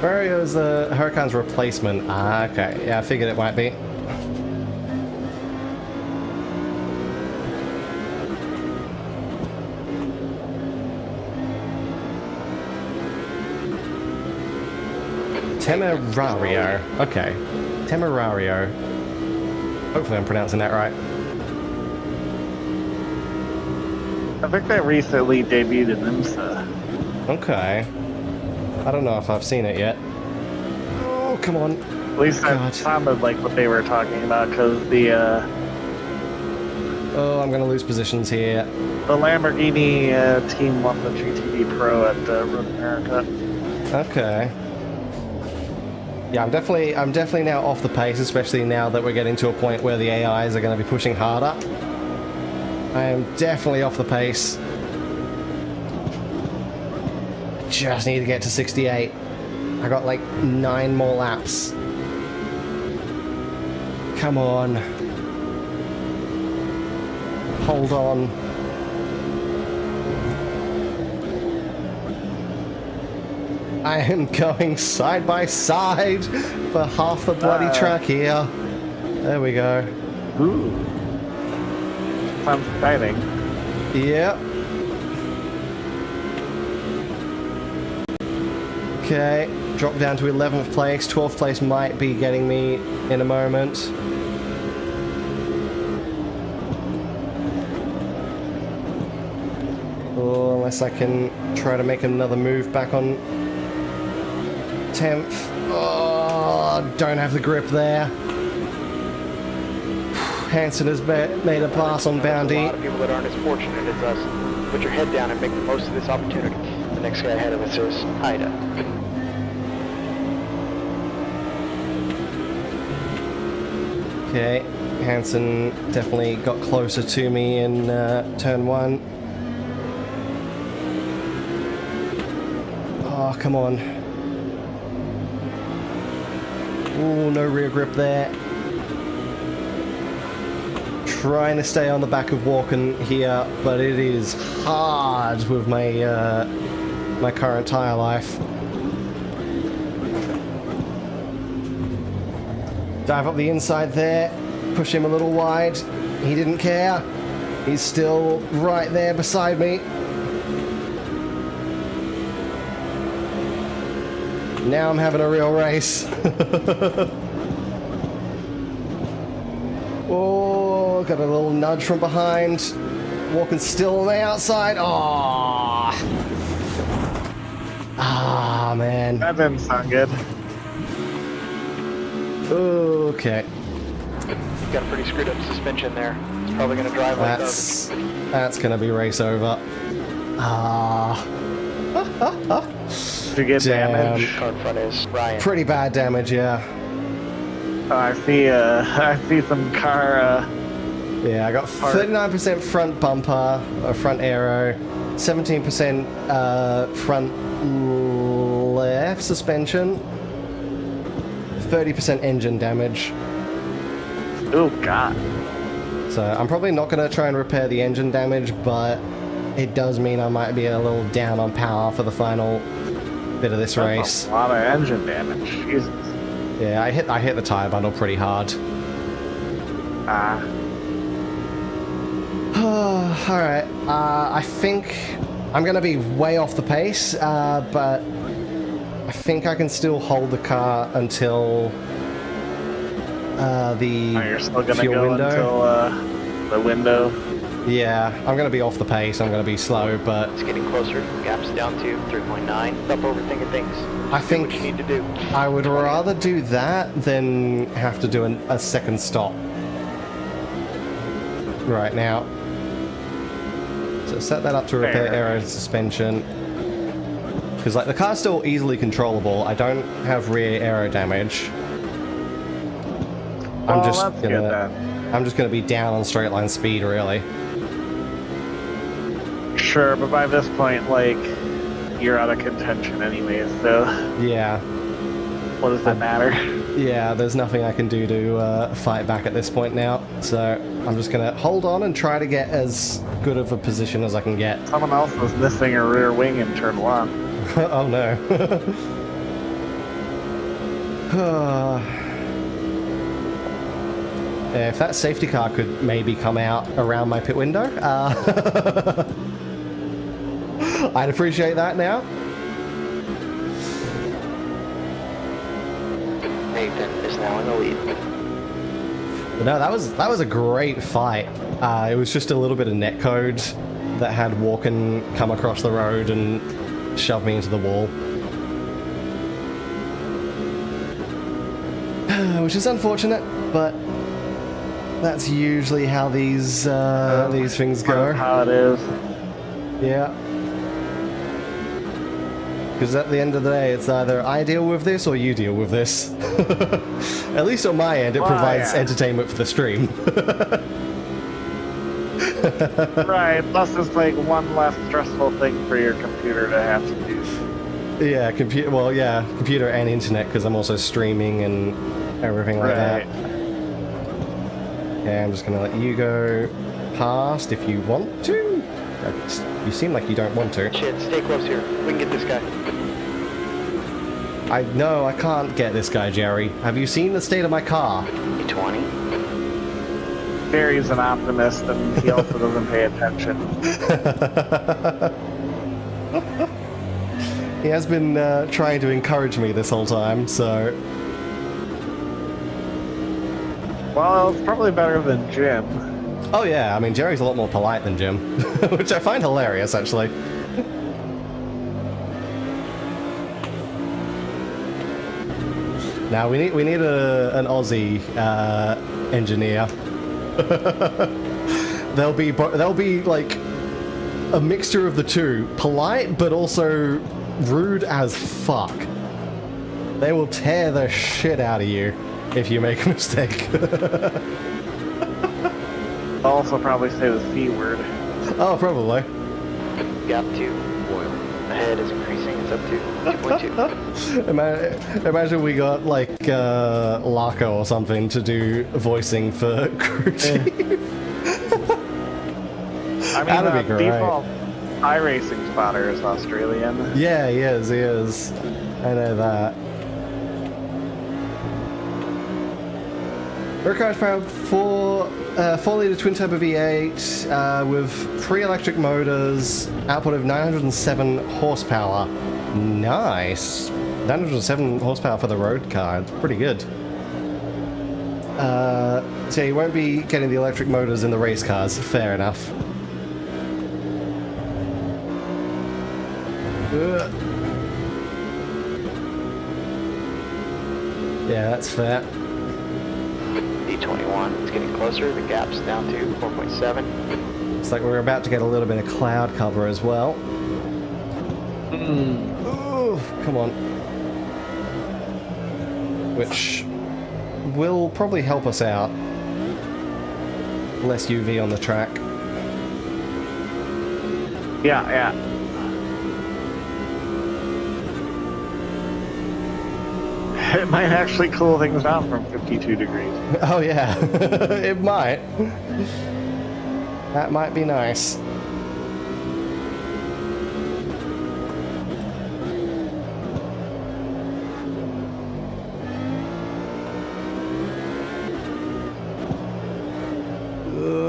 Mario's the Huracan's replacement. Ah, okay. Yeah, I figured it might be. Temerario. Okay. Temerario. Hopefully I'm pronouncing that right. I think they recently debuted in IMSA. Okay. I don't know if I've seen it yet. Oh, come on. At least that sounded like what they were talking about, because the Oh, I'm gonna lose positions here. the Lamborghini team won the GTD Pro at Road America. Okay. Yeah, I'm definitely now off the pace, especially now that we're getting to a point where the AIs are going to be pushing harder. I am definitely off the pace. Just need to get to 68. I got like 9 more laps. Come on. Hold on. I am going side by side for half the bloody track here. There we go. Ooh. Sounds exciting. Yep. Okay, drop down to 11th place. 12th place might be getting me in a moment. Oh, unless I can try to make another move back on 10th. Oh, don't have the grip there. Hansen has made a pass on Bounty. There's a lot of people that aren't as fortunate as us. Put your head down and make the most of this opportunity. The next guy ahead of us is Ida. Okay, Hansen definitely got closer to me in turn 1. Oh, come on. Ooh, no rear grip there. Trying to stay on the back of Walken here, but it is hard with my my current tire life. Dive up the inside there, push him a little wide. He didn't care. He's still right there beside me. Now I'm having a real race. Oh, got a little nudge from behind. Walking still on the outside. Oh. Ah, man. That didn't sound good. Okay. You've got a pretty screwed up suspension there. It's probably going to drive like That's going to be race over. Ah. Did you get Damn. damage? car in front is Ryan. Pretty bad damage, yeah. Oh, I see some car. Yeah, I got 39% front bumper, front aero, 17% front left suspension, 30% engine damage. Oh God. So I'm probably not going to try and repair the engine damage, but it does mean I might be a little down on power for the final bit of this race. That's a lot of engine damage. Jesus. Yeah, I hit the tire bundle pretty hard. Ah. Alright, I think I'm going to be way off the pace, but I think I can still hold the car until the You're still gonna fuel go window. until the window. Yeah, I'm going to be off the pace, I'm going to be slow, but It's getting closer. Gap's down to 3.9. Stop overthinking things. I Do think what you need to do. I would rather do that than have to do a second stop right now. So set that up to repair aero suspension. Because like the car's still easily controllable. I don't have rear aero damage. Well, that's good then. I'm just gonna be down on straight line speed really. Sure, but by this point, like, you're out of contention anyways, so Yeah. what does it matter? Yeah, there's nothing I can do to fight back at this point now. So I'm just gonna hold on and try to get as good of a position as I can get. Someone else was missing a rear wing in turn 1. Oh no. If that safety car could maybe come out around my pit window, I'd appreciate that now. Nathan is now in the lead. But no, that was a great fight. It was just a little bit of netcode that had Walken come across the road and shove me into the wall. Which is unfortunate, but that's usually how these things go. How it is. Yeah. Because at the end of the day, it's either I deal with this or you deal with this. At least on my end, it provides entertainment for the stream. Right, plus it's like one less stressful thing for your computer to have to do. Yeah, computer and internet, because I'm also streaming and everything like that. Okay, I'm just going to let you go past if you want to. You seem like you don't want to. Shit, stay close here. We can get this guy. No, I can't get this guy, Jerry. Have you seen the state of my car? 20. Jerry's an optimist and he also doesn't pay attention. He has been trying to encourage me this whole time, so... Well, it's probably better than Jim. Oh yeah, I mean, Jerry's a lot more polite than Jim, which I find hilarious, actually. Now, we need an Aussie engineer. They'll be like a mixture of the two, polite but also rude as fuck. They will tear the shit out of you if you make a mistake. I'll also probably say the C word. Oh, probably. Gap 2, oil. Ahead is increasing, it's up to 2.2. Imagine we got like Larko or something to do voicing for crew chief. I mean, That'd be great. default iRacing spotter is Australian. Yeah, he is. I know that. Required power 4-litre twin-turbo V8 with 3 electric motors, output of 907 horsepower. Nice. 907 horsepower for the road car. Pretty good. So you won't be getting the electric motors in the race cars. Fair enough. Yeah, that's fair. D21 is getting closer, the gap's down to 4.7. Looks like we're about to get a little bit of cloud cover as well. Ooh, come on. Which will probably help us out. Less UV on the track. Yeah. It might actually cool things down from 52 degrees. Oh yeah, it might. That might be nice.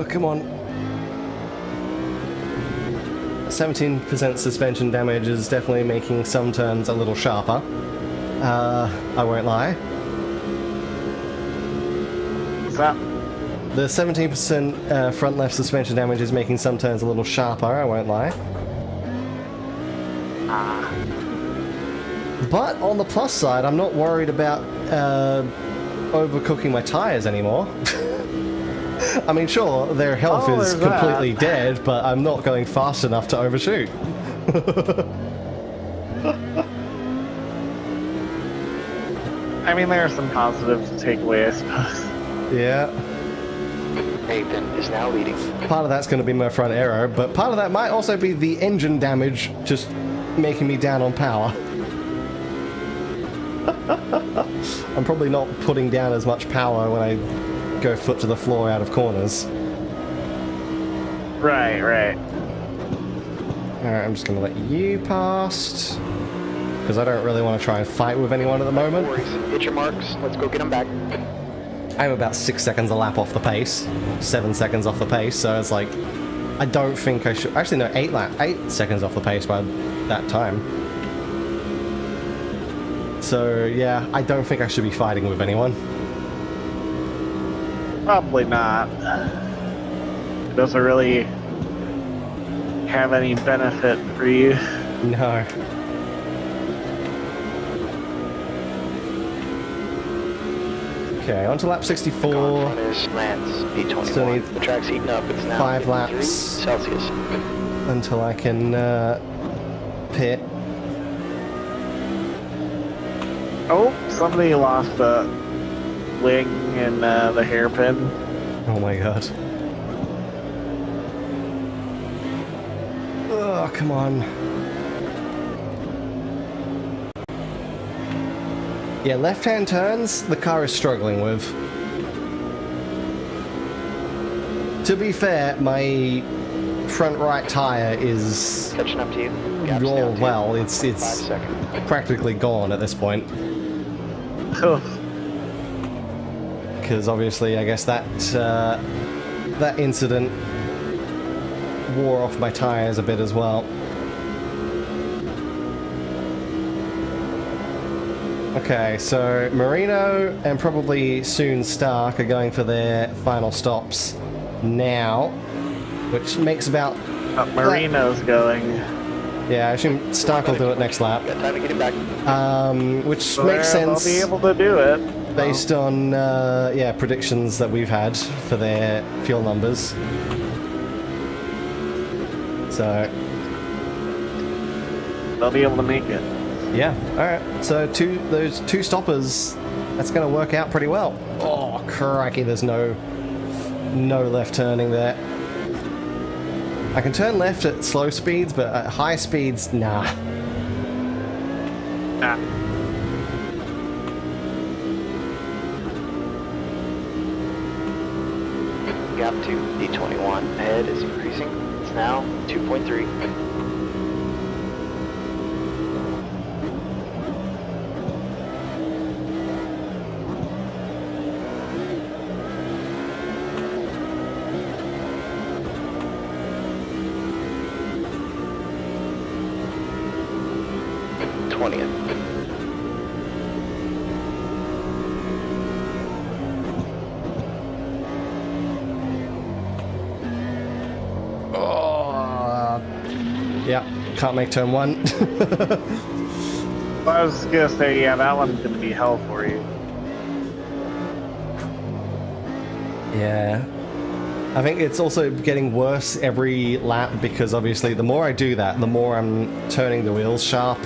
Come on. 17% suspension damage is definitely making some turns a little sharper. I won't lie. What's that? The 17% front left suspension damage is making some turns a little sharper, I won't lie. But on the plus side, I'm not worried about overcooking my tires anymore. I mean, sure, their health is completely dead, but I'm not going fast enough to overshoot. I mean, there are some positives to take away, I suppose. Yeah. Nathan is now leading. Part of that's going to be my front aero, but part of that might also be the engine damage just making me down on power. I'm probably not putting down as much power when I go foot to the floor out of corners. Right. Alright, I'm just going to let you past. because I don't really want to try and fight with anyone at the moment. Hit your marks. Let's go get them back. I'm about 6 seconds a lap off the pace, 7 seconds off the pace, so it's like, I don't think I should, actually no, 8 seconds off the pace by that time. So yeah, I don't think I should be fighting with anyone. Probably not. It doesn't really have any benefit for you. No. Okay, on to lap 64. Is Lance, B21. Still need the track's heating up. It's now 5 53 laps Celsius. until I can pit. Oh, somebody lost the wing and the hairpin. Oh my god. Oh, come on. Yeah, left-hand turns, the car is struggling with. To be fair, my front right tire is... Catching up to you. Gaps Oh, down to well, it's 5 seconds. practically gone at this point. Because obviously, I guess that that incident wore off my tires a bit as well. Okay, so Marino and probably soon Stark are going for their final stops now, which makes about... Marino's going. Yeah, I assume Stark will do it next lap. Got time to get him back. Which makes sense. They'll be able to do it. Based on, yeah, predictions that we've had for their fuel numbers. So... They'll be able to make it. Yeah, alright. So those two stoppers, that's going to work out pretty well. Oh, crikey, there's no left turning there. I can turn left at slow speeds, but at high speeds, nah. Ah. Gap to D21. Ahead is increasing. It's now 2.3. Yeah, can't make turn 1. I was gonna say, yeah, that one's gonna be hell for you. Yeah. I think it's also getting worse every lap because obviously the more I do that, the more I'm turning the wheels sharp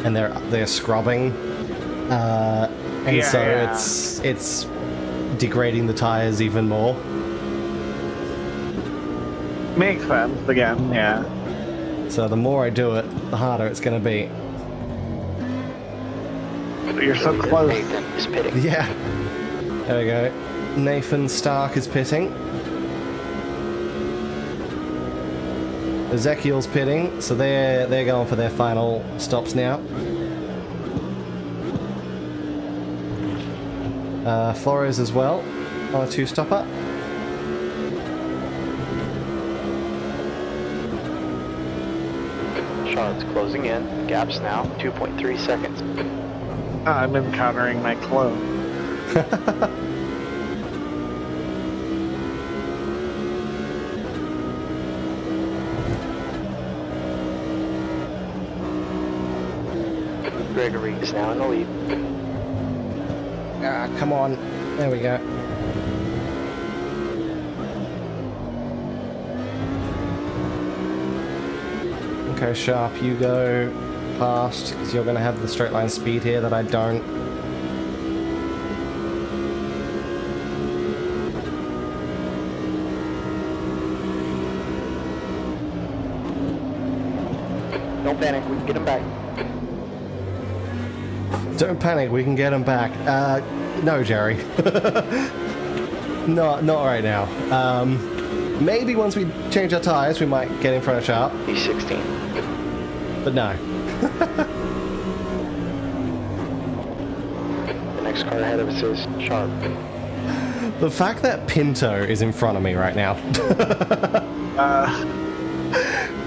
and they're scrubbing. And so it's degrading the tires even more. Makes sense, again, yeah. So the more I do it, the harder it's going to be. You're so close. Nathan is pitting. Yeah. There we go. Nathan Stark is pitting. Ezekiel's pitting, so they're going for their final stops now. Flores as well on a 2-stopper. Charlotte's closing in. Gaps now 2.3 seconds. I'm encountering my clone. Gregory is now in the lead. Ah, come on. There we go. Okay, Sharp, you go past, because you're going to have the straight line speed here that I don't. Don't panic, we can get him back. Don't panic, we can get him back. No, Jerry. Not right now. Maybe once we change our tires, we might get in front of Sharp. He's 16. But no. next car ahead of us is sharp. The fact that Pinto is in front of me right now.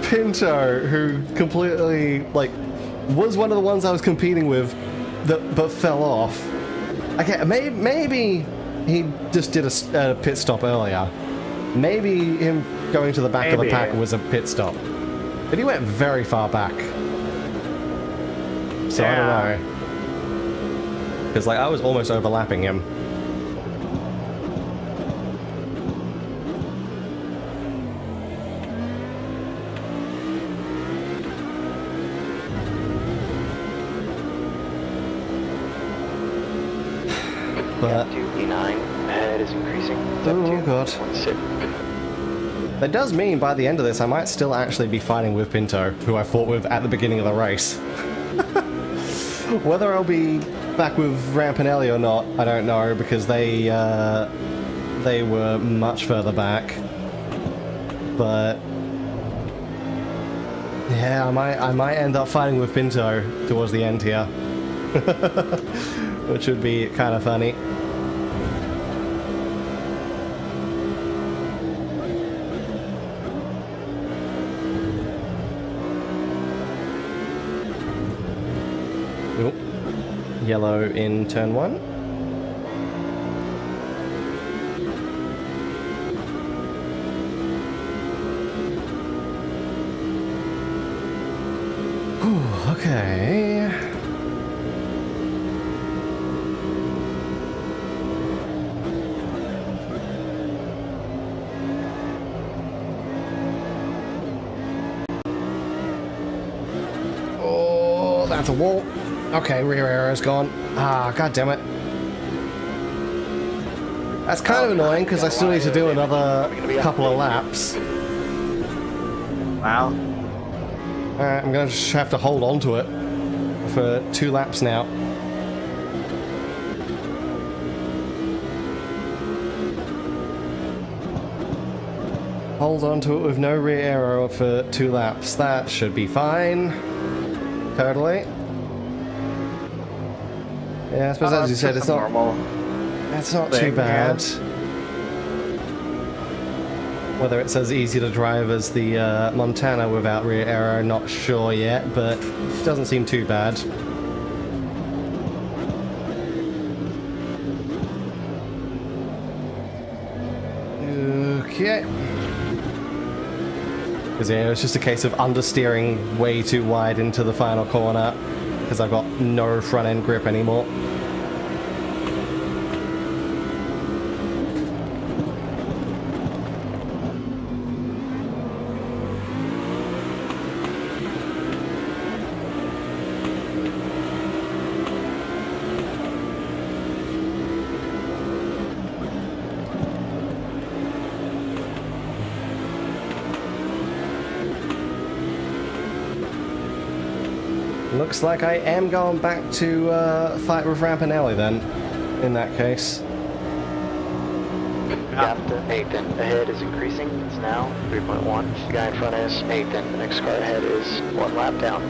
Pinto, who completely, like, was one of the ones I was competing with, but fell off. Okay, maybe he just did a pit stop earlier. Maybe him going to the back of the pack was a pit stop. But he went very far back. So yeah. I don't know. Because, like, I was almost overlapping him. But E9 ahead is increasing. Oh god. That does mean by the end of this I might still actually be fighting with Pinto, who I fought with at the beginning of the race. Whether I'll be back with Rampinelli or not, I don't know, because they were much further back. But yeah, I might end up fighting with Pinto towards the end here. Which would be kind of funny. Yellow in turn 1. Whew, okay. Oh, that's a wall. Okay, rear arrow's gone. Ah, god damn it. That's kind of annoying because I still need to do another couple of laps. Wow. Alright, I'm gonna just have to hold on to it for 2 laps now. Hold on to it with no rear arrow for 2 laps. That should be fine. Totally. Yeah, I suppose as you said, it's not normal. It's not too bad. Whether it's as easy to drive as the Montana without rear arrow, not sure yet, but it doesn't seem too bad. Okay. Because yeah, it's just a case of understeering way too wide into the final corner, because I've got no front end grip anymore. Looks like I am going back to fight with Rampinelli then, in that case. Gap to 8th then. Ahead is increasing. It's now 3.1. The guy in front is 8th then. The next car ahead is 1 lap down.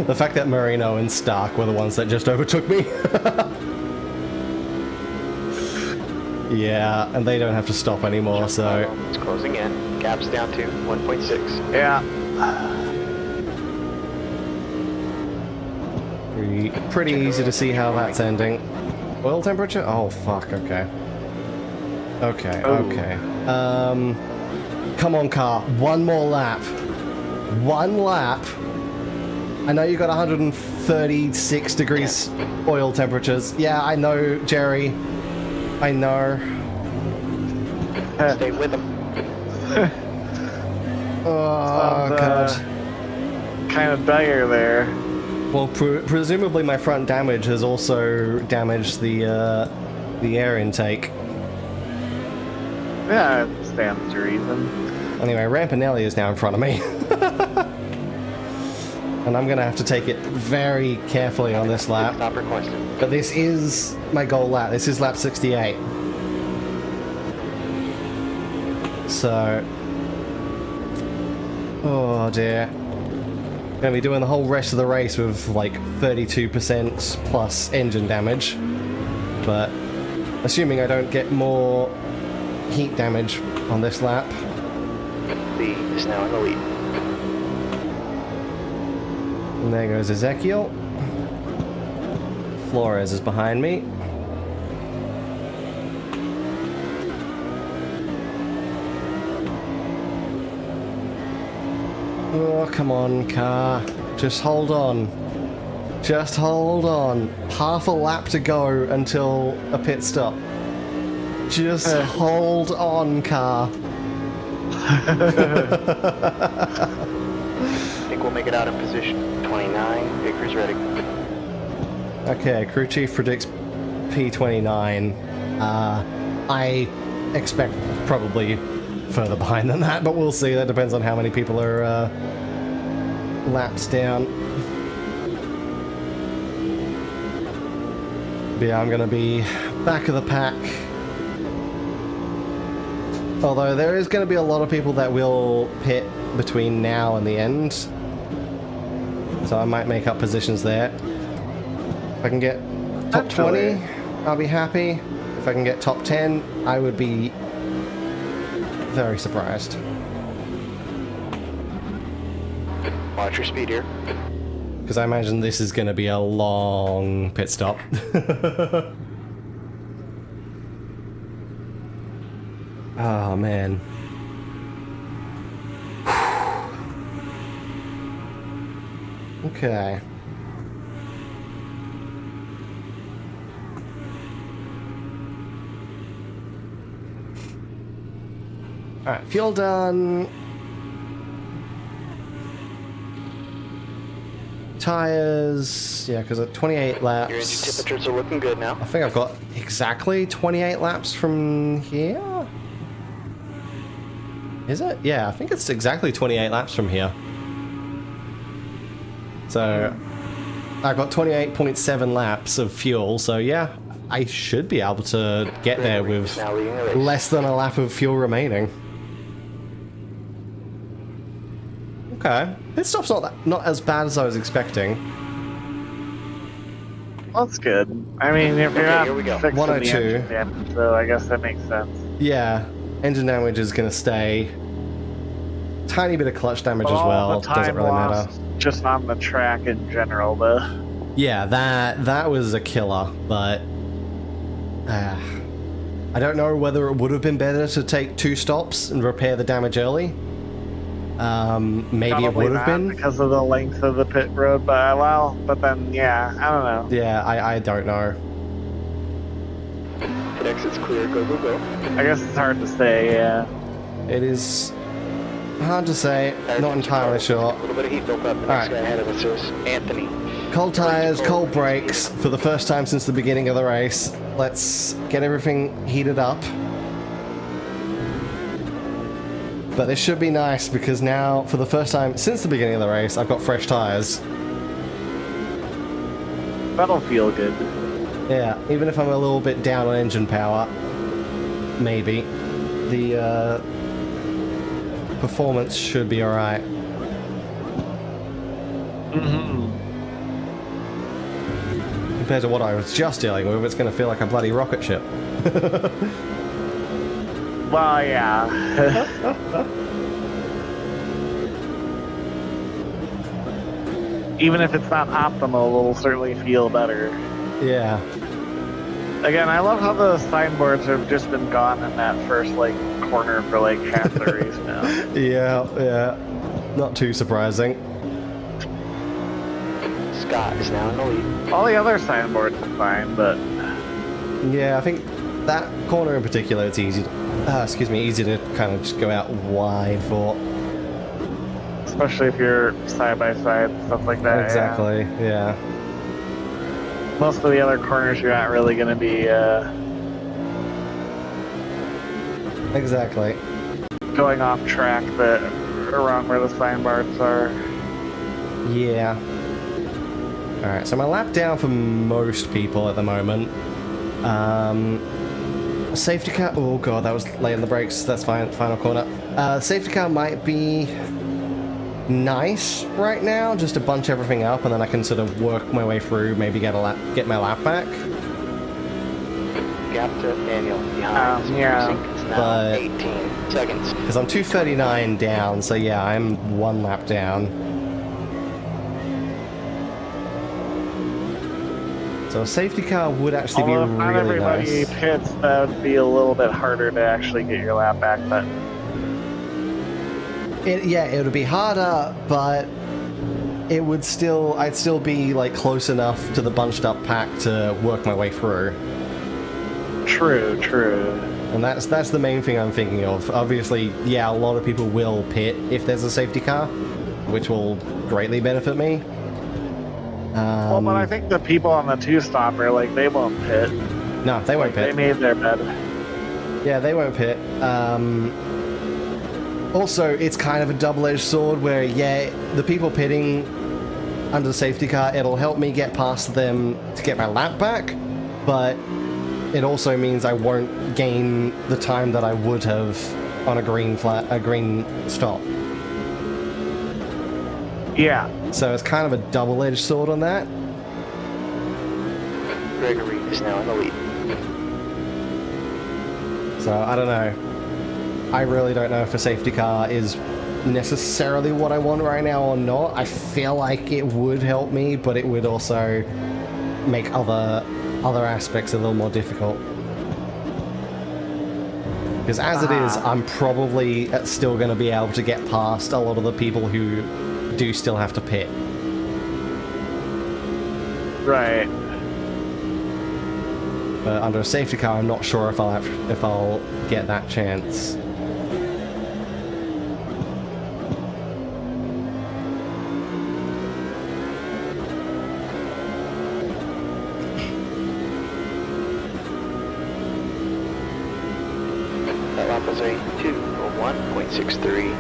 The fact that Marino and Stark were the ones that just overtook me. Yeah, and they don't have to stop anymore, so... It's closing in. Gap's down to 1.6. Yeah. Pretty easy to see how that's ending. Oil temperature? Oh, fuck, okay. Okay, okay. Come on, car. 1 more lap. 1 lap. I know you got 136 degrees oil temperatures. Yeah, I know, Jerry. I know. Stay with him. Oh, God. Kind of dire there. Well, presumably my front damage has also damaged the air intake. Yeah, it stands to reason. Anyway, Rampinelli is now in front of me. And I'm going to have to take it very carefully on this lap. Stop requested. But this is my goal lap. This is lap 68. So... Oh dear. Gonna be doing the whole rest of the race with like 32% plus engine damage, but assuming I don't get more heat damage on this lap. Lee is now in the lead. And there goes Ezekiel. Flores is behind me. Oh, come on, car. Just hold on. Just hold on. Half a lap to go until a pit stop. Just hold on, car. I think we'll make it out in position 29. Baker's ready. Okay, crew chief predicts P29. I expect probably further behind than that, but we'll see. That depends on how many people are laps down. But yeah, I'm gonna be back of the pack. Although there is going to be a lot of people that will pit between now and the end. So I might make up positions there. If I can get top 20, I'll be happy. If I can get top 10, I would be very surprised. Watch your speed here. Because I imagine this is going to be a long pit stop. Oh, man. Okay. Alright, fuel done. Tires, yeah, because at 28 laps... Your engine temperatures are looking good now. I think I've got exactly 28 laps from here? Is it? Yeah, I think it's exactly 28 laps from here. So, I've got 28.7 laps of fuel, so yeah, I should be able to get there with less than a lap of fuel remaining. Okay, pit stop's not as bad as I was expecting. That's good. I mean, if you're not fixing 102. the engine damage, so I guess that makes sense. Yeah, engine damage is going to stay. Tiny bit of clutch damage as well. Doesn't really matter. Just on the track in general, though. Yeah, that was a killer, but I don't know whether it would have been better to take 2 stops and repair the damage early. Maybe Probably it would have been because of the length of the pit road, but well, but then yeah, I don't know. Yeah, I don't know. Pit exit's clear. Go, go, go. I guess it's hard to say. Yeah. It is hard to say. Not entirely sure. A little bit of heat built up. The next guy ahead of us is Anthony. Cold tires, cold brakes for the first time since the beginning of the race. Let's get everything heated up. But this should be nice because now, for the first time since the beginning of the race, I've got fresh tires. That'll feel good. Yeah, even if I'm a little bit down on engine power, maybe, the performance should be alright. Compared to what I was just dealing with, it's going to feel like a bloody rocket ship. Well, yeah. Even if it's not optimal, it'll certainly feel better. Yeah. Again, I love how the signboards have just been gone in that first, like, corner for, like, half the race now. Yeah. Not too surprising. Scott is now in the lead. All the other signboards are fine, but... Yeah, I think that corner in particular, it's easy to... easy to kind of just go out wide for. Especially if you're side-by-side, stuff like that. Exactly, yeah. Most of the other corners you're not really going to be Exactly. going off track but around where the signboards are. Yeah. Alright, so I'm a lap down for most people at the moment. Safety car. Oh god, that was late in the brakes. That's fine. Final corner. Safety car might be nice right now, just to bunch everything up, and then I can sort of work my way through, maybe get my lap back. Gap to Daniel behind. Yeah. It's now But 18 seconds. because I'm 239 down, so yeah, I'm 1 lap down. So a safety car would actually Although be if not really everybody nice. pits, that would be a little bit harder to actually get your lap back, but Yeah, it would be harder, but it would still, I'd still be like close enough to the bunched up pack to work my way through. true. And that's the main thing I'm thinking of. Obviously, yeah, a lot of people will pit if there's a safety car, which will greatly benefit me. Well, but I think the people on the two-stopper, like, they won't pit. No, they won't They pit. made their bed. Yeah, they won't pit. Also, it's kind of a double-edged sword where, yeah, the people pitting under the safety car, it'll help me get past them to get my lap back, but it also means I won't gain the time that I would have on a green stop. Yeah. So it's kind of a double-edged sword on that. Gregory is now in the lead. So I don't know. I really don't know if a safety car is necessarily what I want right now or not. I feel like it would help me, but it would also make other aspects a little more difficult. Because as it is, I'm probably still going to be able to get past a lot of the people who do still have to pit. Right. But under a safety car, I'm not sure if I'll get that chance. That lap was a 2:01.63.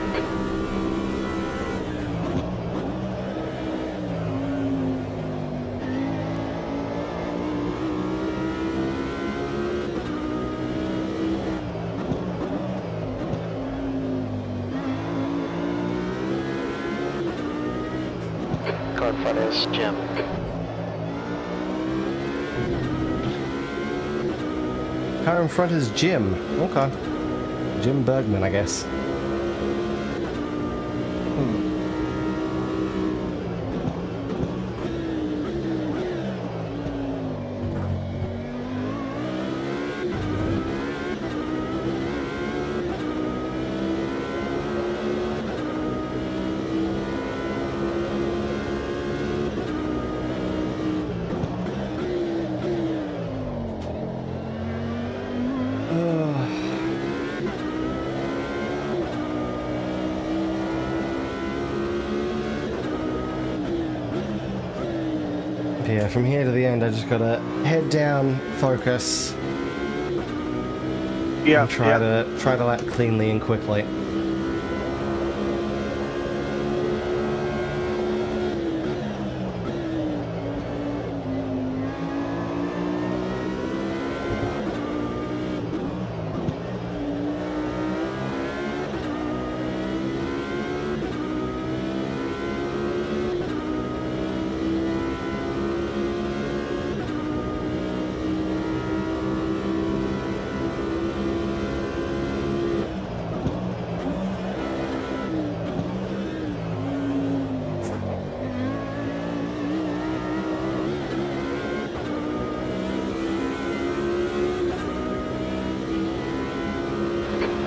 Car in front is Jim. Car in front is Jim. Okay. Jim Bergman, I guess. Yeah, from here to the end, I just gotta head down, focus, Yeah. and try to lap cleanly and quickly.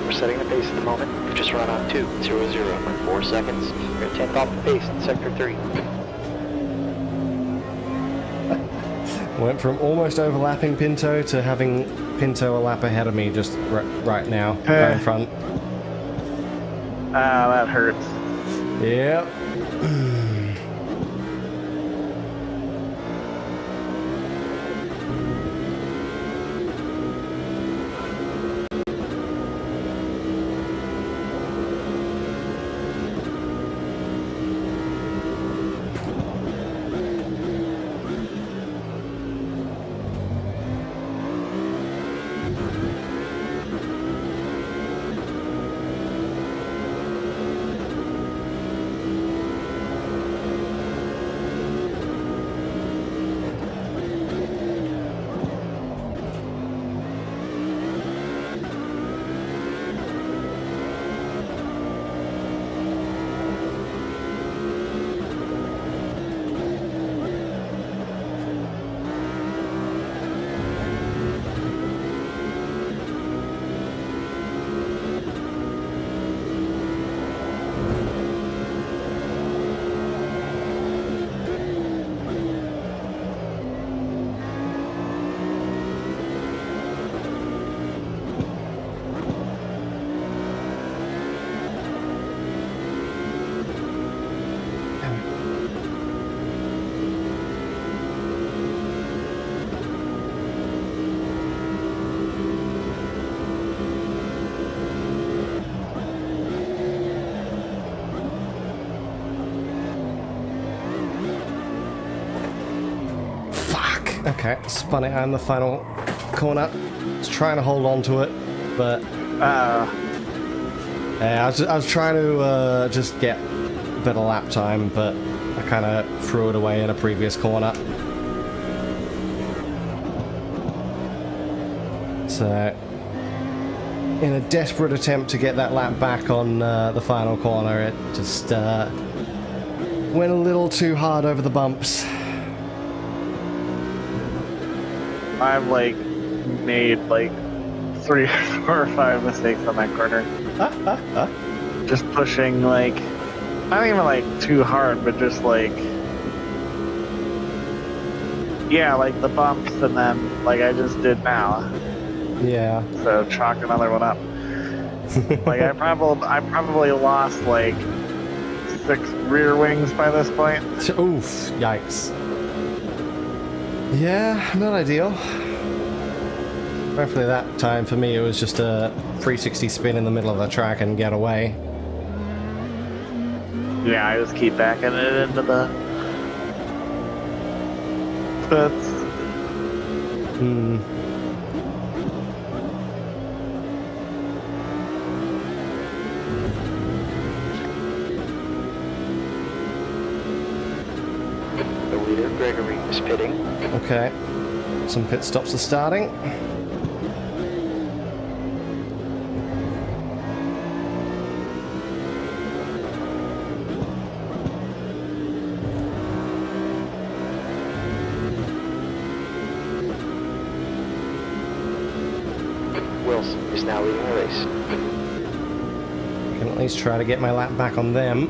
We're setting the pace at the moment. We've just run on 2:00 in 4 seconds. We're at 10th off the pace in sector 3. Went from almost overlapping Pinto to having Pinto a lap ahead of me just right now, right in front. Ah, that hurts. Yep. Okay, spun it out in the final corner. Was trying to hold on to it, but yeah, I was trying to just get better lap time, but I kind of threw it away in a previous corner. So, in a desperate attempt to get that lap back on the final corner, it just went a little too hard over the bumps. I've like made like 3 or 4 or 5 mistakes on that corner. Just pushing like, not even like too hard, but just like, yeah, like the bumps, and then like I just did now. Yeah. So chalk another one up. Like I probably lost like 6 rear wings by this point. Oof, yikes. Yeah, not ideal. Hopefully that time for me it was just a 360 spin in the middle of the track and get away. Yeah, I just keep backing it into the pits. The leader, Gregory, is pitting. Okay. Some pit stops are starting. Wilson is now leading the race. I can at least try to get my lap back on them.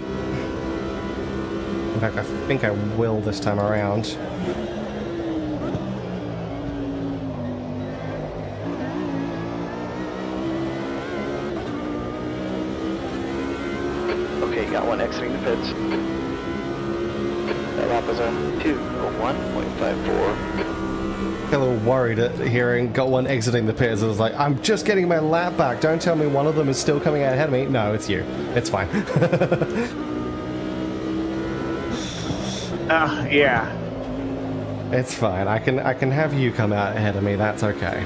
In fact, I think I will this time around. Okay, got one exiting the pits. That lap was a 2:01.54. Got a little worried at hearing got one exiting the pits. I was like, I'm just getting my lap back. Don't tell me one of them is still coming out ahead of me. No, it's you. It's fine. Yeah. It's fine. I can have you come out ahead of me. That's okay.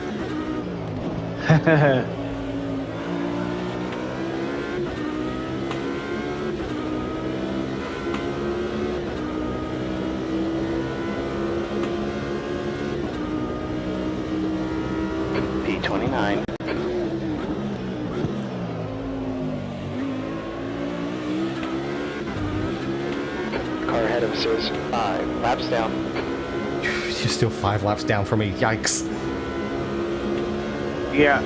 P29. Car ahead of us is 5 laps down. You're still 5 laps down from me. Yikes. Yeah.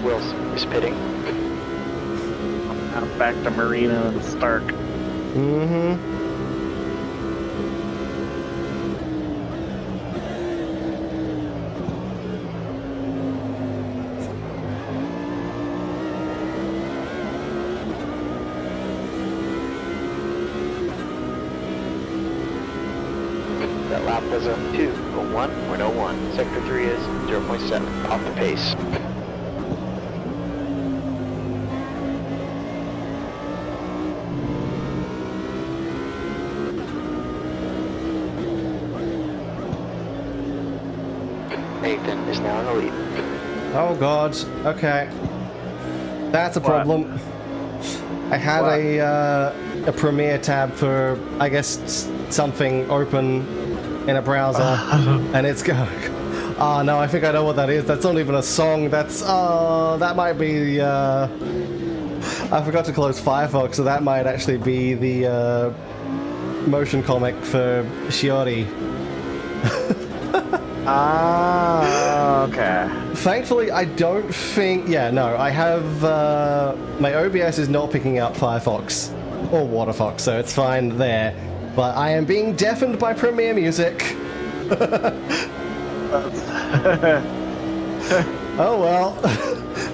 Wilson is pitting. Now back to Marina and Stark. That lap was a 2:01.01. Sector 3 is 0.7 off the pace. Nathan is now in the lead. Oh god. Okay. That's a problem. I had a Premiere tab for, I guess, something open in a browser, and it's going. Oh no, I think I know what that is. That's not even a song. That's that might be. I forgot to close Firefox, so that might actually be the motion comic for Shiori. Ah, okay. Thankfully, I don't think... Yeah, no, I have... my OBS is not picking up Firefox or WaterFox, so it's fine there. But I am being deafened by Premiere Music. Oh well,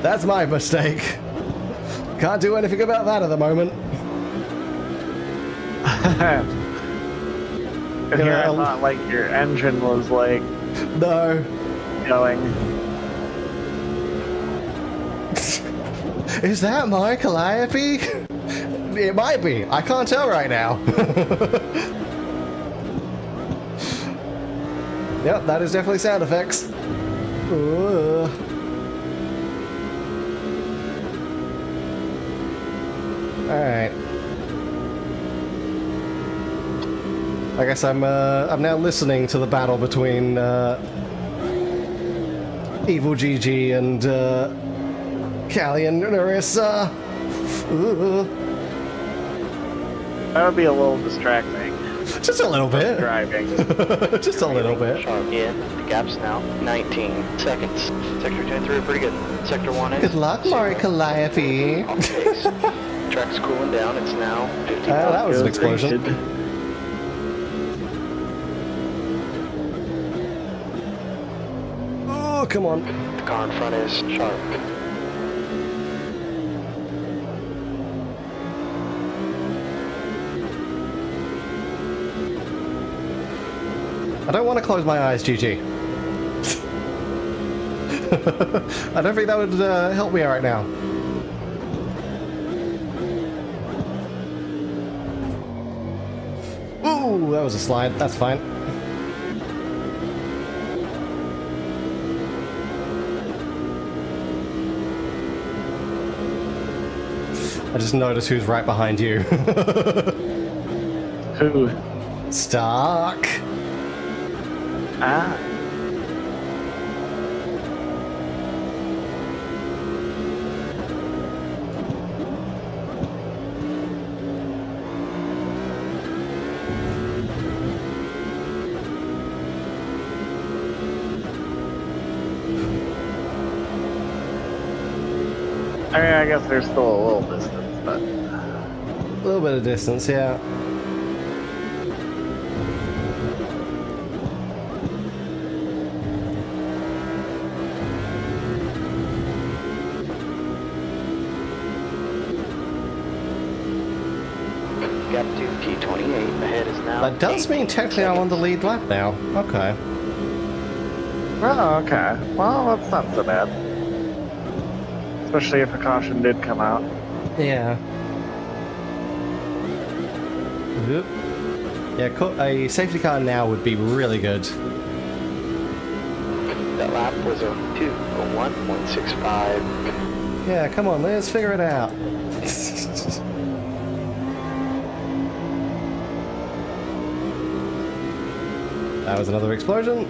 that's my mistake. Can't do anything about that at the moment. Here, I thought like your engine was like No. going. Is that my Calliope? It might be. I can't tell right now. Yep, that is definitely sound effects. Alright. I guess I'm now listening to the battle between Evil GG and Callie and Narissa. That would be a little distracting. Just a little bit. Driving. Just a little bit. Sharp in. The gap's now 19 seconds. Sector 23 are pretty good. Sector 1 is... Good luck, Mari Calliope. Off pace. Track's cooling down. It's now 50. That was an explosion. Oh, come on. The car in front is sharp. I don't want to close my eyes, GG. I don't think that would help me right now. Ooh, that was a slide. That's fine. I just noticed who's right behind you. Who? Stark. Ah. I mean, I guess there's still a little distance, but... A little bit of distance, yeah. Gap to P28. Ahead is now... That does mean technically I'm on the lead lap now. Okay. Oh, okay. Well, that's not so bad. Especially if a caution did come out. Yeah. Oop. Yeah, a safety car now would be really good. That lap was a 2:01.65. Yeah, come on, let's figure it out. That was another explosion.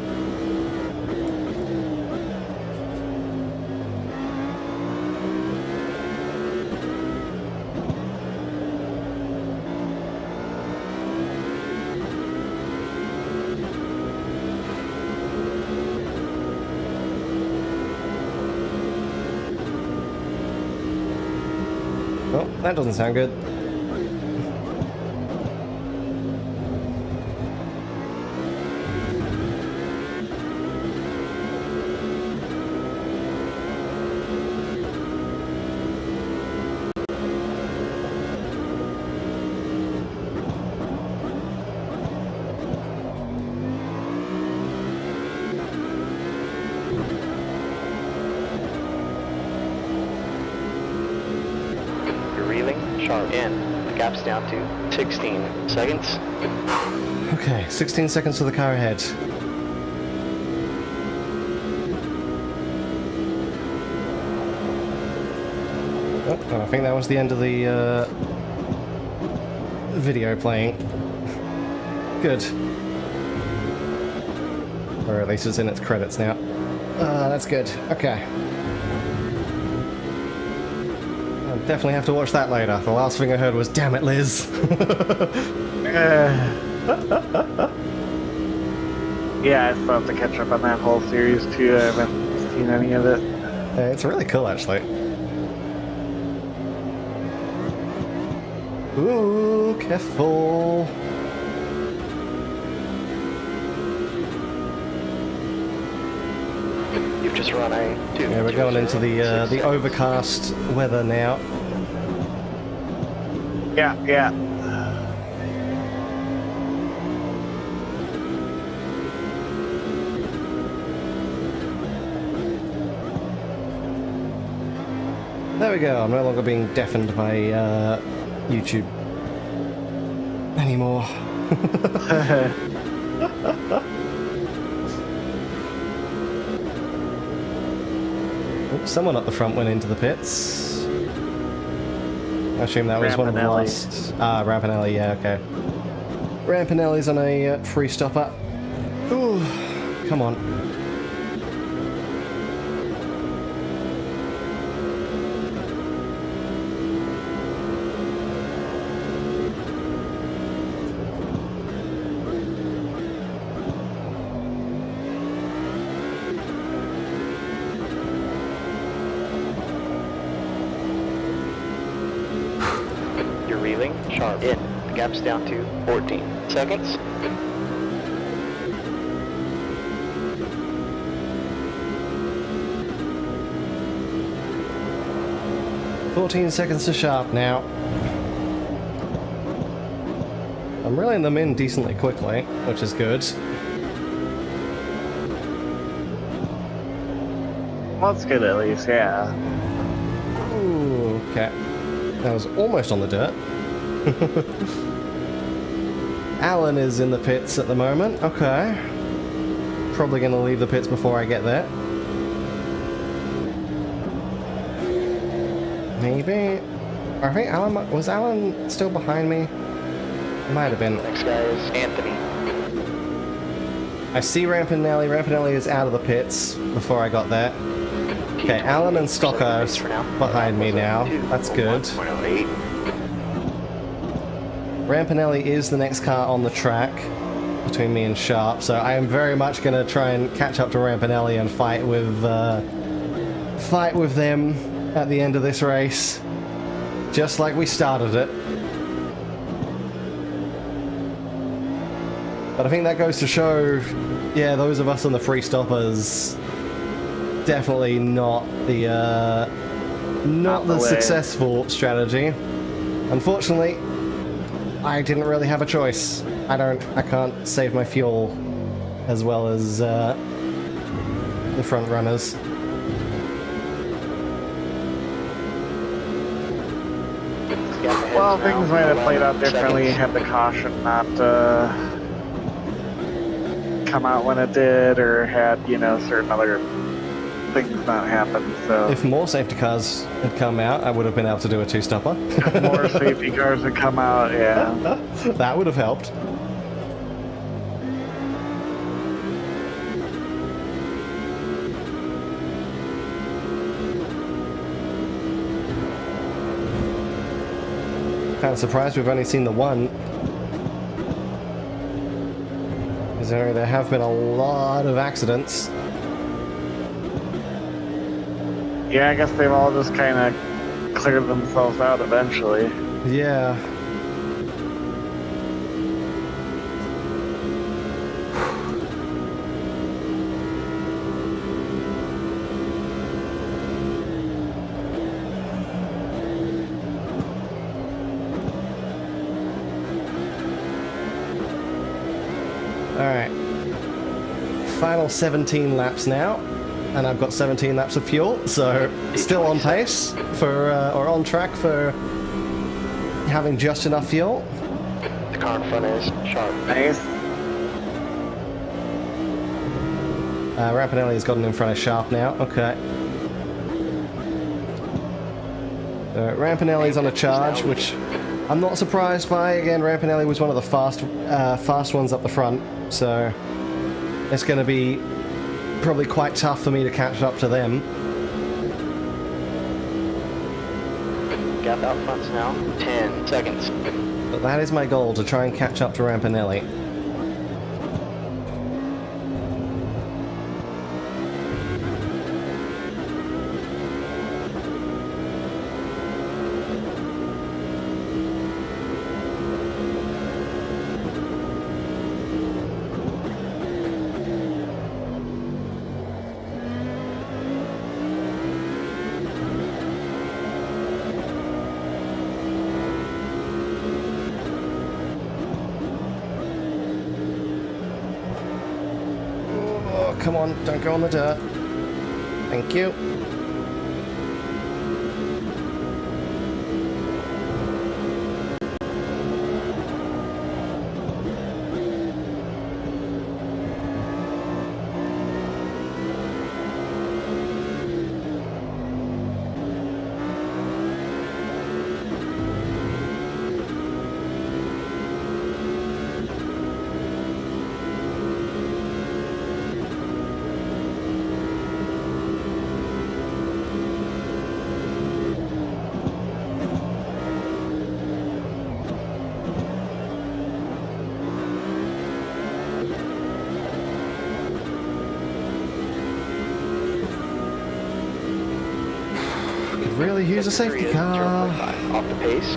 Oh, that doesn't sound good. Sharp in. The gap's down to 16 seconds. Okay, 16 seconds to the car ahead. Oh, I think that was the end of the video playing. Good. Or at least it's in its credits now. That's good. Okay. I'll definitely have to watch that later. The last thing I heard was, "Damn it, Liz." Yeah, I still have to catch up on that whole series too. I haven't seen any of it. It's really cool, actually. Ooh, careful. You've just run a 2. Yeah, we're going into the overcast weather now. Yeah, yeah. There we go, I'm no longer being deafened by YouTube anymore. Oops, someone up the front went into the pits. I assume that was one of the last... Ah, Rampinelli, yeah, okay. Rampinelli's on a free stopper. Ooh, come on. Sharp in. The gap's down to 14 seconds. $14 to sharp now. I'm reeling them in decently quickly, which is good. Well, that's good at least, yeah. Ooh, okay. That was almost on the dirt. Alan is in the pits at the moment. Okay. Probably going to leave the pits before I get there. Maybe. I think Alan... Was Alan still behind me? Might have been. Next guy is Anthony. I see Rampinelli. Rampinelli is out of the pits before I got there. Okay, Alan and Stocker are behind me now. That's good. Rampinelli is the next car on the track between me and Sharp, so I am very much going to try and catch up to Rampinelli and fight with them at the end of this race, just like we started it. But I think that goes to show, yeah, those of us on the free stoppers, definitely not the successful strategy. Unfortunately, I didn't really have a choice. I can't save my fuel as well as the front runners. Well, things might have played out differently had the caution not come out when it did, or had, you know, certain other things not happen, so... If more safety cars had come out, I would have been able to do a two-stopper. If more safety cars had come out, yeah. That would have helped. Kind of surprised we've only seen the one. Because there have been a lot of accidents. Yeah, I guess they've all just kind of cleared themselves out eventually. Yeah. Alright. Final 17 laps now. And I've got 17 laps of fuel, so still on pace for, or on track for having just enough fuel. The car in front is Sharp. Nice. Rampinelli's gotten in front of Sharp now. Okay. Rampinelli's on a charge, which I'm not surprised by. Again, Rampinelli was one of the fast ones up the front, so it's going to be probably quite tough for me to catch up to them. Gap out front's now 10 seconds. But that is my goal, to try and catch up to Rampinelli. come on, don't go on the dirt. Thank you. Really use a safety car. Off the pace.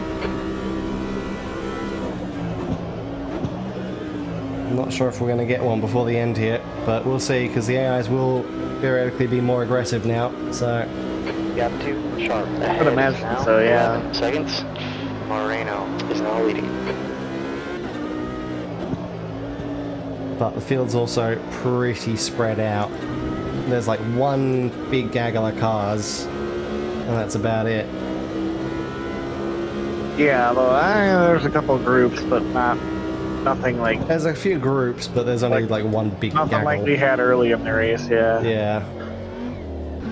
I'm not sure if we're going to get one before the end here, but we'll see, because the AIs will theoretically be more aggressive now, so... Gap 2, sharp. I would imagine so, yeah. 11 seconds. Moreno is now leading. But the field's also pretty spread out. There's like one big gaggle of cars, and that's about it. Yeah, although there's a couple groups, but nothing like... There's a few groups, but there's only like one big Nothing gaggle. like we had early in the race, yeah. Yeah.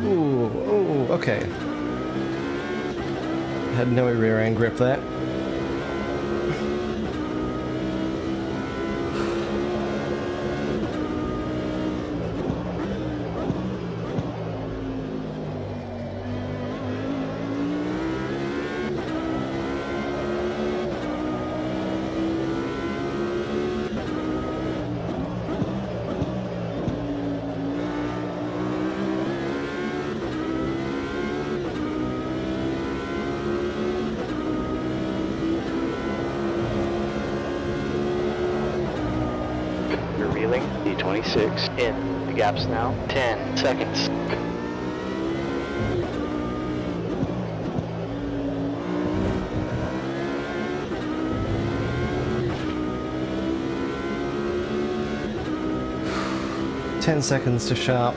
Ooh, okay. Had no rear end grip there. D26 in. The gap's now 10 seconds. Ten seconds to sharp.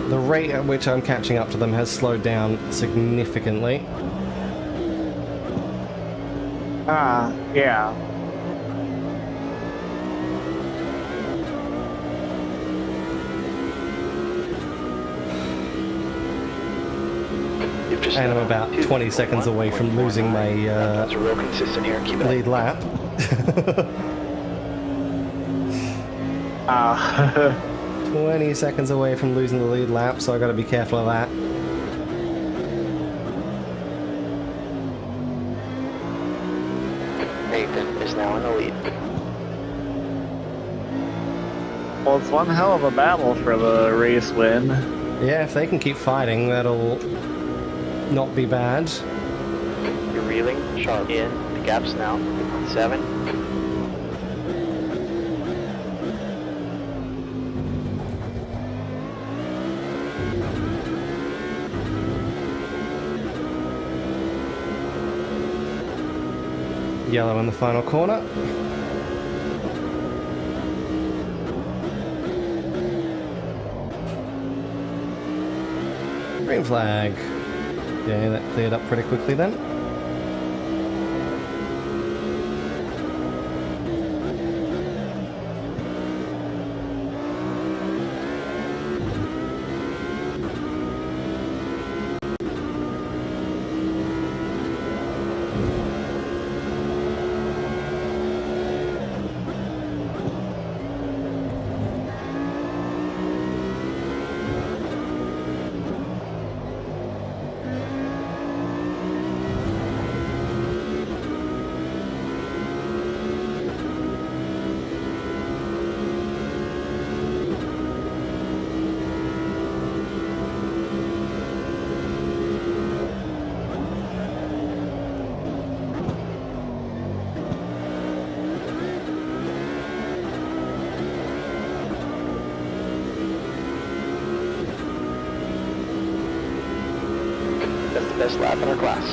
The rate at which I'm catching up to them has slowed down significantly. Yeah. And I'm about 20 seconds away from losing my lead lap. 20 seconds away from losing the lead lap, so I gotta be careful of that. Nathan is now in the lead. Well, it's one hell of a battle for the race win. Yeah, if they can keep fighting, that'll not be bad. You're reeling, sharp in. The gap's now 7. Yellow in the final corner. Green flag. Okay, that cleared up pretty quickly then. Best lap in our class.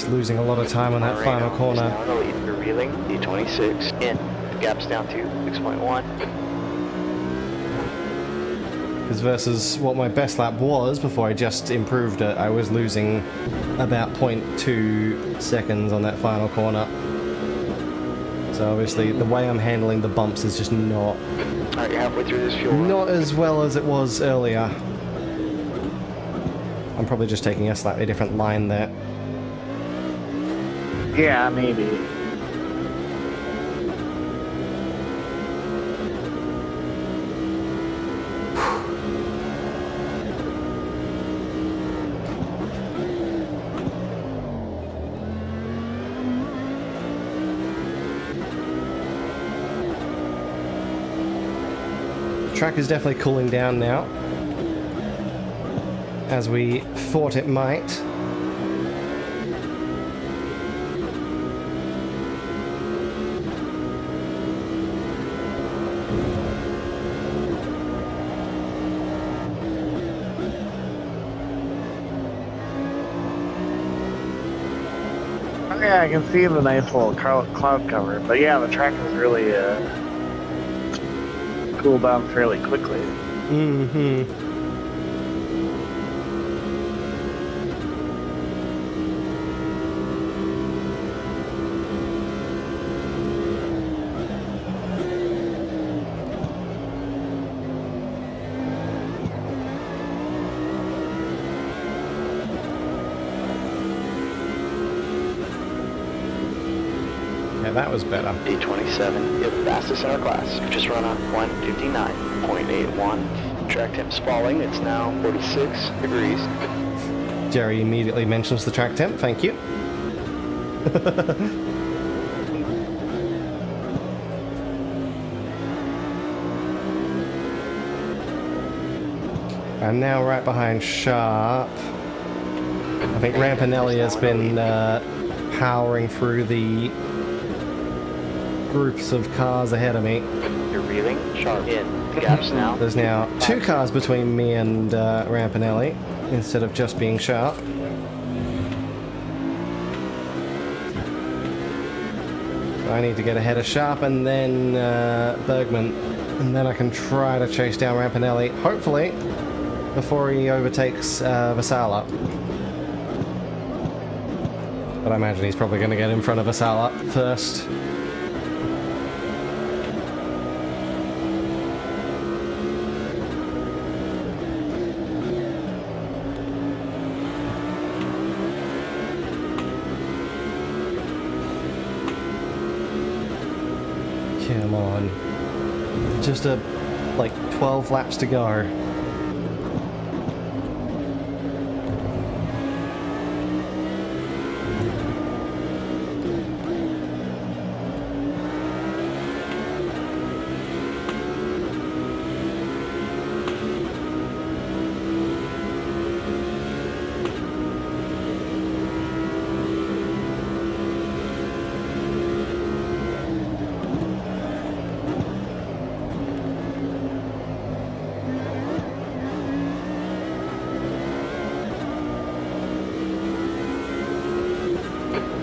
Just losing a lot of time on that final corner. Now in the lead. You're reeling. D26 in. The gap's down to 6.1. Because versus what my best lap was before I just improved it, I was losing about 0.2 seconds on that final corner. So obviously the way I'm handling the bumps is just not... Alright, you're halfway through this fuel. Not as well as it was earlier. I'm probably just taking a slightly different line there. Yeah, maybe. The track is definitely cooling down now, as we thought it might. Yeah, I can see the nice little cloud cover, but yeah, the track is really cooled down fairly quickly. Mm-hmm. Yeah, that was better. D27, you're the fastest in our class. You've just run a 1:59.81. Track temp's falling. It's now 46 degrees. Jerry immediately mentions the track temp, thank you. I'm now right behind Sharp. I think Rampinelli has been powering through the groups of cars ahead of me. You're reeling. Sharp in. The gaps now. There's now 2 cars between me and Rampinelli instead of just being Sharp. So I need to get ahead of Sharp and then Bergman, and then I can try to chase down Rampinelli, hopefully before he overtakes Vasala. But I imagine he's probably going to get in front of Vasala first. Come on. Just like 12 laps to go.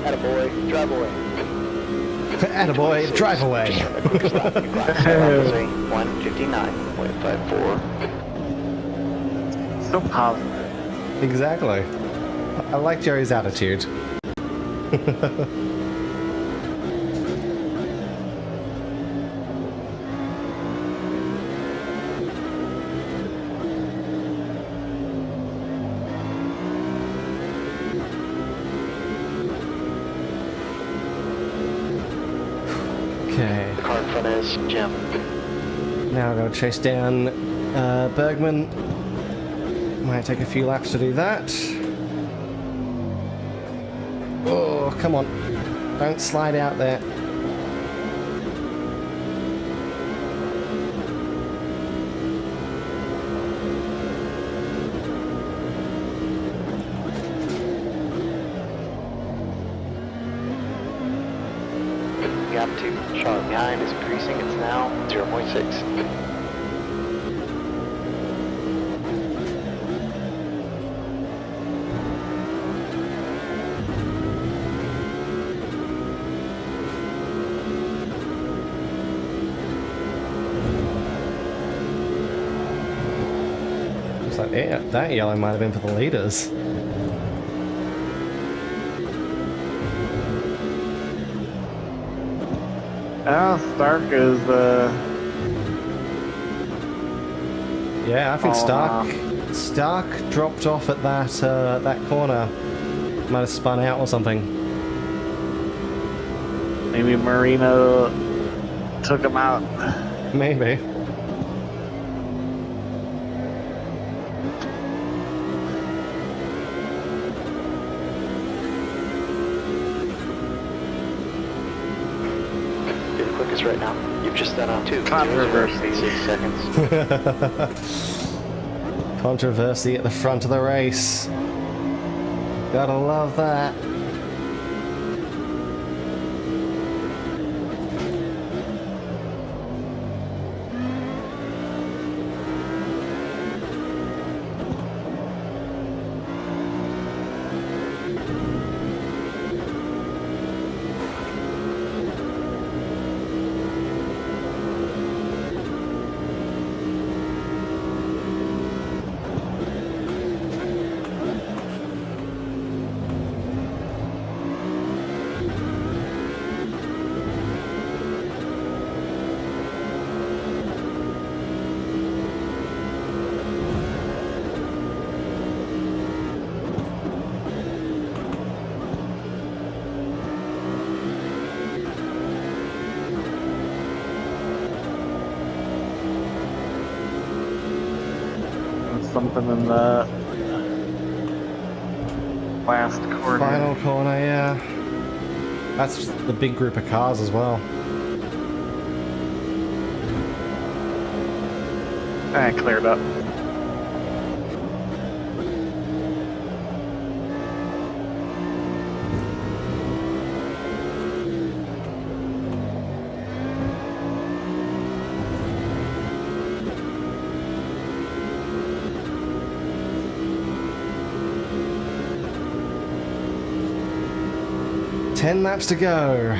Attaboy, drive away. Attaboy, drive away. 1:59.54. So positive. Exactly. I like Jerry's attitude. Okay. The car in front is Jim. Now I'm going to chase down Bergman. Might take a few laps to do that. Oh, come on. Don't slide out there. Gap 2, Sharp behind is increasing. It's now 0.6. So yeah, that yellow might have been for the leaders. Stark is Yeah, I think Stark dropped off at that that corner. Might have spun out or something. maybe Marino took him out. Maybe. Right now, you've just done on 2 Controversy. 6 seconds. Controversy at the front of the race. Gotta love that. Something in the last corner. Final corner, yeah. That's the big group of cars as well. I cleared up. Ten laps to go.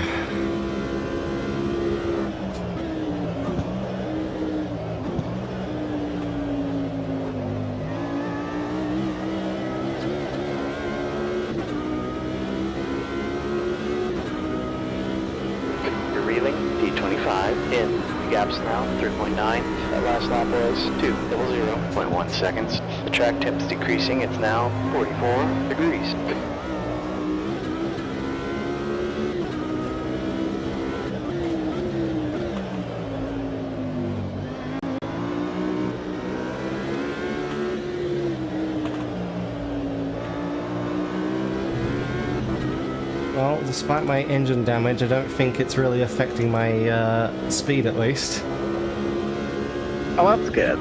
You're reeling, D25, in. Gaps now, 3.9. That last lap was 2:00.1 seconds. The track temp's decreasing, it's now 44 degrees. Well, despite my engine damage, I don't think it's really affecting my speed at least. Oh, that's good.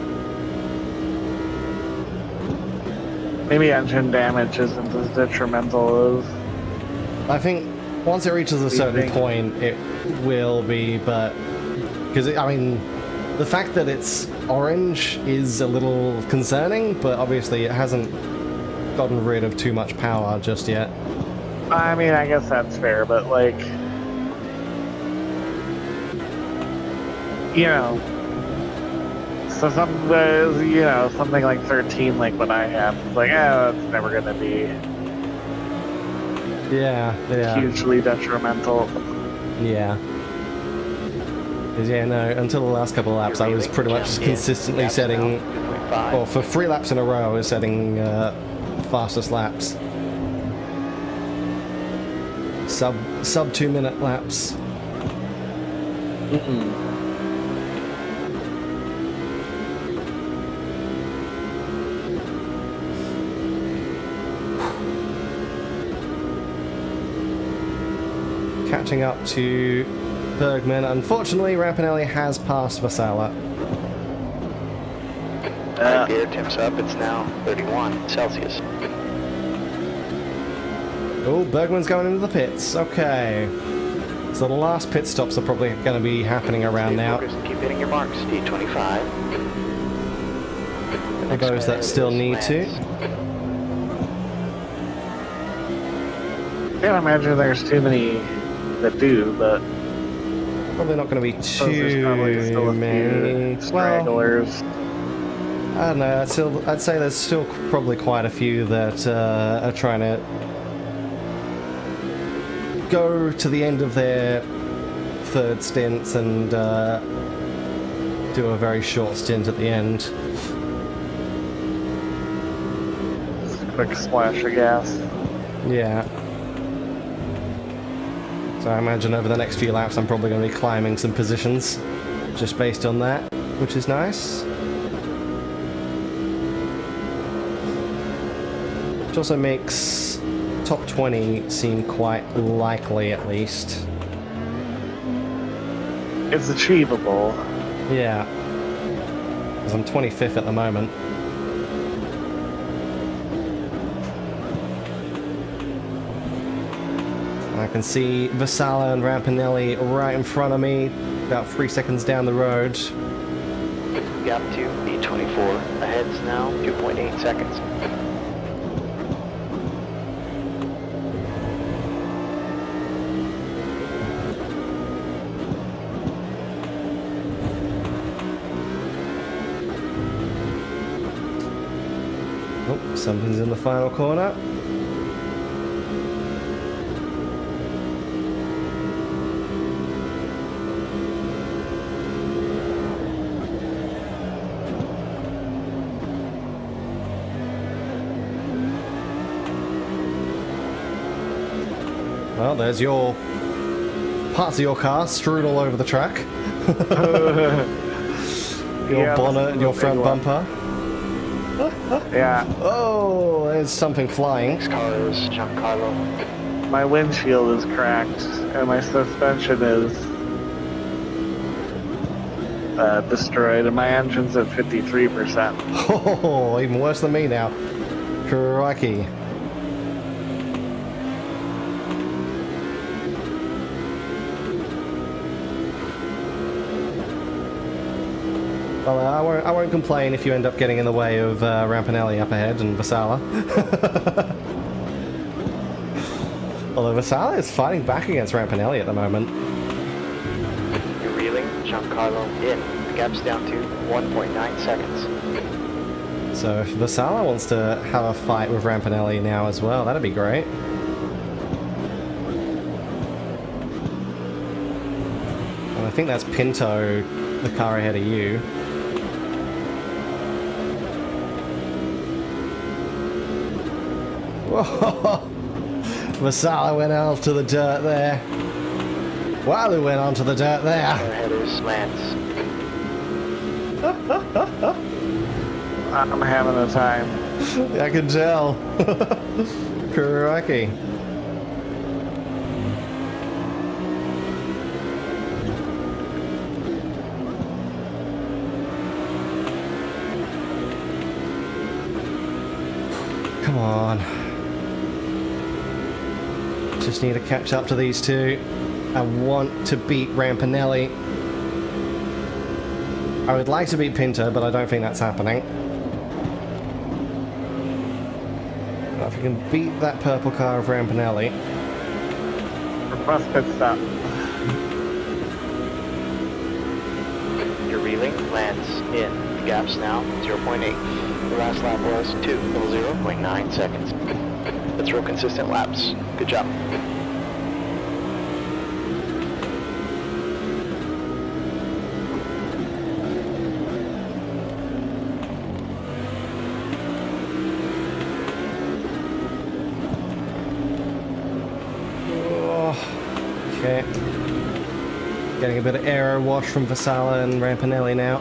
Maybe engine damage isn't as detrimental as... I think once it reaches a certain point, it will be, but... Because, I mean, the fact that it's orange is a little concerning, but obviously it hasn't gotten rid of too much power just yet. I mean, I guess that's fair, but like... You know... So something like 13, like what I have, it's like, that's never gonna be Yeah. hugely detrimental. Yeah. 'Cause, yeah, no, until the last couple of laps, I was pretty much consistently setting... Well, for 3 laps in a row, I was setting fastest laps. Sub 2 minute laps. Catching up to Bergman. Unfortunately, Rapinelli has passed Vasala. Gear temps up, it's now 31 Celsius. Oh, Bergman's going into the pits. Okay. So the last pit stops are probably going to be happening around now. Keep hitting your marks. D25. For those that still need to. Can't imagine there's too many that do, but Probably not going to be there's probably still too a many. few stragglers. I don't know. I'd say there's still probably quite a few that are trying to go to the end of their third stints and do a very short stint at the end. Just a quick splash of gas. Yeah. So I imagine over the next few laps I'm probably going to be climbing some positions just based on that, which is nice. Which also makes top 20 seem quite likely, at least. It's achievable. Yeah. Because I'm 25th at the moment. I can see Vasala and Rampinelli right in front of me, about 3 seconds down the road. Gap 2, B24. Ahead's now 2.8 seconds. Oh, something's in the final corner. Well, there's your parts of your car strewed all over the track. Your bonnet and your front bumper. Yeah. Oh, there's something flying. Next car is Giancarlo. My windshield is cracked, and my suspension is destroyed, and my engine's at 53%. Oh, even worse than me now. Crikey. Well, I won't complain if you end up getting in the way of Rampinelli up ahead and Vasala. Although Vasala is fighting back against Rampinelli at the moment. You're reeling. Giancarlo in. The gap's down to 1.9 seconds. So if Vasala wants to have a fight with Rampinelli now as well, that'd be great. And I think that's Pinto, the car ahead of you. Whoa! Vasala went off to the dirt there. Wiley went onto the dirt there. Our headers Lance. I'm having a time. I can tell. Crikey. Come on. Just need to catch up to these two. I want to beat Rampinelli. I would like to beat Pinto, but I don't think that's happening. But if we can beat that purple car of Rampinelli. Request pit stop. You're reeling. Lance in. The gap's now 0.8. The last lap was 0.9 seconds. Let's roll consistent laps. Good job. Okay. Getting a bit of aero wash from Vasala and Rampinelli now.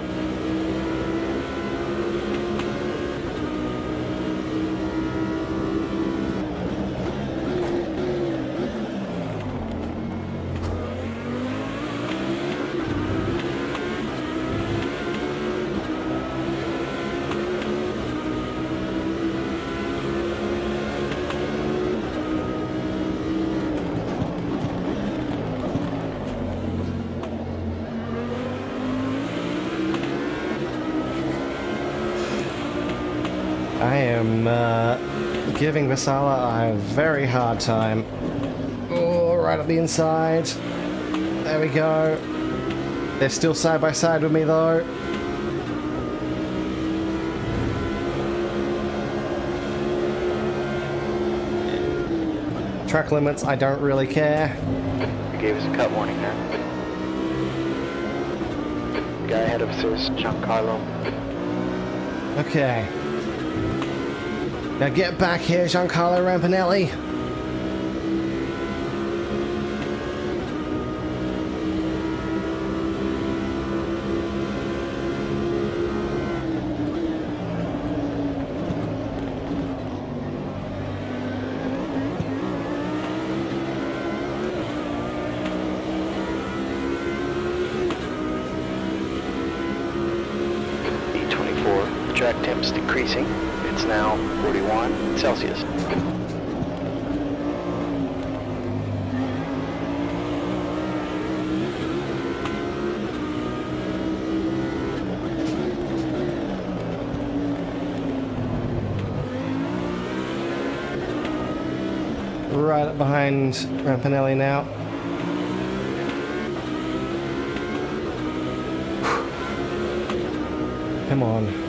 I am giving Vasala a very hard time. Oh, right at the inside. There we go. They're still side by side with me though. track limits, I don't really care. You gave us a cut warning there. The guy ahead of us is Giancarlo. Okay. Now get back here, Giancarlo Rampinelli. Track temp's decreasing. It's now 41 Celsius. Right up behind Rampinelli now. Come on.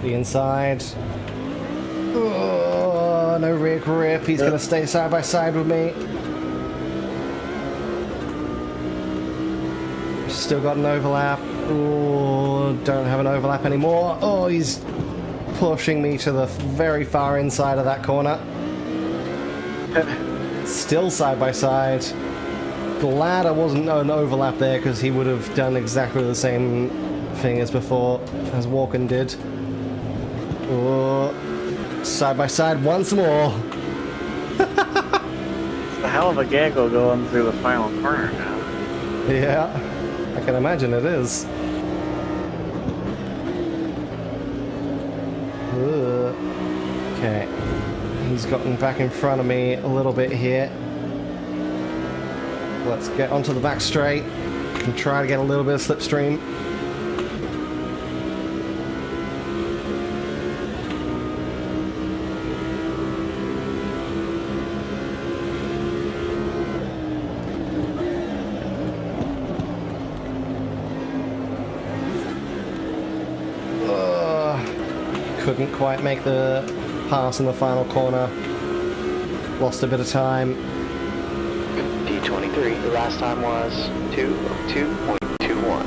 The inside. Oh, no rear grip. He's gonna stay side by side with me. Still got an overlap. Oh, don't have an overlap anymore. Oh, he's pushing me to the very far inside of that corner. Still side by side. Glad I wasn't an overlap there because he would have done exactly the same thing as before, as Walken did. Oh, side by side once more. It's a hell of a gaggle going through the final corner now. Yeah, I can imagine it is. Ugh. Okay, he's gotten back in front of me a little bit here. Let's get onto the back straight and try to get a little bit of slipstream. Couldn't quite make the pass in the final corner. Lost a bit of time. D23, the last time was 2:02.21.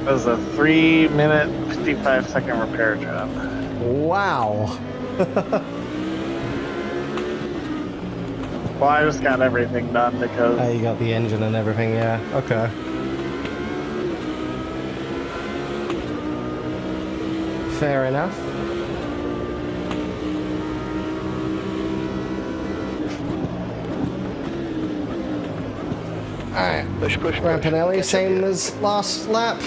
That was a 3-minute, 55-second repair job. Wow. Well, I just got everything done because... Oh, you got the engine and everything, yeah. Okay. Fair enough. Alright. Push, Rampinelli, same as last lap.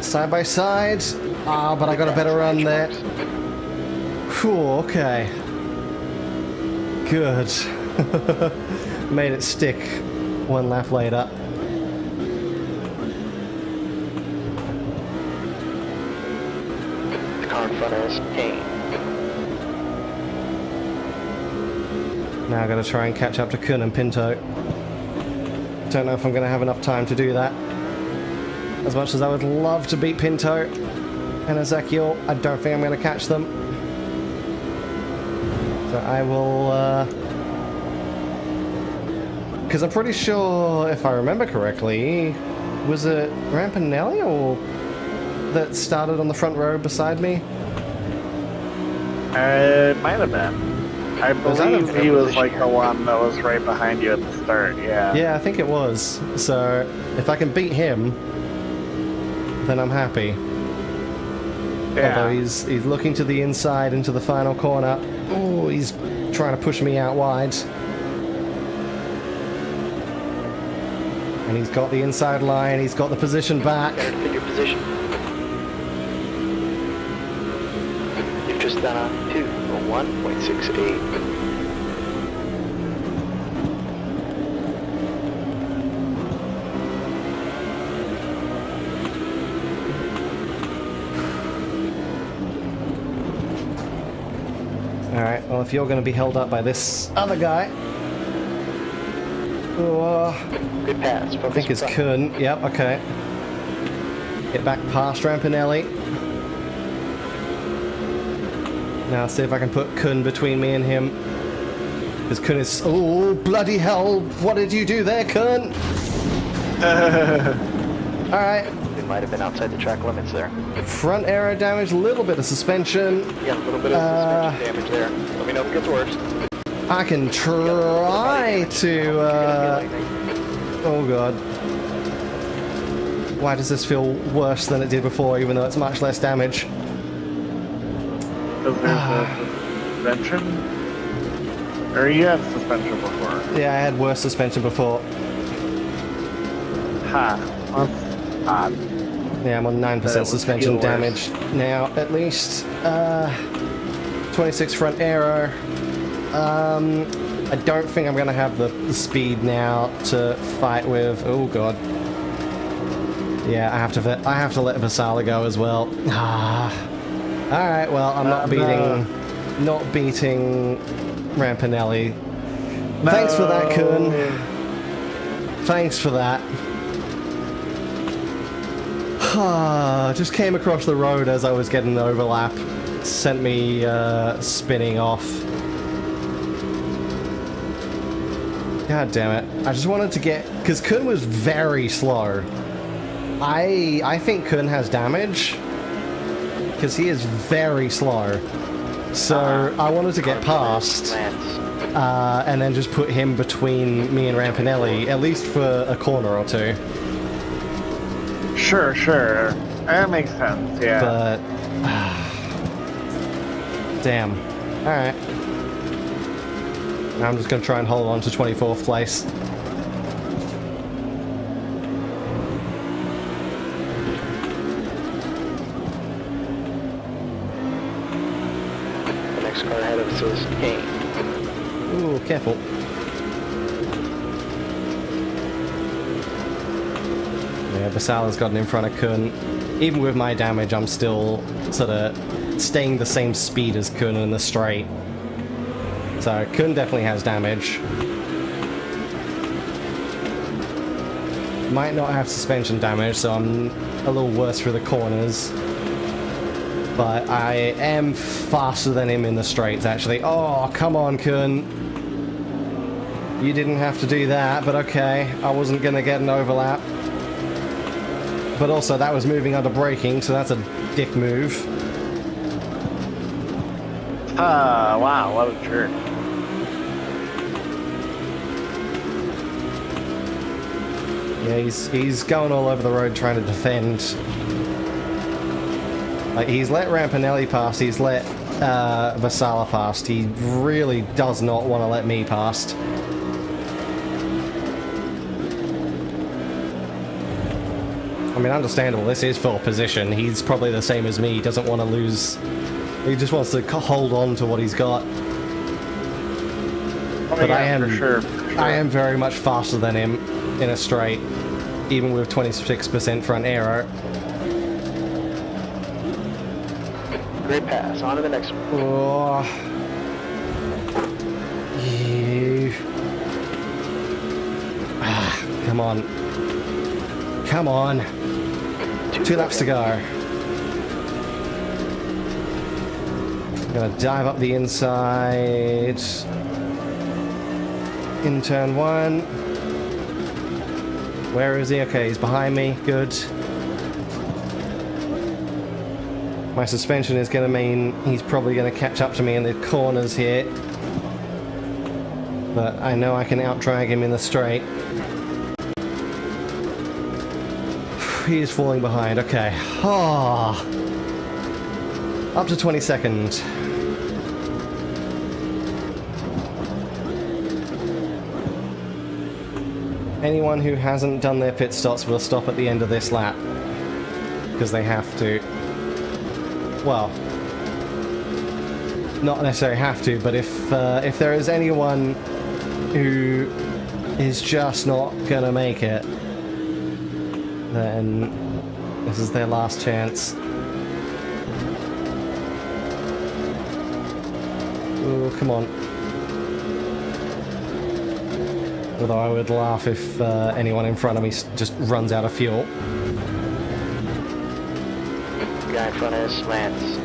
Side by side. Ah, but I got a better run there. Whew, okay. Good. Made it stick one lap later. The car in front of us, Tame. Now I've got to try and catch up to Kun and Pinto. Don't know if I'm going to have enough time to do that. As much as I would love to beat Pinto and Ezekiel, I don't think I'm going to catch them. So I will... Because I'm pretty sure, if I remember correctly, was it Rampinelli or that started on the front row beside me? It might have been. I believe he was like the one that was right behind you at the start, yeah. Yeah, I think it was. So if I can beat him, then I'm happy. Yeah. Although he's looking to the inside into the final corner. Oh, he's trying to push me out wide. And he's got the inside line, he's got the position back. Get your position. You've just done a 2:01.68. Alright, Well, if you're going to be held up by this other guy... Oh, Good pass. I think it's Kun. Yep, okay. Get back past Rampinelli. Now see if I can put Kun between me and him. Because Kun is... Oh, bloody hell! What did you do there, Kun? Alright. It might have been outside the track limits there. Front aero damage, a little bit of suspension. Yeah, a little bit of suspension damage there. Let me know if it gets worse. I can try to... Oh god. Why does this feel worse than it did before, even though it's much less damage? Because there's a suspension? Or you had suspension before? Yeah, I had worse suspension before. Ha. That's odd. Yeah, I'm on 9% suspension damage now, at least. 26 front aero. I don't think I'm going to have the speed now to fight with... Oh god. Yeah, I have to let Vasala go as well. Alright, well, I'm not beating Rampinelli. No. Thanks for that, Kun. Thanks for that. Just came across the road as I was getting the overlap. Sent me spinning off. God damn it. I just wanted to get... Because Kun was very slow. I think Kun has damage. Because he is very slow. So I wanted to get past. And then just put him between me and Rampinelli. At least for a corner or two. Sure. That makes sense, yeah. But... damn. Alright. I'm just going to try and hold on to 24th place. The next car ahead of us is Kane. Ooh, careful. Yeah, Basala's gotten in front of Kun. Even with my damage, I'm still sort of staying the same speed as Kun in the straight. So, Kun definitely has damage. Might not have suspension damage, so I'm a little worse through the corners. But I am faster than him in the straights, actually. Oh, come on, Kun. You didn't have to do that, but okay. I wasn't going to get an overlap. But also, that was moving under braking, so that's a dick move. Wow, what a jerk. Yeah, he's going all over the road trying to defend. Like, he's let Rampinelli past, he's let Vasala past. He really does not want to let me past. I mean, understandable, this is full position. He's probably the same as me, he doesn't want to lose. He just wants to hold on to what he's got. But yeah, for sure. I am very much faster than him in a straight, even with 26% front aero. Great pass. On to the next one. Oh. You. Come on. Come on. 2 laps to go. I'm gonna dive up the inside. In turn 1. Where is he? Okay, he's behind me. Good. My suspension is going to mean he's probably going to catch up to me in the corners here. But I know I can out-drag him in the straight. He is falling behind. Okay. Oh. Up to 22nd. Anyone who hasn't done their pit stops will stop at the end of this lap. Because they have to. Well, not necessarily have to, but if there is anyone who is just not gonna make it, then this is their last chance. Oh, come on. Although I would laugh if anyone in front of me just runs out of fuel. Guy in front of us slants.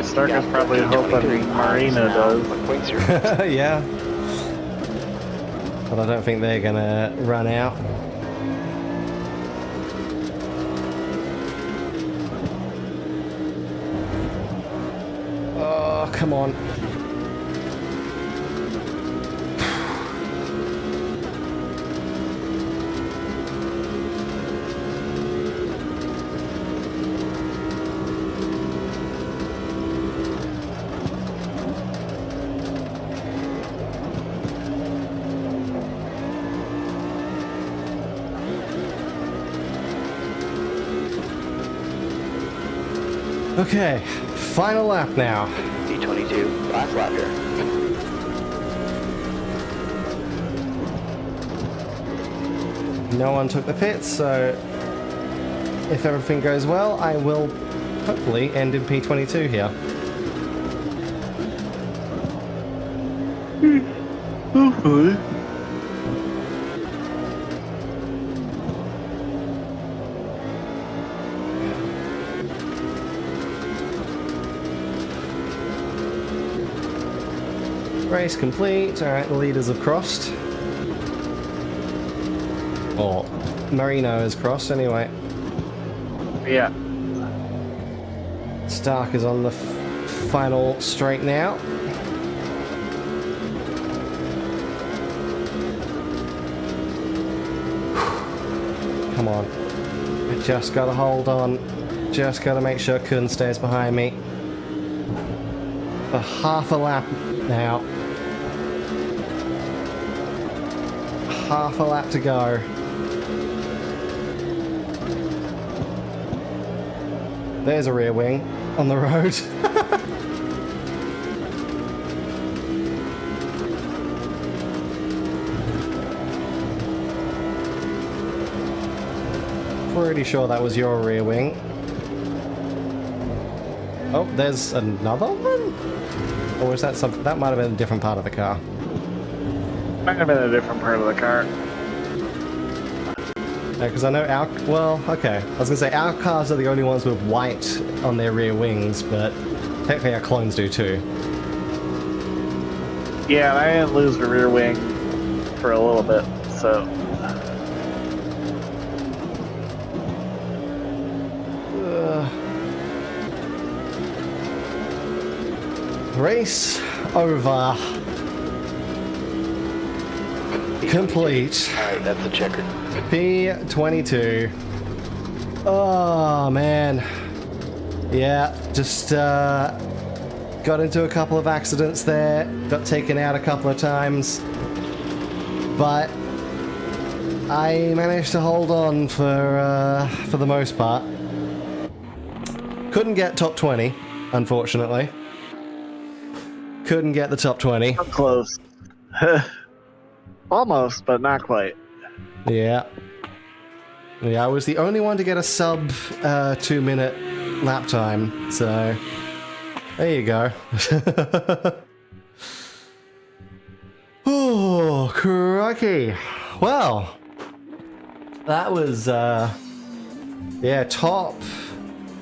Stark is probably hoping Marina does. Yeah. But I don't think they're gonna run out. Oh, come on. Okay, final lap now. D22, last lap here. No one took the pits, so if everything goes well, I will hopefully end in P22 here. Hopefully. Race complete. Alright, the leaders have crossed. Or Marino has crossed anyway. Yeah. Stark is on the final straight now. Come on. I just gotta hold on. Just gotta make sure Kun stays behind me. For half a lap now. Half a lap to go. There's a rear wing on the road. Pretty sure that was your rear wing. Oh, there's another one? Or was that something? That might have been a different part of the car. Might have been a different part of the car. Because I know our... Well, okay. I was going to say, our cars are the only ones with white on their rear wings, but technically our clones do too. Yeah, and I didn't lose the rear wing for a little bit, so... Race over. Complete. Alright, that's a checker. P22. Oh, man. Yeah, just got into a couple of accidents there. Got taken out a couple of times. But I managed to hold on for the most part. Couldn't get top 20, unfortunately. Couldn't get the top 20. Close. Almost, but not quite. Yeah. Yeah, I was the only one to get a sub 2-minute lap time, so there you go. Oh, crikey. Well, that was, yeah, top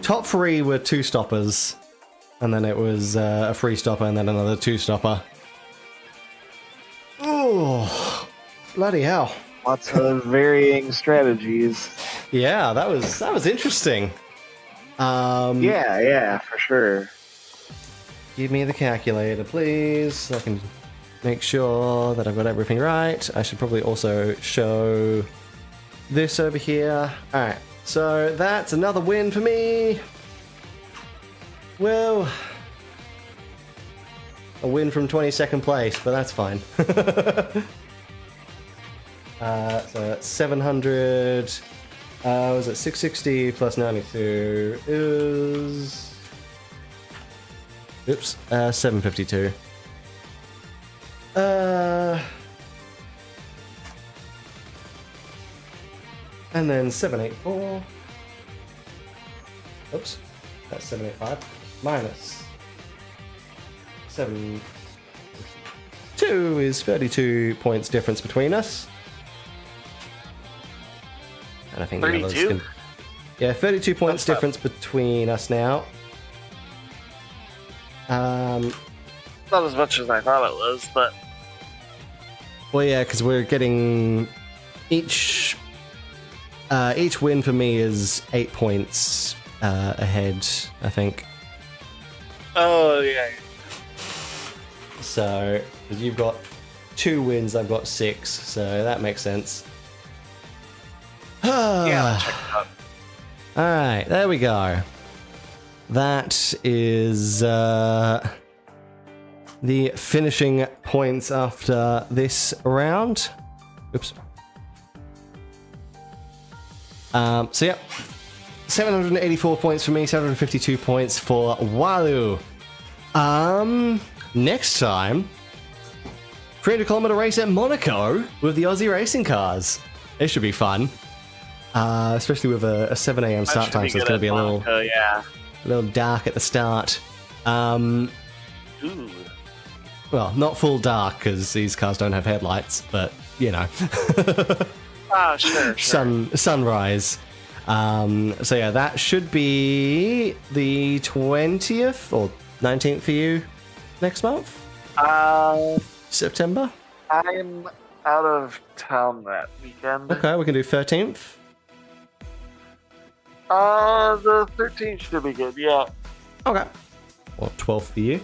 3 were 2-stoppers, and then it was a 3-stopper and then another 2-stopper. Oh, bloody hell. Lots of varying strategies. Yeah, that was interesting. Yeah, for sure. Give me the calculator, please, so I can make sure that I've got everything right. I should probably also show this over here. Alright, so that's another win for me. Well, a win from 22nd place, but that's fine. So that's 700. Was it 660 plus 92 is... Oops, 752. And then 784. Oops, that's 785 minus 7, 2 is 32 points difference between us. And I think 32? Yeah, 32 points difference between us now. Not as much as I thought it was, but... Well, yeah, because we're getting... Each win for me is 8 points ahead, I think. Oh, yeah. So, because you've got 2 wins, I've got 6, so that makes sense. Yeah, check it out. Alright, there we go. That is the finishing points after this round. Oops. So yeah, 784 points for me, 752 points for Walu. Next time, 300-kilometer race at Monaco with the Aussie racing cars. It should be fun. Especially with a 7 a.m. start time, so it's going to be a little dark at the start. Ooh. Well, not full dark because these cars don't have headlights, but you know. Ah, sure. Sunrise. So yeah, that should be the 20th or 19th for you next month. September. I'm out of town that weekend. Okay, we can do 13th. The 13th should be good. Yeah. Okay. Or 12th for you.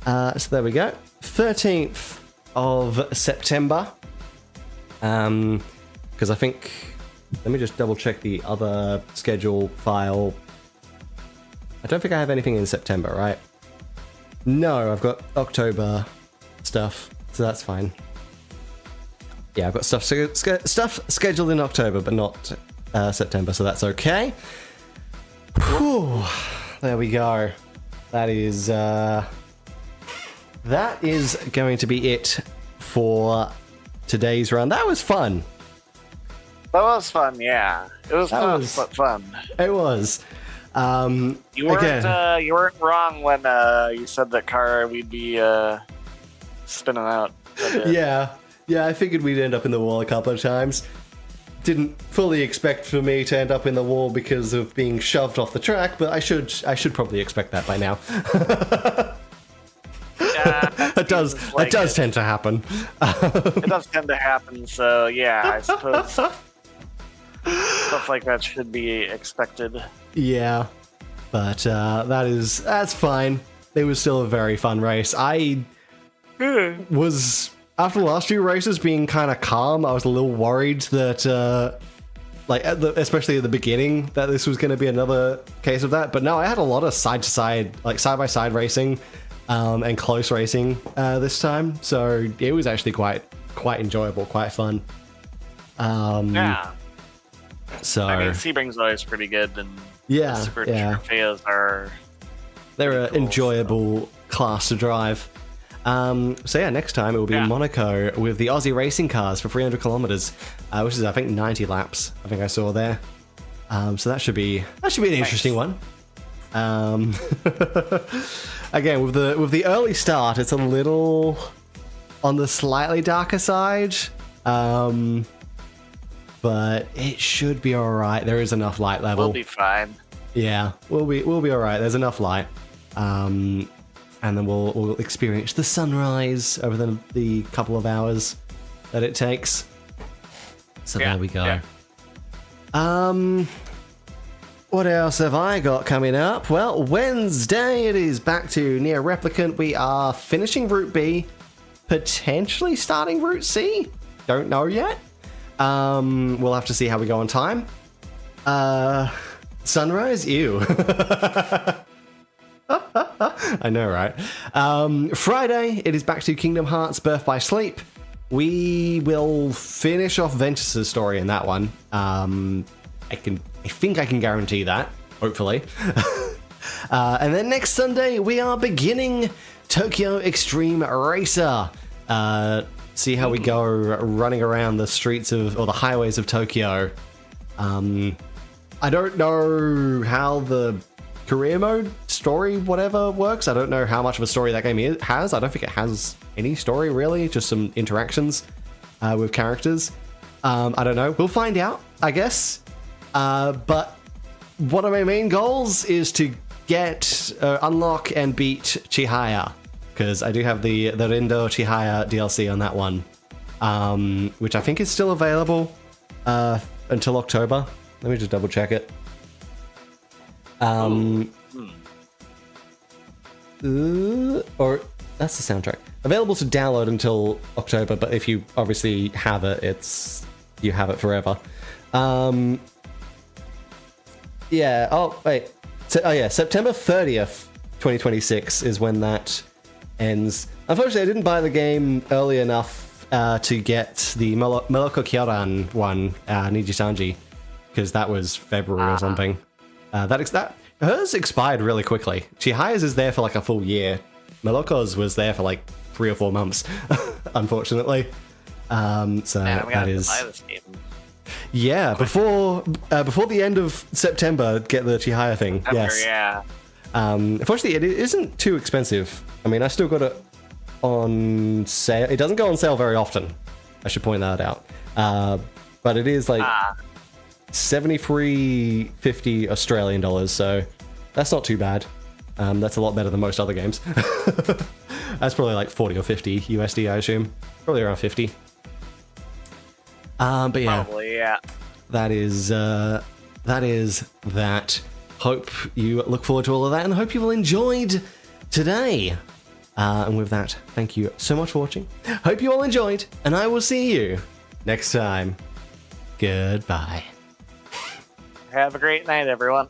So there we go. 13th of September. Because I think, let me just double check the other schedule file. I don't think I have anything in September, right? No, I've got October stuff, so that's fine. Yeah, I've got stuff scheduled in October, but not September, so that's okay. Whew. There we go. That is going to be it for today's run. That was fun. That was fun, yeah. It was tough, but fun. It was. You weren't wrong when you said that car we'd be spinning out. Yeah, I figured we'd end up in the wall a couple of times. Didn't fully expect for me to end up in the wall because of being shoved off the track, but I should probably expect that by now. It does tend to happen. It does tend to happen, so yeah, I suppose stuff like that should be expected. Yeah, but that's fine. It was still a very fun race. I was, after the last few races being kind of calm, I was a little worried that, especially at the beginning, that this was going to be another case of that. But no, I had a lot of side-by-side racing and close racing this time. So it was actually quite enjoyable, quite fun. Yeah. So I mean, Sebring's always pretty good, and yeah, the Super Trofeos are... They're an enjoyable class to drive. So yeah, next time it will be in Monaco with the Aussie racing cars for 300 kilometers, which is I think 90 laps. I think I saw there. So that should be an interesting one. Again, with the early start, it's a little on the slightly darker side. But it should be all right. There is enough light level. We'll be fine. Yeah, we'll be all right. There's enough light. And then we'll experience the sunrise over the couple of hours that it takes. So there we go. Yeah. What else have I got coming up? Well, Wednesday it is back to Near Replicant. We are finishing Route B, potentially starting Route C. Don't know yet. We'll have to see how we go on time. Sunrise? Ew. I know, right? Friday, it is back to Kingdom Hearts Birth by Sleep. We will finish off Ventus's story in that one. I think I can guarantee that, hopefully. And then next Sunday, we are beginning Tokyo Extreme Racer. See how we go running around the streets or the highways of Tokyo. I don't know how the career mode story whatever works. I don't know how much of a story that game has. I don't think it has any story really, just some interactions with characters. I don't know. We'll find out, I guess. But one of my main goals is to get, unlock and beat Chihaya, because I do have the Rindo Chihaya DLC on that one, which I think is still available until October. Let me just double check it. Or that's the soundtrack. Available to download until October, but if you obviously have it, you have it forever. Yeah. Oh wait. September 30th, 2026 is when that ends. Unfortunately, I didn't buy the game early enough to get the Meloko Kyoran one, Nijisanji, because that was February or something. That hers expired really quickly. Chihaya's is there for like a full year. Meloko's was there for like 3 or 4 months, unfortunately. So Man, that is. buy this game. Yeah, before the end of September, get the Chihaya thing. Yes. Yeah. Unfortunately, it isn't too expensive. I mean, I still got it on sale. It doesn't go on sale very often. I should point that out. But it is like $73.50 Australian dollars, so that's not too bad. That's a lot better than most other games. That's probably like 40 or 50 USD, I assume. Probably around 50. But yeah, Probably, yeah. that is that. Hope you look forward to all of that, and hope you all enjoyed today. And with that, thank you so much for watching. Hope you all enjoyed, and I will see you next time. Goodbye. Have a great night, everyone.